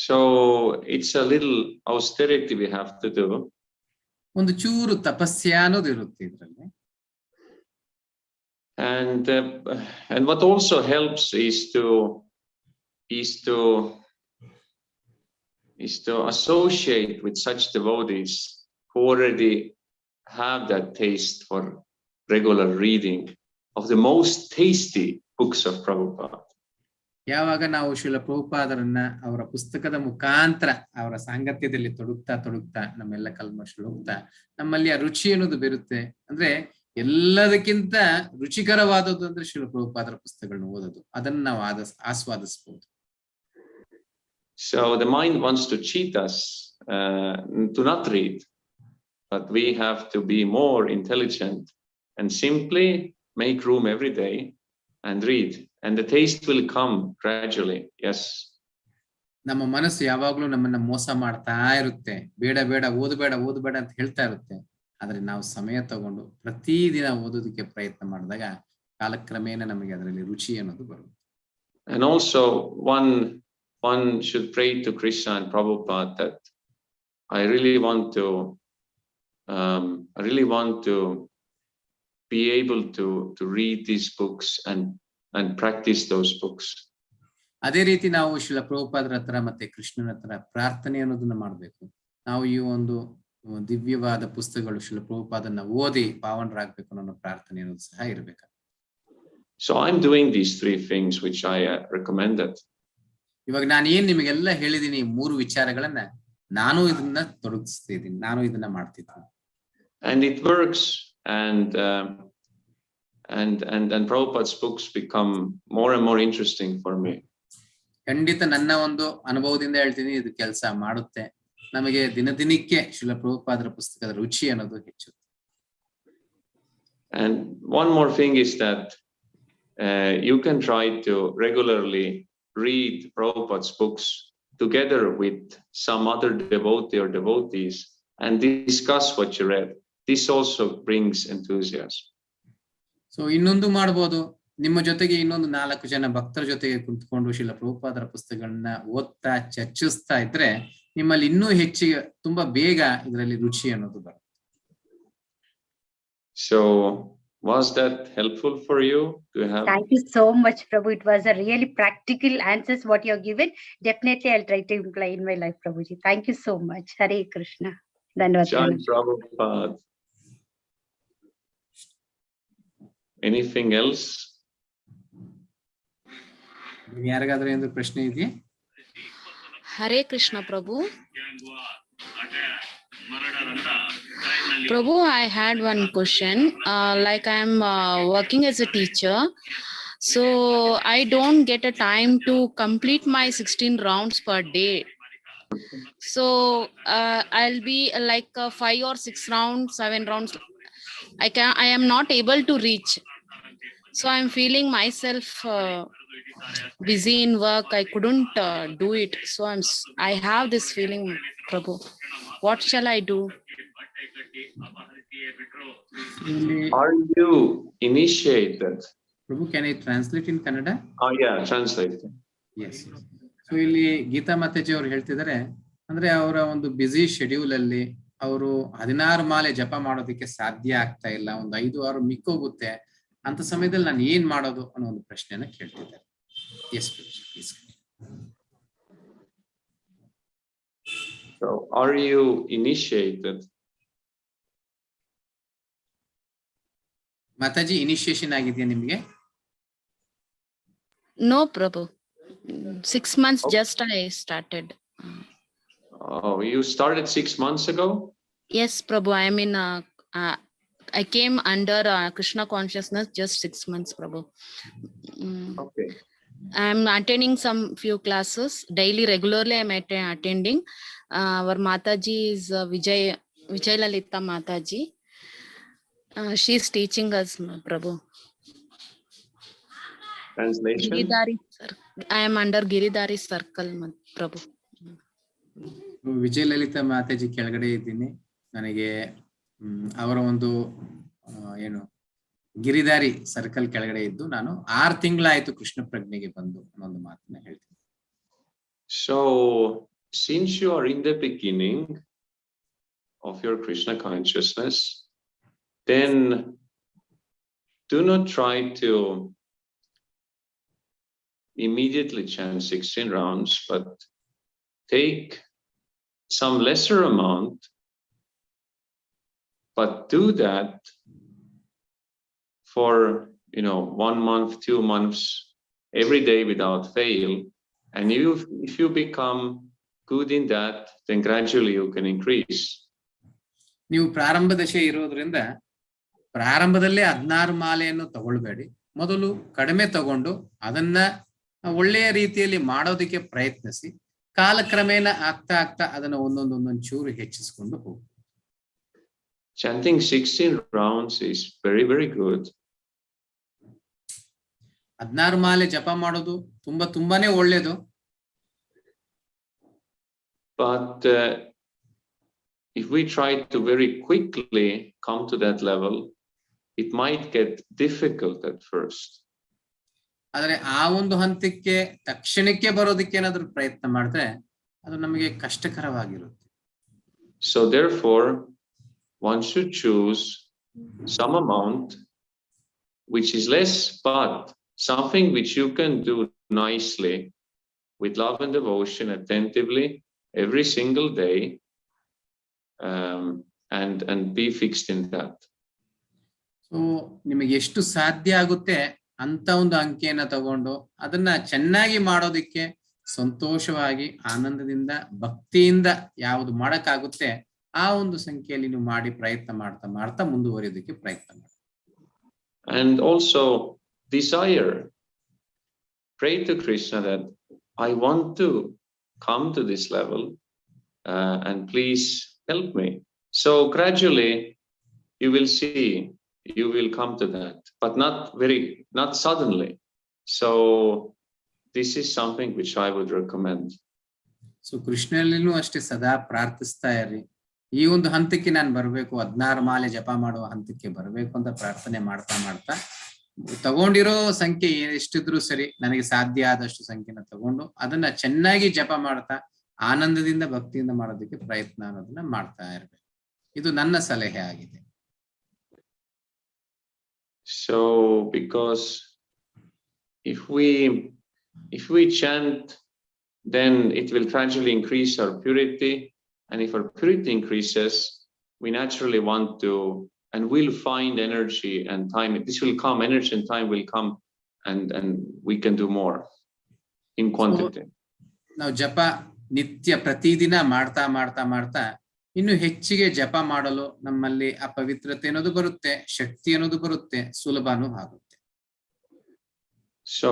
So it's a little austerity we have to do. ಒಂದು ಚೂರು ತಪಸ್ಯ ಅನ್ನೋದು ಇರುತ್ತೆ ಇದರಲ್ಲಿ. And what also helps is to associate with such devotees who already have that taste for regular reading of the most tasty books of Prabhupada. ಯಾವಾಗ ನಾವು ಶ್ರೀಲ ಪ್ರಭುಪಾದರನ್ನ ಅವರ ಪುಸ್ತಕದ ಮುಖಾಂತರ ಅವರ ಸಾಂಗತ್ಯದಲ್ಲಿ ತೊಡಗ್ತಾ ನಮ್ಮೆಲ್ಲ ಕಲ್ಮಶಗಳು ಹೋಗ್ತಾ ನಮ್ಮಲ್ಲಿ ಆ ರುಚಿ ಅನ್ನೋದು ಬರುತ್ತೆ. ಅಂದ್ರೆ ಎಲ್ಲದಕ್ಕಿಂತ ರುಚಿಕರವಾದದ್ದು ಅಂದ್ರೆ ಶ್ರೀಲ ಪ್ರಭುಪಾದರ ಪುಸ್ತಕಗಳನ್ನ ಓದೋದು, ಅದನ್ನ ನಾವು ಆಸ್ವಾದಿಸಬಹುದು. So the mind wants to cheat us to not read, but we have to be more intelligent and simply make room every day and read. and the taste will come gradually. Yes. ನಮ್ಮ ಮನಸ್ಸು ಯಾವಾಗ್ಲೂ ನಮ್ಮನ್ನ ಮೋಸ ಮಾಡ್ತಾ ಇರುತ್ತೆ, ಬೇಡ ಬೇಡ ಓದಬೇಡ ಅಂತ ಹೇಳ್ತಾ ಇರುತ್ತೆ. ಆದ್ರೆ ನಾವು ಸಮಯ ತಗೊಂಡು ಪ್ರತಿದಿನ ಓದೋದಕ್ಕೆ ಪ್ರಯತ್ನ ಮಾಡಿದಾಗ ಕಾಲಕ್ರಮೇಣ ನಮಗೆ ಅದರಲ್ಲಿ ರುಚಿ ಅನ್ನೋದು ಬರುತ್ತೆ. And also one should pray to Krishna and Prabhupada that I really want to be able to read these books and practice those books. ಅದೇ ರೀತಿ ನಾವು ಶ್ರೀಲ ಪ್ರಭುಪಾದರ ಹತ್ರ ಮತ್ತೆ ಕೃಷ್ಣನ ಹತ್ರ ಪ್ರಾರ್ಥನೆ ಅನ್ನೋದನ್ನ ಮಾಡ್ಬೇಕು. ನಾವು ಈ ಒಂದು ದಿವ್ಯವಾದ ಪುಸ್ತಕಗಳು ಶ್ರೀಲ ಪ್ರಭುಪಾದನ್ನ ಓದಿ ಪಾವನರಾಗಬೇಕು ಅನ್ನೋ ಪ್ರಾರ್ಥನೆ ಅನ್ನೋದು ಸಹ ಇರಬೇಕು. So I'm doing these three things which I recommended. ಇವಾಗ ನಾನು ಏನ್ ನಿಮಗೆಲ್ಲ ಹೇಳಿದೀನಿ, 3 ವಿಚಾರಗಳನ್ನ ನಾನು ಇದನ್ನ ತೊಡಗಿಸ್ತಿದ್ದೀನಿ, ನಾನು ಇದನ್ನ ಮಾಡ್ತಿದ್ದೀನಿ. And it works, and Prabhupada's books become more and more interesting for me. ಖಂಡಿತ ನನ್ನ ಒಂದು ಅನುಭವದಿಂದ ಹೇಳ್ತೀನಿ, ಇದು ಕೆಲಸ ಮಾಡುತ್ತೆ. ನಮಗೆ ದಿನದಿನಕ್ಕೆ ಶ್ರೀಲ ಪ್ರಭುಪಾದರ ಪುಸ್ತಕದ ರುಚಿ ಅನ್ನೋದು ಹೆಚ್ಚುತ್ತೆ. And one more thing is that you can try to regularly read Prabhupada's books together with some other devotee or devotees and discuss what you read. This also brings enthusiasm. So ಇನ್ನೊಂದು ಮಾಡಬಹುದು, ನಿಮ್ಮ ಜೊತೆಗೆ ಇನ್ನೊಂದು 4 ಜನ ಭಕ್ತರ ಜೊತೆಗೆ ಕುಂತ್ಕೊಂಡು ಶ್ರೀಲ ಪ್ರಭುಪಾದರ ಪುಸ್ತಕಗಳನ್ನ ಓದ್ತಾ ಚರ್ಚಿಸ್ತಾ ಇದ್ರೆ ನಿಮ್ಮಲ್ಲಿ ಇನ್ನೂ ಹೆಚ್ಚಿಗೆ ತುಂಬಾ ಬೇಗ ಇದರಲ್ಲಿ ರುಚಿ ಅನ್ನೋದು ಬರುತ್ತೆ. So was that helpful for you? Thank you so much, Prabhu. It was a really practical answers what you have given. Definitely I'll try to imply in my life, Prabhuji. Thank you so much. Hare Krishna. Jai Prabhupada. Anything else? ಯಾರಿಗಾದ್ರೂ ಏನಾದ್ರು ಪ್ರಶ್ನೆ ಇದೆಯಾ? ಹರೇ ಕೃಷ್ಣ ಪ್ರಭು. Prabhu, I had one question. Like I am working as a teacher, so I don't get a time to complete my 16 rounds per day. So I'll be like 5 or 6 rounds, 7 rounds. I am not able to reach. So I'm feeling myself busy in work. I couldn't do it. So I have this feeling, Prabhu. What shall I do? Are you initiated? Prabhu, can I translate in Kannada? Oh yeah, translate. Yes. So ಇಲ್ಲಿ ಗೀತಾ ಮಾತಾಜಿ ಅವರು ಹೇಳ್ತಿದ್ದಾರೆ, ಅಂದ್ರೆ ಅವರ ಒಂದು busy schedule ಅಲ್ಲಿ ಅವರು 16 ಮಾಲೆ ಜಪ ಮಾಡೋದಕ್ಕೆ ಸಾಧ್ಯ ಆಗ್ತಾ ಇಲ್ಲ, ಒಂದು 5-6 ಮಿಕ್ಕೋಗುತ್ತೆ. ಅಂತ ಸಮಯದಲ್ಲಿ ನಾನು ಏನ್ ಮಾಡೋದು ಅನ್ನೋ ಒಂದು ಪ್ರಶ್ನೆಯನ್ನ ಕೇಳ್ತಿದ್ದಾರೆ. Yes, please. So are you initiated? Mataji, initiation ಆಗಿದೆಯಾ ನಿಮ್ಗೆ? No, Prabhu. 6 months just I started. Oh, you started 6 months ago? Yes, Prabhu. I mean, I came under Krishna consciousness just 6 months, Prabhu. Okay. I'm attending some few classes daily, regularly. I'm attending. Our Mataji is Vijay Lalita Mataji. She's teaching us, Prabhu. Translation? Giridhari, I am under Giridhari circle, Prabhu. ವಿಜಯ ಲಲಿತಾ ಮಾತಾಜಿ ಕೆಳಗಡೆ ಇದ್ದೀನಿ. ನನಗೆ ಅವರ ಒಂದು ಏನು ಗಿರಿದಾರಿ circle ಕೆಳಗಡೆ ಇದ್ದು ನಾನು 6 ತಿಂಗಳಾಯ್ತು ಕೃಷ್ಣ ಪ್ರಜ್ಞೆಗೆ ಬಂದು ಅನ್ನೊಂದು ಮಾತನ್ನ ಹೇಳ್ತೀನಿ. So since you are in the beginning of your Krishna consciousness, then do not try to immediately chant 16 rounds, but take some lesser amount, but do that for 1 month, 2 months, every day without fail. And if you become good in that, then gradually you can increase. ನೀವು ಪ್ರಾರಂಭ ದಶೆ ಇರೋದ್ರಿಂದ ಪ್ರಾರಂಭದಲ್ಲೇ 16 ಮಾಲೆಯನ್ನು ತಗೊಳ್ಬೇಡಿ. ಮೊದಲು ಕಡಿಮೆ ತಗೊಂಡು ಅದನ್ನ ಒಳ್ಳೆಯ ರೀತಿಯಲ್ಲಿ ಮಾಡೋದಕ್ಕೆ ಪ್ರಯತ್ನಿಸಿ. ಕಾಲಕ್ರಮೇಣ ಆಗ್ತಾ ಅದನ್ನ ಒಂದೊಂದು ಚೂರು ಹೆಚ್ಚಿಸಿಕೊಂಡು ಹೋಗಿ. Chanting 16 rounds is very, very good. 16 ಮಾಲೆ ಜಪ ಮಾಡೋದು ತುಂಬಾನೇ ಒಳ್ಳೇದು. But if we try to very quickly come to that level, it might get difficult at first. ಆದರೆ ಆ ಒಂದು ಹಂತಕ್ಕೆ ತಕ್ಷಣಕ್ಕೆ ಬರೋದಕ್ಕೆ ಏನಾದರೂ ಪ್ರಯತ್ನ ಮಾಡಿದ್ರೆ ಅದು ನಮಗೆ ಕಷ್ಟಕರವಾಗಿರುತ್ತೆ. So therefore, one should choose some amount which is less, but something which you can do nicely with love and devotion attentively every single day, and be fixed in that. So ನಿಮಗೆ ಎಷ್ಟು ಸಾಧ್ಯ ಆಗುತ್ತೆ ಅಂತ ಒಂದು ಅಂಕೆಯನ್ನ ತಗೊಂಡು ಅದನ್ನ ಚೆನ್ನಾಗಿ ಮಾಡೋದಿಕ್ಕೆ ಸಂತೋಷವಾಗಿ ಆನಂದದಿಂದ ಭಕ್ತಿಯಿಂದ ಯಾವುದು ಮಾಡಕ್ಕಾಗುತ್ತೆ ಆ ಒಂದು ಸಂಖ್ಯೆಯಲ್ಲಿ ನೀವು ಮಾಡಿ ಪ್ರಯತ್ನ ಮಾಡ್ತಾ ಮುಂದುವರಿಯೋದಕ್ಕೆ ಪ್ರಯತ್ನ ಮಾಡಿ. And also desire, pray to Krishna that I want to come to this level, and please help me. So gradually you will see, you will come to that, but not suddenly. So this is something which I would recommend. So ಕೃಷ್ಣನಲ್ಲಿನೂ ಅಷ್ಟೇ ಸದಾ ಪ್ರಾರ್ಥಿಸ್ತಾ ಇರಿ, ಈ ಒಂದು ಹಂತಕ್ಕೆ ನಾನು ಬರ್ಬೇಕು, 16 ಮಾಲೆ ಜಪ ಮಾಡುವ ಹಂತಕ್ಕೆ ಬರ್ಬೇಕು ಅಂತ ಪ್ರಾರ್ಥನೆ ಮಾಡ್ತಾ ತಗೊಂಡಿರೋ ಸಂಖ್ಯೆ ಎಷ್ಟಿದ್ರು ಸರಿ, ನನಗೆ ಸಾಧ್ಯ ಆದಷ್ಟು ಸಂಖ್ಯೆನ ತಗೊಂಡು ಅದನ್ನ ಚೆನ್ನಾಗಿ ಜಪ ಮಾಡ್ತಾ ಆನಂದದಿಂದ ಭಕ್ತಿಯಿಂದ ಮಾಡೋದಕ್ಕೆ ಪ್ರಯತ್ನ ಅನ್ನೋದನ್ನ ಮಾಡ್ತಾ ಇರ್ಬೇಕು. ಇದು ನನ್ನ ಸಲಹೆ ಆಗಿದೆ. So because if we chant, then it will gradually increase our purity, and if our purity increases, we naturally want to and will find energy and time. This will come, energy and time will come, and we can do more in quantity. ನಾವು ಜಪ ನಿತ್ಯ ಪ್ರತಿದಿನ ಮಾಡ್ತಾ ಇನ್ನು ಹೆಚ್ಚಿಗೆ ಜಪ ಮಾಡಲು ನಮ್ಮಲ್ಲಿ ಅಪವಿತ್ರತೆ ಅನ್ನೋದು ಬರುತ್ತೆ, ಶಕ್ತಿ ಅನ್ನೋದು ಬರುತ್ತೆ, ಸುಲಭನೂ ಆಗುತ್ತೆ. So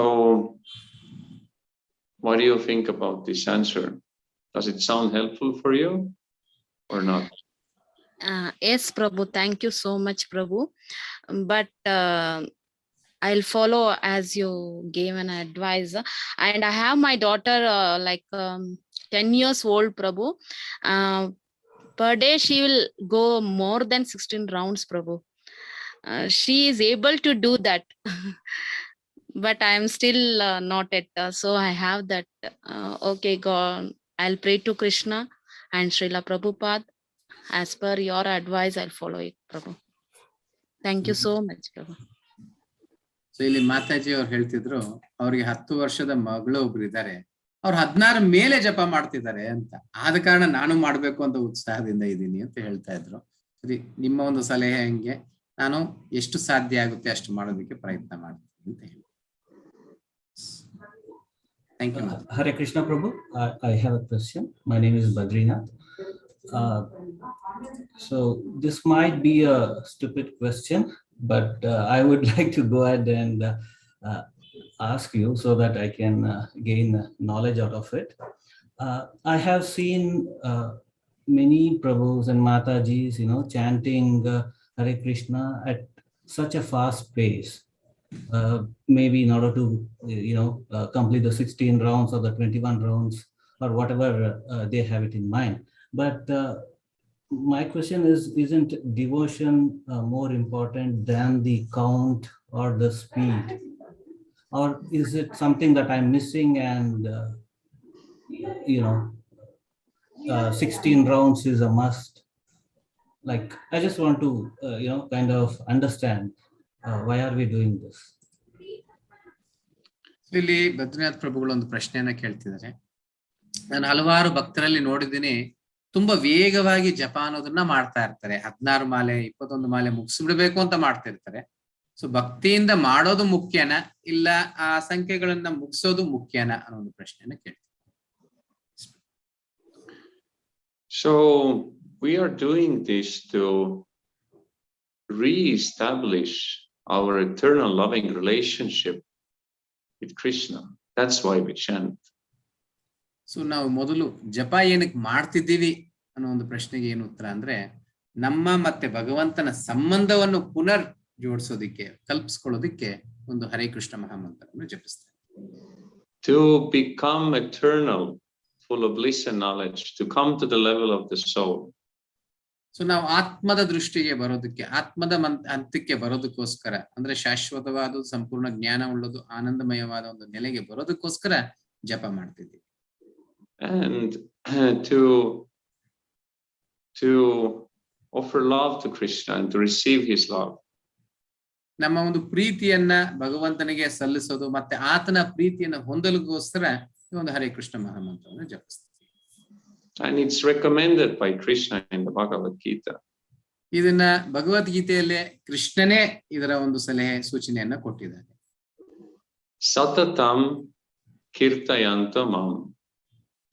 what do you think about this answer? Does it sound helpful for you or not? Yes, Prabhu. Thank you so much, Prabhu. But I'll follow as you gave an advice. And I have my daughter, 10 years old, Prabhu. Per day, she will go more than 16 rounds, Prabhu. She is able to do that. But I am still not at. So I have that. Okay, God, I'll pray to Krishna and Srila Prabhupada. As per your advice, I'll follow it, Prabhu. Thank you so much, Prabhu. So ಇಲ್ಲಿ ಮಾತಾಜಿ ಅವ್ರು ಹೇಳ್ತಿದ್ರು, ಅವ್ರಿಗೆ 10 ವರ್ಷದ ಮಗಳು ಒಬ್ರು ಇದ್ದಾರೆ, ಅವ್ರು 16 ಮೇಲೆ ಜಪ ಮಾಡ್ತಿದ್ದಾರೆ ಅಂತ. ಆದ ಕಾರಣ ನಾನು ಮಾಡ್ಬೇಕು ಅಂತ ಉತ್ಸಾಹದಿಂದ ಇದ್ದೀನಿ ಅಂತ ಹೇಳ್ತಾ ಇದ್ರು. ಸರಿ, ನಿಮ್ಮ ಒಂದು ಸಲಹೆ ಹಂಗೆ ನಾನು ಎಷ್ಟು ಸಾಧ್ಯ ಆಗುತ್ತೆ ಅಷ್ಟು ಮಾಡೋದಕ್ಕೆ ಪ್ರಯತ್ನ ಮಾಡ್ತೀನಿ ಅಂತ ಹೇಳಿ. Thank you. Hare Krishna Prabhu. I have a question. My name is Badrinath. So this might be a stupid question, but I would like to go ahead and ask you so that I can gain knowledge out of it. I have seen many Prabhus and Matajis, chanting Hare Krishna at such a fast pace. Maybe in order to, complete the 16 rounds or the 21 rounds or whatever they have it in mind. But my question is, isn't devotion more important than the count or the speed? Or is it something that I'm missing and, 16 rounds is a must? Like, I just want to, kind of understand why are we doing this? ಇಲ್ಲಿ ಬದ್ರಿನಾಥ್ ಪ್ರಭುಗಳು ಒಂದು ಪ್ರಶ್ನೆಯನ್ನ ಕೇಳ್ತಿದ್ದಾರೆ. ನಾನು ಹಲವಾರು ಭಕ್ತರಲ್ಲಿ ನೋಡಿದ್ದೀನಿ, ತುಂಬಾ ವೇಗವಾಗಿ ಜಪ ಅನ್ನೋದನ್ನ ಮಾಡ್ತಾ ಇರ್ತಾರೆ. 16 ಮಾಲೆ 21 ಮಾಲೆ ಮುಗಿಸ್ಬಿಡ್ಬೇಕು ಅಂತ ಮಾಡ್ತಿರ್ತಾರೆ. ಸೊ ಭಕ್ತಿಯಿಂದ ಮಾಡೋದು ಮುಖ್ಯನಾ ಇಲ್ಲ ಆ ಸಂಖ್ಯೆಗಳನ್ನ ಮುಗಿಸೋದು ಮುಖ್ಯನಾ ಅನ್ನೋ ಒಂದು ಪ್ರಶ್ನೆಯನ್ನ ಕೇಳ್ತೀನಿ. So we are doing this to re-establish our eternal loving relationship with Krishna. That's why we chant. So ನಾವು ಮೊದಲು ಜಪ ಏನಕ್ಕೆ ಮಾಡ್ತಿದ್ದೀವಿ ಅನ್ನೋ ಒಂದು ಪ್ರಶ್ನೆಗೆ ಏನು ಉತ್ತರ ಅಂದ್ರೆ, ನಮ್ಮ ಮತ್ತೆ ಭಗವಂತನ ಸಂಬಂಧವನ್ನು ಪುನರ್ ಜೋಡಿಸೋದಿಕ್ಕೆ, ಕಲ್ಪಿಸ್ಕೊಳ್ಳೋದಿಕ್ಕೆ ಒಂದು Hare Krishna ಮಹಾಮಂತ್ರವನ್ನು ಜಪಿಸ್ತಾರೆ. To become eternal, full of bliss and knowledge, to come to the level of the soul. So ನಾವು ಆತ್ಮದ ದೃಷ್ಟಿಗೆ ಬರೋದಕ್ಕೆ, ಆತ್ಮದ ಹಂತಕ್ಕೆ ಬರೋದಕ್ಕೋಸ್ಕರ, ಅಂದ್ರೆ ಶಾಶ್ವತವಾದ ಸಂಪೂರ್ಣ ಜ್ಞಾನ ಉಳ್ಳದು ಆನಂದಮಯವಾದ ಒಂದು ನೆಲೆಗೆ ಬರೋದಕ್ಕೋಸ್ಕರ ಜಪ ಮಾಡ್ತಿದ್ದೀವಿ. And to offer love to Krishna and to receive his love. ನಮ್ಮ ಒಂದು ಪ್ರೀತಿಯನ್ನ ಭಗವಂತನಿಗೆ ಸಲ್ಲಿಸೋದು ಮತ್ತೆ ಆತನ ಪ್ರೀತಿಯನ್ನ ಹೊಂದಲಿಗೋಸ್ಕರ ಈ ಒಂದು Hare Krishna ಮಹಾಮಂತ್ರವನ್ನು ಜಪಿಸ್ತೀವಿ. And it's recommended by Krishna in the Bhagavad Gita. ಇದನ್ನ ಭಗವದ್ಗೀತೆಯಲ್ಲೇ ಕೃಷ್ಣನೇ ಇದರ ಒಂದು ಸಲಹೆ ಸೂಚನೆಯನ್ನ ಕೊಟ್ಟಿದ್ದಾರೆ. Satatam kirtayanta mam.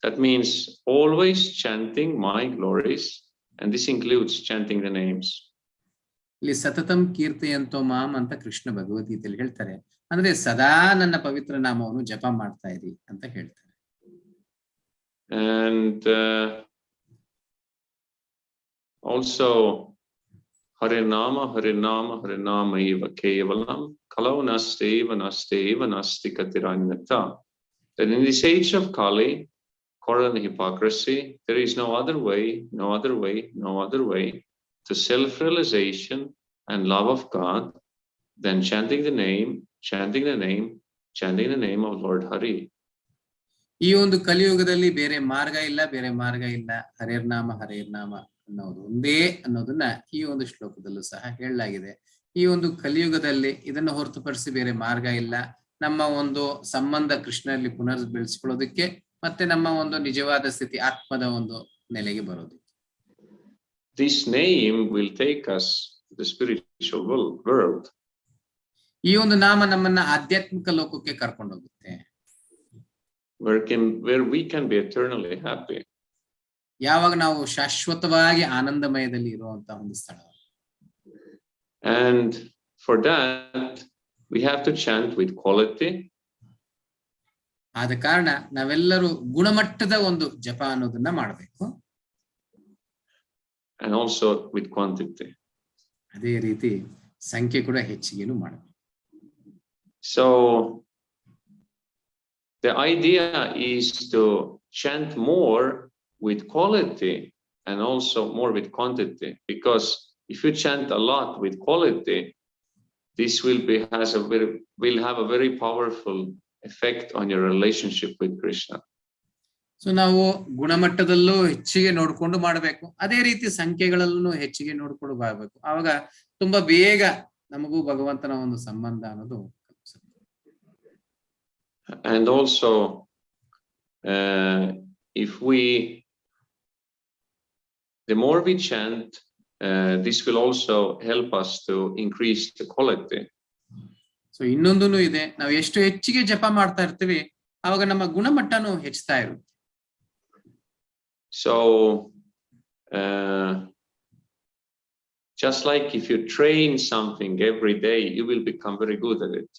That means always chanting my glories, and this includes chanting the names. ಇಲ್ಲಿ ಸತತಂ ಕೀರ್ತಯಂತೋ ಮಾಂ ಅಂತ ಕೃಷ್ಣ ಭಗವದ್ಗೀತೆಯಲ್ಲಿ ಹೇಳ್ತಾರೆ. ಅಂದ್ರೆ ಸದಾ ನನ್ನ ಪವಿತ್ರ ನಾಮವನ್ನು ಜಪ ಮಾಡ್ತಾ ಇರಿ ಅಂತ ಹೇಳ್ತಾರೆ. And also Harinama Harinama Harinama eva kevalam kalau nasteva nasteva nasti katiranyata. That in this age of Kali, Koran hypocrisy, there is no other way, no other way, no other way to self-realization and love of God than chanting the name, chanting the name, chanting the name of Lord Hari. ಈ ಒಂದು ಕಲಿಯುಗದಲ್ಲಿ ಬೇರೆ ಮಾರ್ಗ ಇಲ್ಲ, ಬೇರೆ ಮಾರ್ಗ ಇಲ್ಲ. ಹರೇರ್ನಾಮ ಅನ್ನೋದು ಒಂದೇ ಅನ್ನೋದನ್ನ ಈ ಒಂದು ಶ್ಲೋಕದಲ್ಲೂ ಸಹ ಹೇಳಲಾಗಿದೆ. ಈ ಒಂದು ಕಲಿಯುಗದಲ್ಲಿ ಇದನ್ನು ಹೊರತುಪಡಿಸಿ ಬೇರೆ ಮಾರ್ಗ ಇಲ್ಲ. ನಮ್ಮ ಒಂದು ಸಂಬಂಧ ಕೃಷ್ಣನಲ್ಲಿ ಪುನರ್ ಬೆಳೆಸ್ಕೊಳ್ಳೋದಕ್ಕೆ ಮತ್ತೆ ನಮ್ಮ ಒಂದು ನಿಜವಾದ ಸ್ಥಿತಿ ಆತ್ಮದ ಒಂದು ನೆಲೆಗೆ ಬರೋದಕ್ಕೆ. This name will take us to the spiritual world. ಈ ಒಂದು ನಾಮ ನಮ್ಮನ್ನ ಆಧ್ಯಾತ್ಮಿಕ ಲೋಕಕ್ಕೆ ಕರ್ಕೊಂಡೋಗುತ್ತೆ. Where we can be eternally happy. ಯಾವಾಗ ನಾವು ಶಾಶ್ವತವಾಗಿ ಆನಂದಮಯದಲ್ಲಿ ಇರುವಂತಹ ಒಂದು ಸ್ಥಳ. And for that we have to chant with quality. ಆದ ಕಾರಣ ನಾವೆಲ್ಲರೂ ಗುಣಮಟ್ಟದ ಒಂದು ಜಪ ಅನ್ನೋದನ್ನ ಮಾಡಬೇಕು. And also with quantity. ಅದೇ ರೀತಿ ಸಂಖ್ಯೆ ಕೂಡ ಹೆಚ್ಚಿಗೆನೂ ಮಾಡಬೇಕು. So the idea is to chant more with quality and also more with quantity, because if you chant a lot with quality, this will have a very powerful effect on your relationship with Krishna. So ನಾವು ಗುಣಮಟ್ಟದಲ್ಲೂ ಹೆಚ್ಚಿಗೆ ನೋಡ್ಕೊಂಡು ಮಾಡಬೇಕು, ಅದೇ ರೀತಿ ಸಂಖ್ಯೆಗಳಲ್ಲೂ ಹೆಚ್ಚಿಗೆ ನೋಡ್ಕೊಂಡು ಮಾಡಬೇಕು. ಆವಾಗ ತುಂಬಾ ಬೇಗ ನಮಗೂ ಭಗವಂತನ ಒಂದು ಸಂಬಂಧ ಅನ್ನೋದು. And also the more we chant, this will also help us to increase the quality. So ಇನ್ನೊಂದೂ ಇದೆ, ನಾವು ಎಷ್ಟು ಹೆಚ್ಚಿಗೆ ಜಪ ಮಾಡ್ತಾ ಇರ್ತೀವಿ ಆವಾಗ ನಮ್ಮ ಗುಣಮಟ್ಟನೂ ಹೆಚ್ಚುತ್ತಾ ಇರುತ್ತೆ. So just like if you train something every day, you will become very good at it.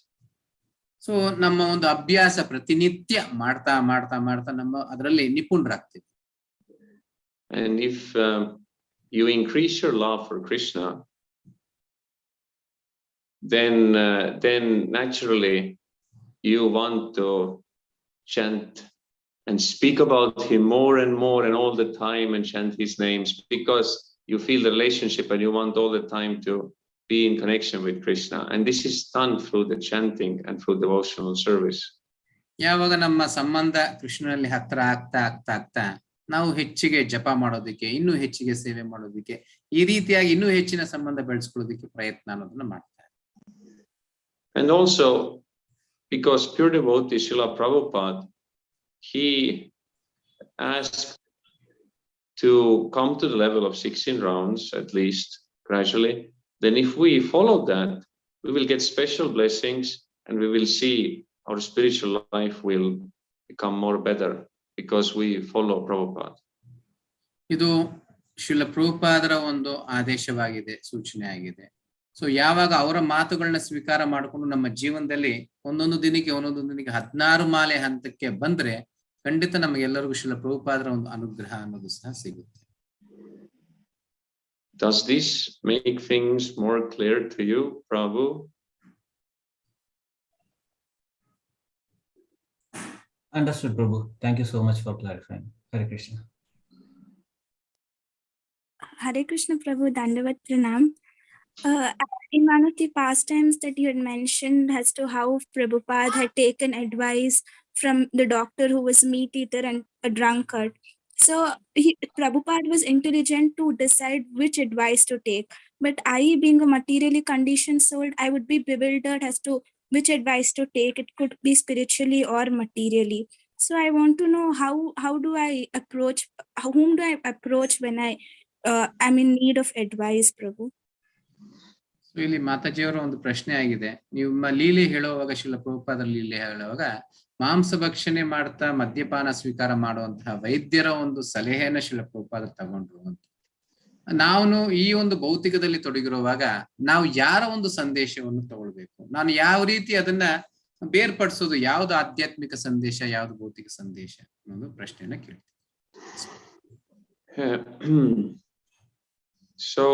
So ನಮ್ಮ ಒಂದು ಅಭ್ಯಾಸ ಪ್ರತಿನಿತ್ಯ ಮಾಡ್ತಾ ಮಾಡ್ತಾ ಮಾಡ್ತಾ ನಮ್ಮ ಅದರಲ್ಲಿ ನಿಪುಣರಾಗ್ತೀವಿ. And if you increase your love for Krishna, then naturally you want to chant and speak about him more and more and all the time and chant his names, because you feel the relationship and you want all the time to be in connection with Krishna. And this is done through the chanting and through devotional service. ಯಾವಾಗ ನಮ್ಮ ಸಂಬಂಧ ಕೃಷ್ಣನಲ್ಲಿ ಹತ್ರ ಆಗ್ತಾ ಆಗ್ತಾ ಆಗ್ತಾ ನಾವು ಹೆಚ್ಚಿಗೆ ಜಪ ಮಾಡೋದಕ್ಕೆ, ಇನ್ನೂ ಹೆಚ್ಚಿಗೆ ಸೇವೆ ಮಾಡೋದಕ್ಕೆ, ಈ ರೀತಿಯಾಗಿ ಇನ್ನೂ ಹೆಚ್ಚಿನ ಸಂಬಂಧ ಬೆಳೆಸ್ಕೊಳ್ಳೋದಕ್ಕೆ ಪ್ರಯತ್ನ ಅನ್ನೋದನ್ನ ಮಾಡ್ತಾರೆ. And also because pure devotee Srila Prabhupada, he asked to come to the level of 16 rounds at least gradually. Then if we follow that, we will get special blessings and we will see our spiritual life will become more better because we follow Prabhupada. ಇದು ಶ್ರೀಲ ಪ್ರಭುಪಾದರ ಒಂದು ಆದೇಶವಾಗಿದೆ, ಸೂಚನೆ ಆಗಿದೆ. So ಯಾವಾಗ ಅವರ ಮಾತುಗಳನ್ನ ಸ್ವೀಕಾರ ಮಾಡಿಕೊಂಡು ನಮ್ಮ ಜೀವನದಲ್ಲಿ ಒಂದೊಂದು ದಿನಕ್ಕೆ 16 ಮಾಲೆ ಹಂತಕ್ಕೆ ಬಂದ್ರೆ ಖಂಡಿತ ನಮಗೆಲ್ಲರಿಗೂ ಶ್ರೀಲ ಪ್ರಭುಪಾದರ ಒಂದು ಅನುಗ್ರಹ ಅನ್ನೋದು ಸಹ ಸಿಗುತ್ತೆ. Does this make things more clear to you, Prabhu? Understood, Prabhu. Thank you so much for clarifying. Hare Krishna. Hare Krishna Prabhu, Dandavat Pranam. In one of the pastimes that you had mentioned as to how Prabhupada had taken advice from the doctor who was a meat eater and a drunkard. So Prabhupada was intelligent to decide which advice to take. But I, being a materially conditioned soul, I would be bewildered as to which advice to take. It could be spiritually or materially. So I want to know how do I approach, whom do I approach when I'm in need of advice, Prabhu? So ಇಲ್ಲಿ ಮಾತಾಜಿಯವರ ಒಂದು ಪ್ರಶ್ನೆ ಆಗಿದೆ. ನಿಮ್ಮ ಲೀಲೆ ಹೇಳುವಾಗ, ಶ್ರೀಲ ಪ್ರಭುಪಾದರ ಲೀಲೆ ಹೇಳುವಾಗ ಮಾಂಸ ಭಕ್ಷಣೆ ಮಾಡ್ತಾ ಮದ್ಯಪಾನ ಸ್ವೀಕಾರ ಮಾಡುವಂತಹ ವೈದ್ಯರ ಒಂದು ಸಲಹೆಯನ್ನ ಶ್ರೀಲ ಪ್ರಭುಪಾದರು ತಗೊಂಡ್ರು ಅಂತ. ನಾವು ಈ ಒಂದು ಭೌತಿಕದಲ್ಲಿ ತೊಡಗಿರುವಾಗ ನಾವು ಯಾರ ಒಂದು ಸಂದೇಶವನ್ನು ತಗೊಳ್ಬೇಕು, ನಾನು ಯಾವ ರೀತಿ ಅದನ್ನ ಬೇರ್ಪಡಿಸೋದು, ಯಾವ್ದು ಆಧ್ಯಾತ್ಮಿಕ ಸಂದೇಶ, ಯಾವ್ದು ಭೌತಿಕ ಸಂದೇಶ ಅನ್ನೋದು ಪ್ರಶ್ನೆಯನ್ನ ಕೇಳ್ತೀವಿ. So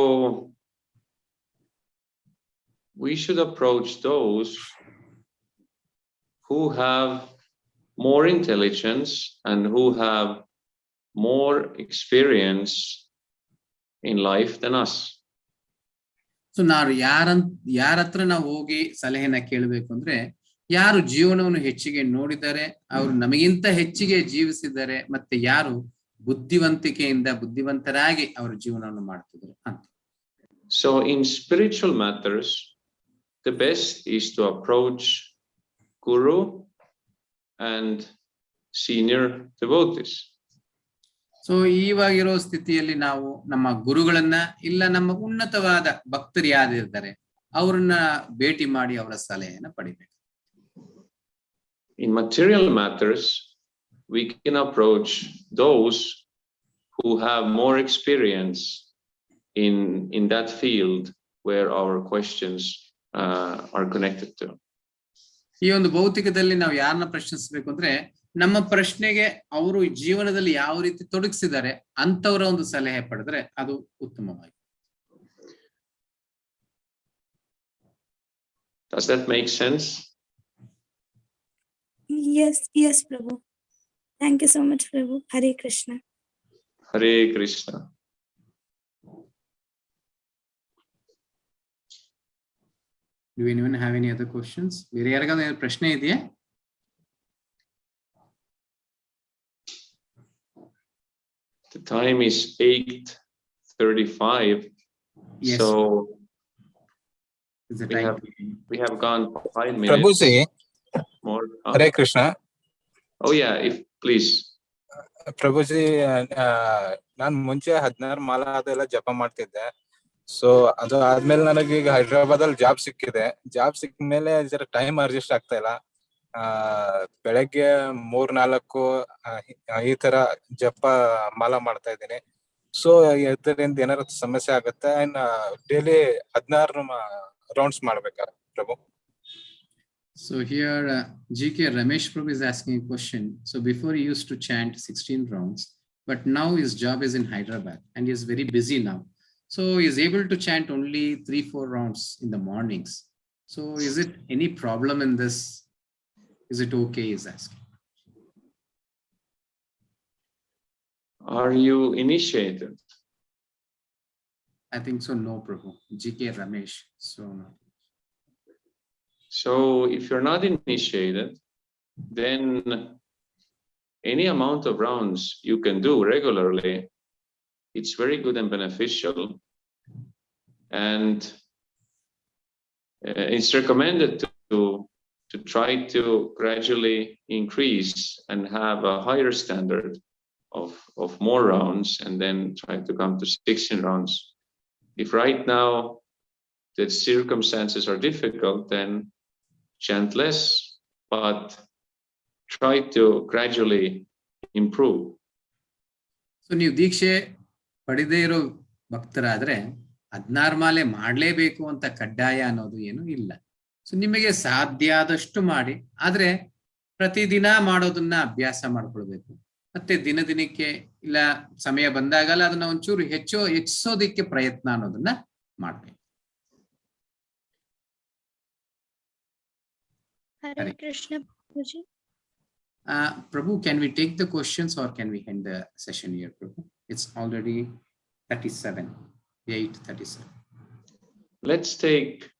we should approach those who have more intelligence and who have more experience in life than us. So ನಾವು ಯಾರ ಹತ್ರ ನಾವು ಹೋಗಿ ಸಲಹೆನ ಕೇಳಬೇಕು ಅಂದ್ರೆ, ಯಾರು ಜೀವನವನ್ನು ಹೆಚ್ಚಿಗೆ ನೋಡಿದ್ದಾರೆ, ಅವರು ನಮಗಿಂತ ಹೆಚ್ಚಿಗೆ ಜೀವಿಸಿದ್ದಾರೆ, ಮತ್ತೆ ಯಾರು ಬುದ್ಧಿವಂತರಾಗಿ ಅವರ ಜೀವನವನ್ನು ಮಾಡ್ತಿದ್ದಾರೆ ಅಂತ. So in spiritual matters, the best is to approach Guru and senior devotees. So ಇವಾಗಿರೋ ಸ್ಥಿತಿಯಲ್ಲಿ ನಾವು ನಮ್ಮ ಗುರುಗಳನ್ನ, ಇಲ್ಲ ನಮ್ಮ ಉನ್ನತವಾದ ಭಕ್ತರು ಯಾರಿರ್ತಾರೆ ಅವ್ರನ್ನ ಭೇಟಿ ಮಾಡಿ ಅವರ ಸಲಹೆಯನ್ನ ಪಡಿಬೇಕು. In material matters, we can approach those who have more experience in that field where our questions are connected to. ಈ ಒಂದು ಭೌತಿಕದಲ್ಲಿ ನಾವು ಯಾರನ್ನ ಪ್ರಶ್ನಿಸಬೇಕು ಅಂದ್ರೆ, ನಮ್ಮ ಪ್ರಶ್ನೆಗೆ ಅವರು ಜೀವನದಲ್ಲಿ ಯಾವ ರೀತಿ ತೊಡಗಿಸಿದ್ದಾರೆ ಅಂತವರ ಒಂದು ಸಲಹೆ ಪಡೆದ್ರೆ ಅದು ಉತ್ತಮವಾಗಿ. Does that make sense? Yes, Prabhu. Thank you so much, Prabhu. Hare Krishna. Hare Krishna. Do anyone have any other questions? ಬೇರೆ ಯಾರಿಗಾದ್ರೂ ಪ್ರಶ್ನೆ ಇದೆಯಾ? The time is 8:35. Yes. So Is the time? we have gone 5 minutes. Prabhuji, More. Hare Krishna. Oh yeah, if please. Prabhuji, ನಾನು ಮುಂಚೆ 16 ಮಾಲಾ ಅದೆಲ್ಲ ಜಪ ಮಾಡ್ತಿದ್ದೆ. So ಅದು ಆದ್ಮೇಲೆ ನನಗೆ ಈಗ ಹೈದ್ರಾಬಾದ್ ಅಲ್ಲಿ ಜಾಬ್ ಸಿಕ್ಕಿದೆ. ಜಾಬ್ ಸಿಕ್ಕ ಮೇಲೆ ಜರ ಟೈಮ್ ಅಡ್ಜಸ್ಟ್ ಆಗ್ತಾ ಇಲ್ಲ. ಬೆಳಗ್ಗೆ 3-4 ಈ ತರ ಜಪ ಮಾಲಾ ಮಾಡ್ತಾ ಇದ್ದೀನಿ. ಸೊ ಇದರಿಂದ ಏನಾರ ಸಮಸ್ಯೆ ಆಗುತ್ತೆ? ಡೈಲಿ 16 ರೌಂಡ್ಸ್ ಮಾಡ್ಬೇಕಾ ಪ್ರಭು? So here GK Ramesh Prabhu is asking a question. So before he used to chant 16 rounds, but now his job is in Hyderabad and he is very busy now. So he is able to chant only 3-4 rounds in the mornings. So is it any problem in this? Is it okay? He is asking. Are you initiated? I think so. No, Prabhu. GK Ramesh. So no. So if you're not initiated, then any amount of rounds you can do regularly, it's very good and beneficial. And it's recommended to try to gradually increase and have a higher standard of more rounds, and then try to come to 16 rounds. If right now the circumstances are difficult, then chant less, but try to gradually improve. So ನೀವು ದೀಕ್ಷೆ ಪಡೆದೇ ಇರೋ ಭಕ್ತರಾದ್ರೆ 16 ಮಾಲೆ ಮಾಡ್ಲೇಬೇಕು ಅಂತ ಕಡ್ಡಾಯ ಅನ್ನೋದು ಏನು ಇಲ್ಲ. ಸೊ ನಿಮಗೆ ಸಾಧ್ಯ ಆದಷ್ಟು ಮಾಡಿ, ಆದ್ರೆ ಪ್ರತಿದಿನ ಮಾಡೋದನ್ನ ಅಭ್ಯಾಸ ಮಾಡ್ಕೊಳ್ಬೇಕು. ಮತ್ತೆ ದಿನಕ್ಕೆ ಇಲ್ಲ ಸಮಯ ಬಂದಾಗಲ್ಲ ಅದನ್ನ ಒಂಚೂರು ಹೆಚ್ಚಿಸೋದಿಕ್ಕೆ ಪ್ರಯತ್ನ ಅನ್ನೋದನ್ನ ಮಾಡ್ಬೇಕು. Hare Krishna Prabhuji. Prabhu, can we take the questions or can we end the session here, Prabhu? It's already 37, 8:37. Let's take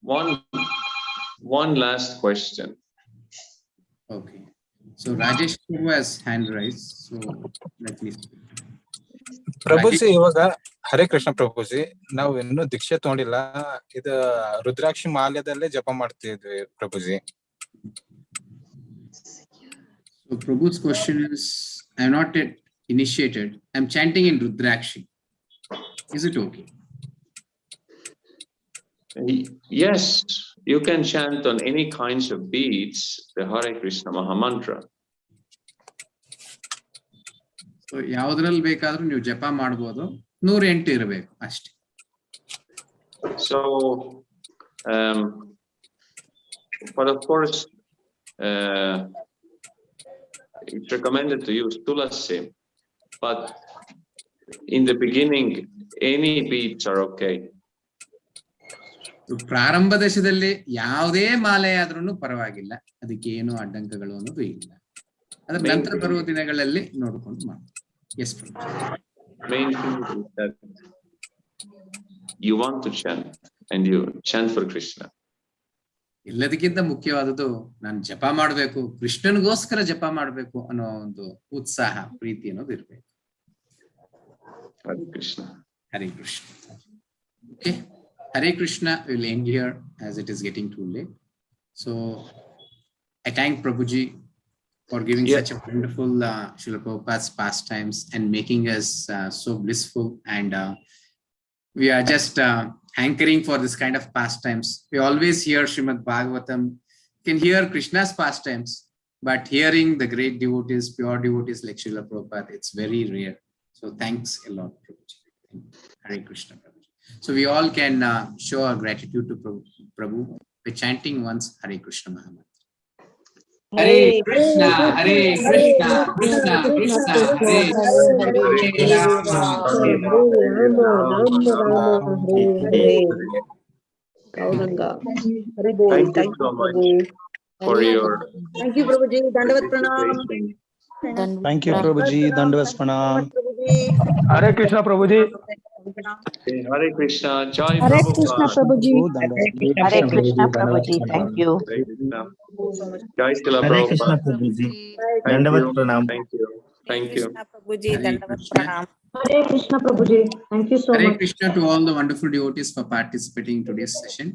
one last question. Okay. So Rajesh Prabhu has hand raised. So let me see. ಪ್ರಭುಜಿ ಇವಾಗ ಹರೇ ಕೃಷ್ಣ ಪ್ರಭುಜಿ ನಾವು ಇನ್ನೂ ದೀಕ್ಷೆ ತಗೊಂಡಿಲ್ಲ ಇದು ರುದ್ರಾಕ್ಷಿ ಮಾಲ್ಯದಲ್ಲೇ ಜಪ ಮಾಡ್ತಿದ್ವಿ ಪ್ರಭುಜಿ. So Prabhu's question is, I am not yet initiated. I am chanting in Rudrakshi. Is it okay? Yes, you can chant on any kinds of beads the Hare Krishna Mahamantra. So ಯಾವುದ್ರಲ್ಲಿ ಬೇಕಾದ್ರೂ ನೀವು ಜಪ ಮಾಡಬಹುದು, 108 ಇರಬೇಕು ಅಷ್ಟೇ. So, but of course, it's recommended to use tulasi, but in the beginning, any beads are okay. ಪ್ರಾರಂಭ ದಶದಲ್ಲಿ ಯಾವುದೇ ಮಾಲೆ ಆದ್ರೂ ಪರವಾಗಿಲ್ಲ, ಅದಕ್ಕೆ ಏನು ಅಡ್ಡಂಕಗಳು ಅನ್ನೋದು ಇಲ್ಲ. ಅದರ ನಂತರ ಬರುವ ದಿನಗಳಲ್ಲಿ ನೋಡಿಕೊಂಡು ಮಾಡಿ. Yes, main thing is that you want to chant and you chant for Krishna. ಎಲ್ಲದಕ್ಕಿಂತ ಮುಖ್ಯವಾದದ್ದು ನಾನು ಜಪ ಮಾಡಬೇಕು, ಕೃಷ್ಣನಿಗೋಸ್ಕರ ಜಪ ಮಾಡಬೇಕು ಅನ್ನೋ ಒಂದು ಉತ್ಸಾಹ, ಪ್ರೀತಿ ಅನ್ನೋದು ಇರಬೇಕು. Hare Krishna. Hare Krishna. Okay. Hare Krishna will end here as it is getting too late. So I thank Prabhuji for giving such a wonderful Srila Prabhupada's pastimes and making us so blissful. And we are just hankering for this kind of pastimes. We always hear Srimad Bhagavatam, can hear Krishna's pastimes, but hearing the great devotees, pure devotees like Srila Prabhupada, it's very rare. So thanks a lot, Prabhuji. Hare Krishna, Prabhuji. So we all can show our gratitude to Prabhu by chanting once Hare Krishna Mahamantra. Hare Krishna, Hare Krishna, Krishna Krishna, Hare Thank you so much for your. Thank you, Prabhuji. Dandavat pranam. Thank you, Prabhuji. Dandavat pranam. Hare Krishna, Prabhuji. Hare Krishna, Jai Hare Prabhupada. Krishna, Prabhuji. Hare Krishna, Prabhuji. Thank you. Hare Krishna. Jai Srila Hare Krishna, Prabhupada. Prabhuji. Thank Dandavat you. pranam. Thank you. Thank you. Prabhuji, Hare Dandavat Krishna. pranam. Hare Krishna, Prabhuji. Thank you so Hare much. Krishna to all the wonderful devotees for participating in today's session.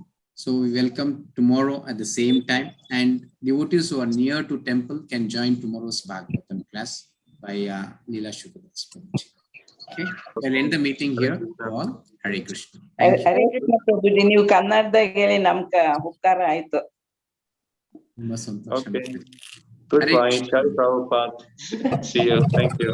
So we welcome tomorrow at the same time, and devotees who are near to temple can join tomorrow's Bhagavatam class by Lila Shuka. Okay, we'll end the meeting here. All Hare Krishna. Hare Krishna, Prabhuji. ನೀವು ಕನ್ನಡದಾಗ ಹೇಳಿ ನಮ್ಕ ಉಪಕಾರ ಆಯ್ತು. ತುಂಬಾ ಸಂತೋಷ. Okay. Goodbye. Jai Prabhupada. See you. Thank you.